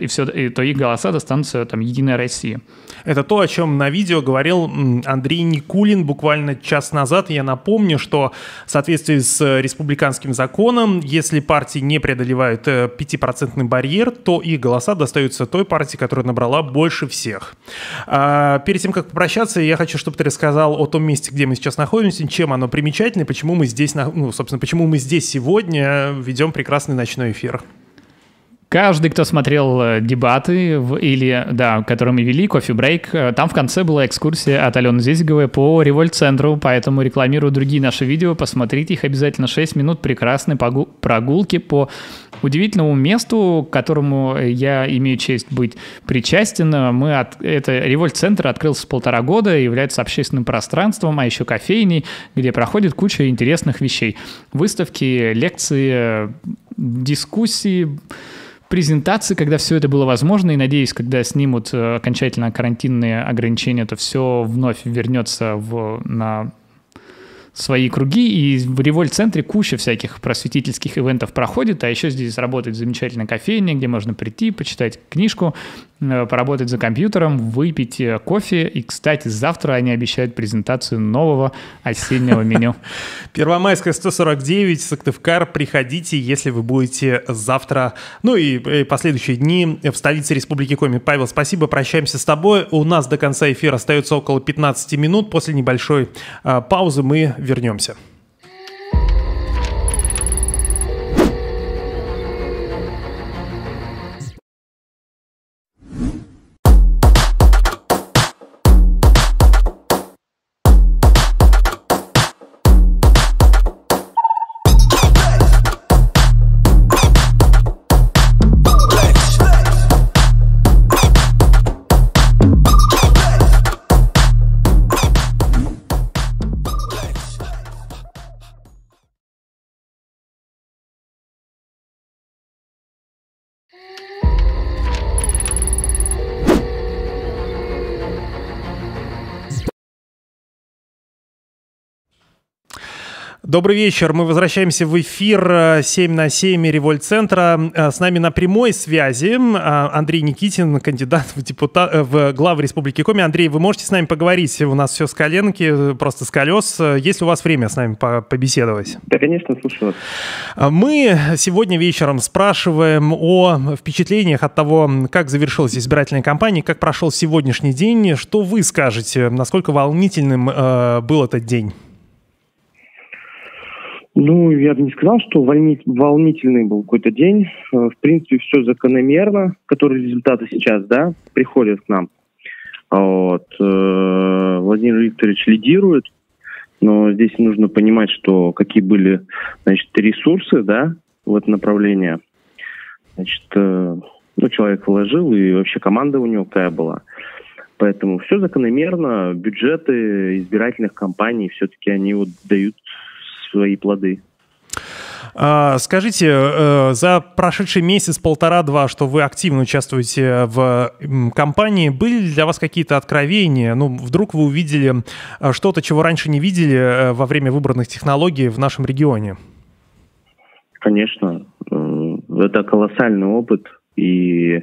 то их голоса достанутся там «Единая Россия». Это то, о чем на видео говорил Андрей Никулин буквально час назад. Я напомню, что в соответствии с республиканским законом, если партии не преодолевают 5% барьер, то их голоса достаются той партии, которая набрала больше всех. Перед тем, как попрощаться, я хочу, чтобы ты рассказал о том месте, где мы сейчас находимся, чем оно примечательно, почему мы здесь, почему мы здесь сегодня ведем прекрасный ночной эфир. Каждый, кто смотрел дебаты, которые мы вели, кофе-брейк, там в конце была экскурсия от Алены Зезиговой по Револьт-центру, поэтому рекламирую другие наши видео, посмотрите их обязательно. 6 минут прекрасной прогулки по удивительному месту, к которому я имею честь быть причастен. Это Револьт-центр открылся 1,5 года, является общественным пространством, а еще кофейней, где проходит куча интересных вещей. Выставки, лекции, дискуссии, презентации, когда все это было возможно, и, надеюсь, когда снимут окончательно карантинные ограничения, то все вновь вернется на свои круги, и в Револьт-центре куча всяких просветительских ивентов проходит, а еще здесь работает замечательная кофейня, где можно прийти, почитать книжку, поработать за компьютером, выпить кофе, и, кстати, завтра они обещают презентацию нового осеннего меню. Первомайская, 149, Сыктывкар, приходите, если вы будете завтра, и последующие дни в столице Республики Коми. Павел, спасибо, прощаемся с тобой. У нас до конца эфира остается около 15 минут, после небольшой паузы мы вернемся. Добрый вечер. Мы возвращаемся в эфир 7 на 7 Револьт-центра. С нами на прямой связи Андрей Никитин, кандидат в главы Республики Коми. Андрей, вы можете с нами поговорить? У нас все с коленки, просто с колес. Есть ли у вас время с нами побеседовать? Да, конечно, слушаю вас. Мы сегодня вечером спрашиваем о впечатлениях от того, как завершилась избирательная кампания, как прошел сегодняшний день. Что вы скажете? Насколько волнительным был этот день? Я бы не сказал, что волнительный был какой-то день. В принципе, все закономерно, которые результаты сейчас, приходят к нам. Владимир Викторович лидирует, но здесь нужно понимать, что какие были, ресурсы, в это направление. Человек вложил, и вообще команда у него какая была. Поэтому все закономерно. Бюджеты избирательных кампаний все-таки они дают свои плоды. Скажите, за прошедший месяц, 1,5-2, что вы активно участвуете в кампании, были ли для вас какие-то откровения? Вдруг вы увидели что-то, чего раньше не видели во время выборных технологий в нашем регионе? Конечно. Это колоссальный опыт. И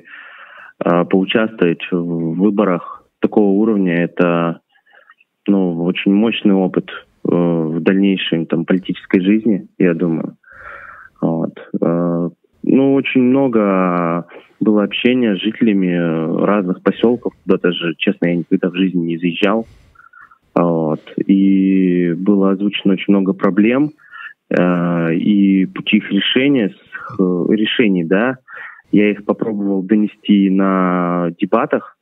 поучаствовать в выборах такого уровня – это очень мощный опыт. в дальнейшей там политической жизни, я думаю. Вот. Ну, очень много было общения с жителями разных поселков, куда даже, честно, я никогда в жизни не заезжал. Вот. И было озвучено очень много проблем и пути их решений, да. Я их попробовал донести на дебатах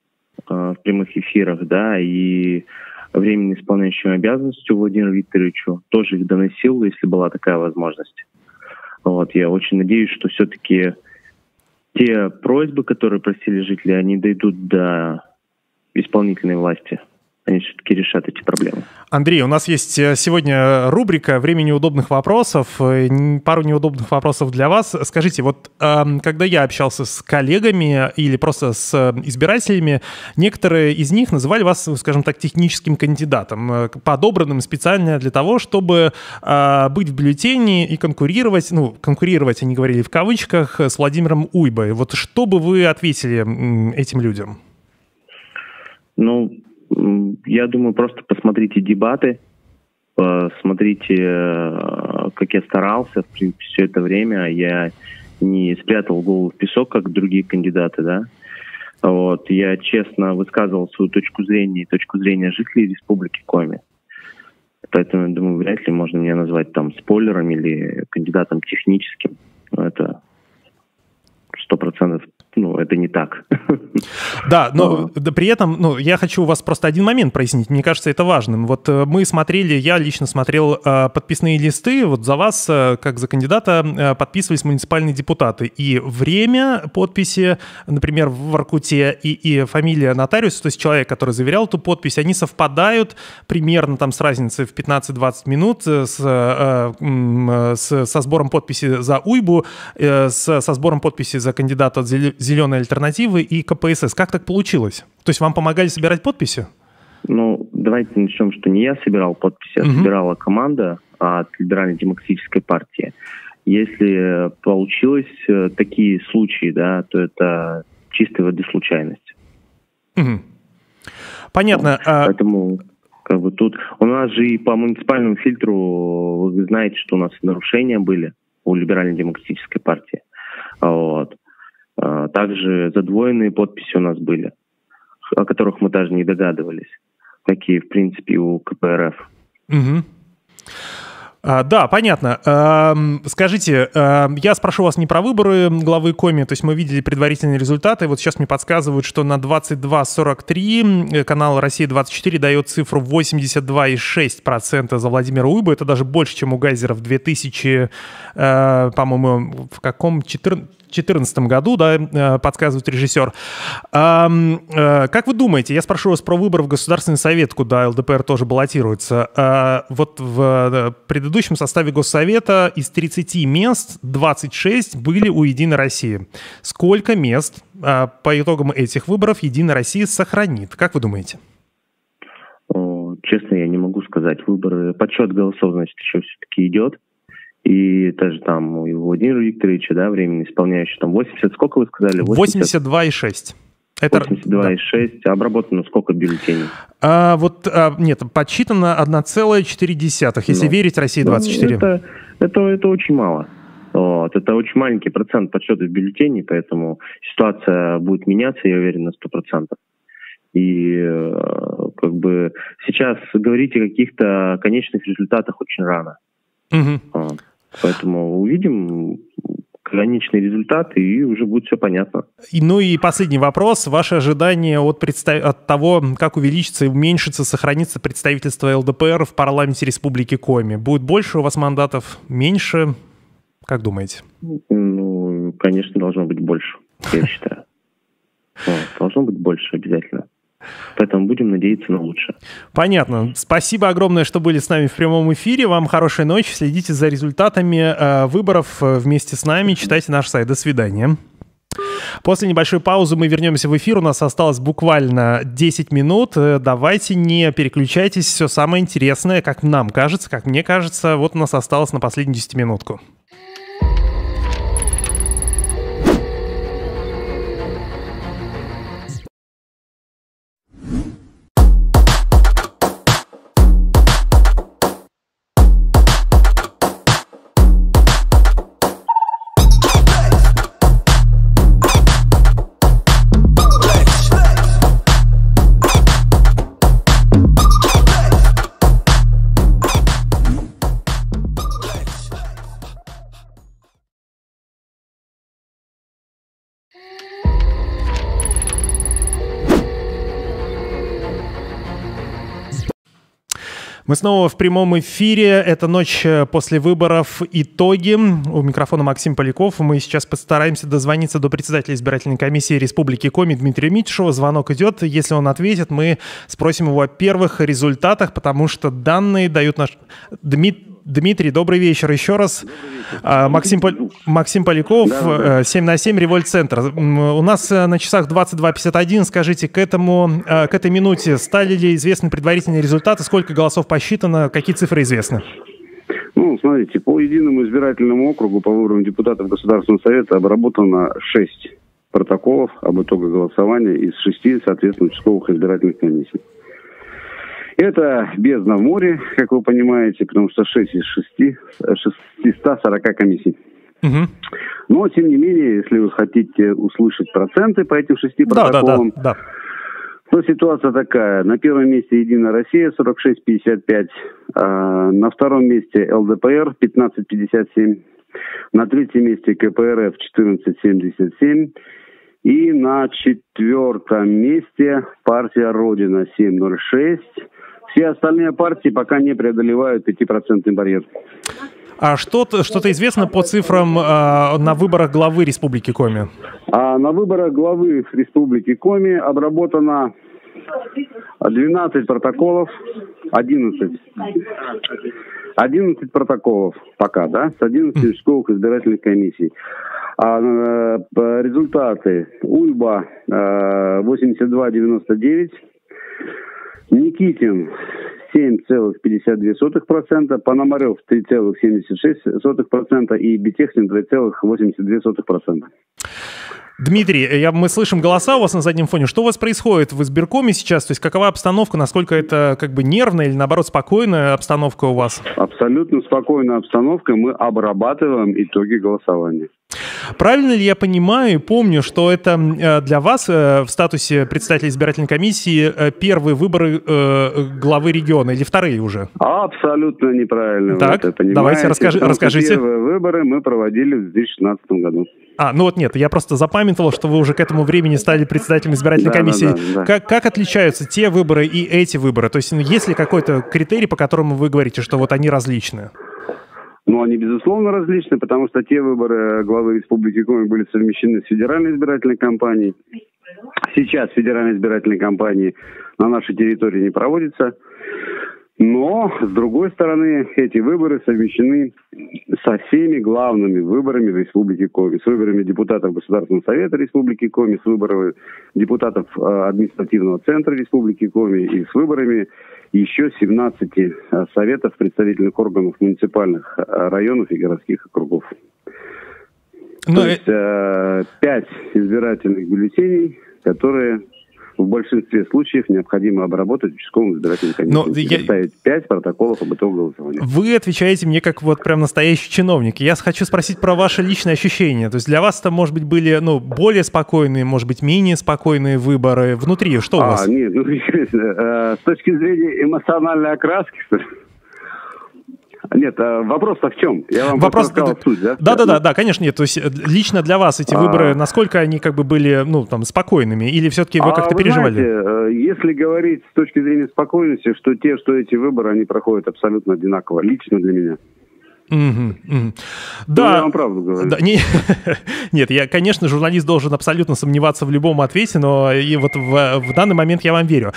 в прямых эфирах, да, и временно исполняющему обязанностью Владимиру Викторовичу тоже их доносил, если была такая возможность. Вот, я очень надеюсь, что все-таки те просьбы, которые просили жители, они дойдут до исполнительной власти. Они все-таки решат эти проблемы. Андрей, у нас есть сегодня рубрика «Время неудобных вопросов». Пару неудобных вопросов для вас. Скажите, вот когда я общался с коллегами или просто с избирателями, некоторые из них называли вас, скажем так, техническим кандидатом, подобранным специально для того, чтобы быть в бюллетене и конкурировать, они говорили в кавычках, с Владимиром Уйбой. Вот что бы вы ответили этим людям? Я думаю, просто посмотрите дебаты, посмотрите, как я старался, в принципе, все это время. Я не спрятал голову в песок, как другие кандидаты, да. Вот. Я честно высказывал свою точку зрения и точку зрения жителей Республики Коми. Поэтому, я думаю, вряд ли можно меня назвать там спойлером или кандидатом техническим. Это 100%. Это не так. Да, но при этом, я хочу у вас просто один момент прояснить. Мне кажется, это важным. Вот мы смотрели, я лично смотрел подписные листы. Вот за вас, как за кандидата, подписывались муниципальные депутаты. И время подписи, например, в Воркуте, и фамилия нотариуса, то есть человек, который заверял эту подпись, они совпадают примерно там с разницей в 15-20 минут со сбором подписи за Уйбу, со сбором подписи за кандидата от «Зеленой альтернативы» и КПСС. Как так получилось? То есть вам помогали собирать подписи? Давайте начнем, что не я собирал подписи, а собирала команда от Либерально-демократической партии. Если получилось такие случаи, да, то это чистой воды случайность. Понятно. Поэтому тут у нас же и по муниципальному фильтру, вы знаете, что у нас нарушения были у Либерально-демократической партии. Вот. Также задвоенные подписи у нас были, о которых мы даже не догадывались, какие, в принципе, у КПРФ. Да, понятно. Скажите, я спрошу вас не про выборы главы Коми, то есть мы видели предварительные результаты, вот сейчас мне подсказывают, что на 22:43 канал «Россия-24» дает цифру 82,6% за Владимира Уйбу, это даже больше, чем у Гайзера в 2000, по-моему, в каком 2014 году, да, подсказывает режиссер. Как вы думаете, я спрошу вас про выборы в Государственный совет, куда ЛДПР тоже баллотируется. Вот в предыдущем составе Госсовета из 30 мест 26 были у «Единой России». Сколько мест по итогам этих выборов «Единая Россия» сохранит? Как вы думаете? Честно, я не могу сказать. Выборы, подсчет голосов, значит, еще все-таки идет. И даже там у Владимира Викторовича, да, временно исполняющий, там 80, сколько вы сказали? 82,6. 82,6. Да. Обработано сколько бюллетеней? Нет, подсчитано 1,4, если верить «России-24». Это очень мало. Вот. Это очень маленький процент подсчета бюллетеней, поэтому ситуация будет меняться, я уверен, на 100%. И сейчас говорить о каких-то конечных результатах очень рано. Поэтому увидим конечный результат, и уже будет все понятно. И последний вопрос. Ваши ожидания от того, как увеличится и уменьшится, сохранится представительство ЛДПР в парламенте Республики Коми? Будет больше у вас мандатов? Меньше? Как думаете? Конечно, должно быть больше, я считаю. Должно быть больше обязательно. Поэтому будем надеяться на лучшее. Понятно. Спасибо огромное, что были с нами в прямом эфире. Вам хорошей ночи. Следите за результатами выборов вместе с нами. Читайте наш сайт. До свидания. После небольшой паузы мы вернемся в эфир. У нас осталось буквально 10 минут. Давайте не переключайтесь. Все самое интересное, как нам кажется, как мне кажется, вот у нас осталось на последнюю 10-минутку. Мы снова в прямом эфире. Это ночь после выборов. Итоги. У микрофона Максим Поляков. Мы сейчас постараемся дозвониться до председателя избирательной комиссии Республики Коми Дмитрия Митишева. Звонок идет. Если он ответит, мы спросим его о первых результатах, потому что данные дают наш... Дмитрий, добрый вечер еще раз. Максим Поляков, 7 на 7, Револьт-центр. У нас на часах 22:51. Скажите, к этой минуте стали ли известны предварительные результаты? Сколько голосов посчитано? Какие цифры известны? Ну, смотрите, по единому избирательному округу по выборам депутатов Государственного Совета обработано 6 протоколов об итогах голосования из 6, соответственно, участковых избирательных комиссий. Это бездна в море, как вы понимаете, потому что 6 из 640 комиссий. Но, тем не менее, если вы хотите услышать проценты по этим 6 протоколам, то ситуация такая. На первом месте «Единая Россия» 46,55, на втором месте ЛДПР 15,57, на третьем месте КПРФ 14,77 и на четвертом месте партия «Родина» 7,06. Все остальные партии пока не преодолевают 5% барьер. А что-то известно по цифрам на выборах главы Республики Коми? На выборах главы Республики Коми обработано 12 протоколов, 11 протоколов пока, да, с 11 участковых избирательных комиссий. Результаты: Ульба 82,99, Никитин 7,52%, Пономарев 3,76% и Бетехнин 2,82%. Дмитрий, мы слышим голоса у вас на заднем фоне. Что у вас происходит в избиркоме сейчас? То есть какова обстановка? Насколько это как бы нервная или, наоборот, спокойная обстановка у вас? Абсолютно спокойная обстановка. Мы обрабатываем итоги голосования. Правильно ли я понимаю и помню, что это для вас в статусе председателя избирательной комиссии первые выборы главы региона или вторые уже? Абсолютно неправильно. Так, давайте расскажите. Первые выборы мы проводили в 2016 году. Ну вот нет, я просто запамятовал, что вы уже к этому времени стали председателем избирательной комиссии. Да. Как отличаются те выборы и эти выборы? То есть есть ли какой-то критерий, по которому вы говорите, что вот они различны? Ну, они, безусловно, различны, потому что те выборы главы Республики Коми были совмещены с федеральной избирательной кампанией. Сейчас федеральной избирательной кампании на нашей территории не проводится. Но, с другой стороны, эти выборы совмещены со всеми главными выборами в Республике Коми. С выборами депутатов Государственного Совета Республики Коми, с выборами депутатов административного центра Республики Коми и с выборами еще 17 советов представительных органов муниципальных районов и городских округов. То есть 5 избирательных бюллетеней, которые в большинстве случаев необходимо обработать участковым избирательным комиссиям. Ставить 5 протоколов об итоге голосования. Вы отвечаете мне как вот прям настоящий чиновник. Я хочу спросить про ваши личные ощущения. То есть для вас это, может быть, были более спокойные, может быть, менее спокойные выборы внутри. Что у вас? Нет, с точки зрения эмоциональной окраски, что ли? Нет, вопрос-то в чем? Я вам рассказал суть, да? Да, конечно, нет. То есть лично для вас эти выборы, насколько они как бы были, спокойными? Или все-таки вы как-то переживали? Знаете, если говорить с точки зрения спокойности, что эти выборы, они проходят абсолютно одинаково, лично для меня. Да, я вам правду говорю. Да, нет, конечно, журналист должен абсолютно сомневаться в любом ответе, но и вот в данный момент я вам верю.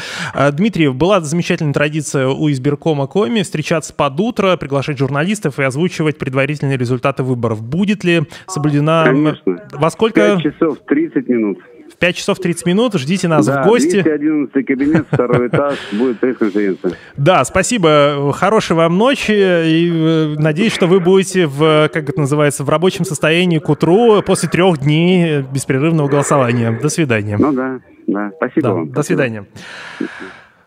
Дмитрий, была замечательная традиция у избиркома Коми встречаться под утро, приглашать журналистов и озвучивать предварительные результаты выборов. Будет ли соблюдена... Конечно. Во сколько? 5 часов 30 минут. В 5 часов 30 минут ждите нас в гости. 211 кабинет, 2 этаж, будет пресс-конференция. Да, спасибо. Хорошей вам ночи. И надеюсь, что вы будете в рабочем состоянии к утру после 3 дней беспрерывного голосования. До свидания. Да. Спасибо вам. До свидания.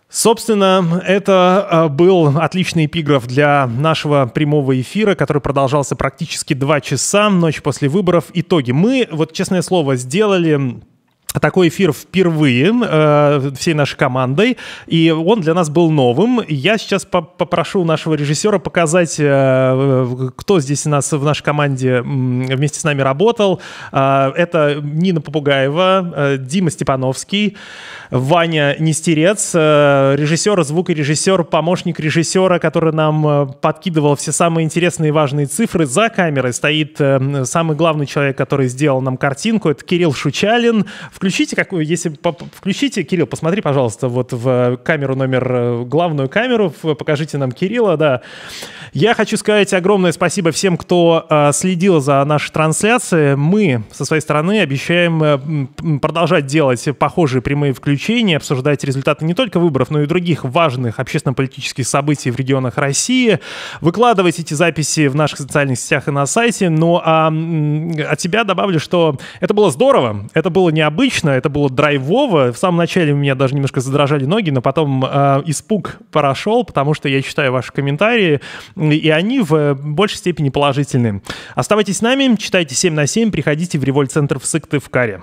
Собственно, это был отличный эпиграф для нашего прямого эфира, который продолжался практически 2 часа, ночь после выборов. Итоги. Мы, честное слово, сделали такой эфир впервые всей нашей командой, и он для нас был новым. Я сейчас попрошу нашего режиссера показать, кто здесь у нас в нашей команде вместе с нами работал. Это Нина Попугаева, Дима Степановский, Ваня Нестерец, режиссер, звукорежиссер, помощник режиссера, который нам подкидывал все самые интересные и важные цифры. За камерой стоит самый главный человек, который сделал нам картинку, это Кирилл Шучалин. Включите какую, если включите, Кирилл, посмотри, пожалуйста, вот в камеру номер, главную камеру, покажите нам Кирилла, да. Я хочу сказать огромное спасибо всем, кто следил за нашей трансляцией. Мы со своей стороны обещаем продолжать делать похожие прямые включения, обсуждать результаты не только выборов, но и других важных общественно-политических событий в регионах России, выкладывать эти записи в наших социальных сетях и на сайте. Ну а от себя добавлю, что это было здорово, это было необычно, это было драйвово. В самом начале у меня даже немножко задрожали ноги, но потом испуг прошел, потому что я читаю ваши комментарии, и они в большей степени положительные. Оставайтесь с нами, читайте 7/7, приходите в Револьт-центр в Сыктывкаре.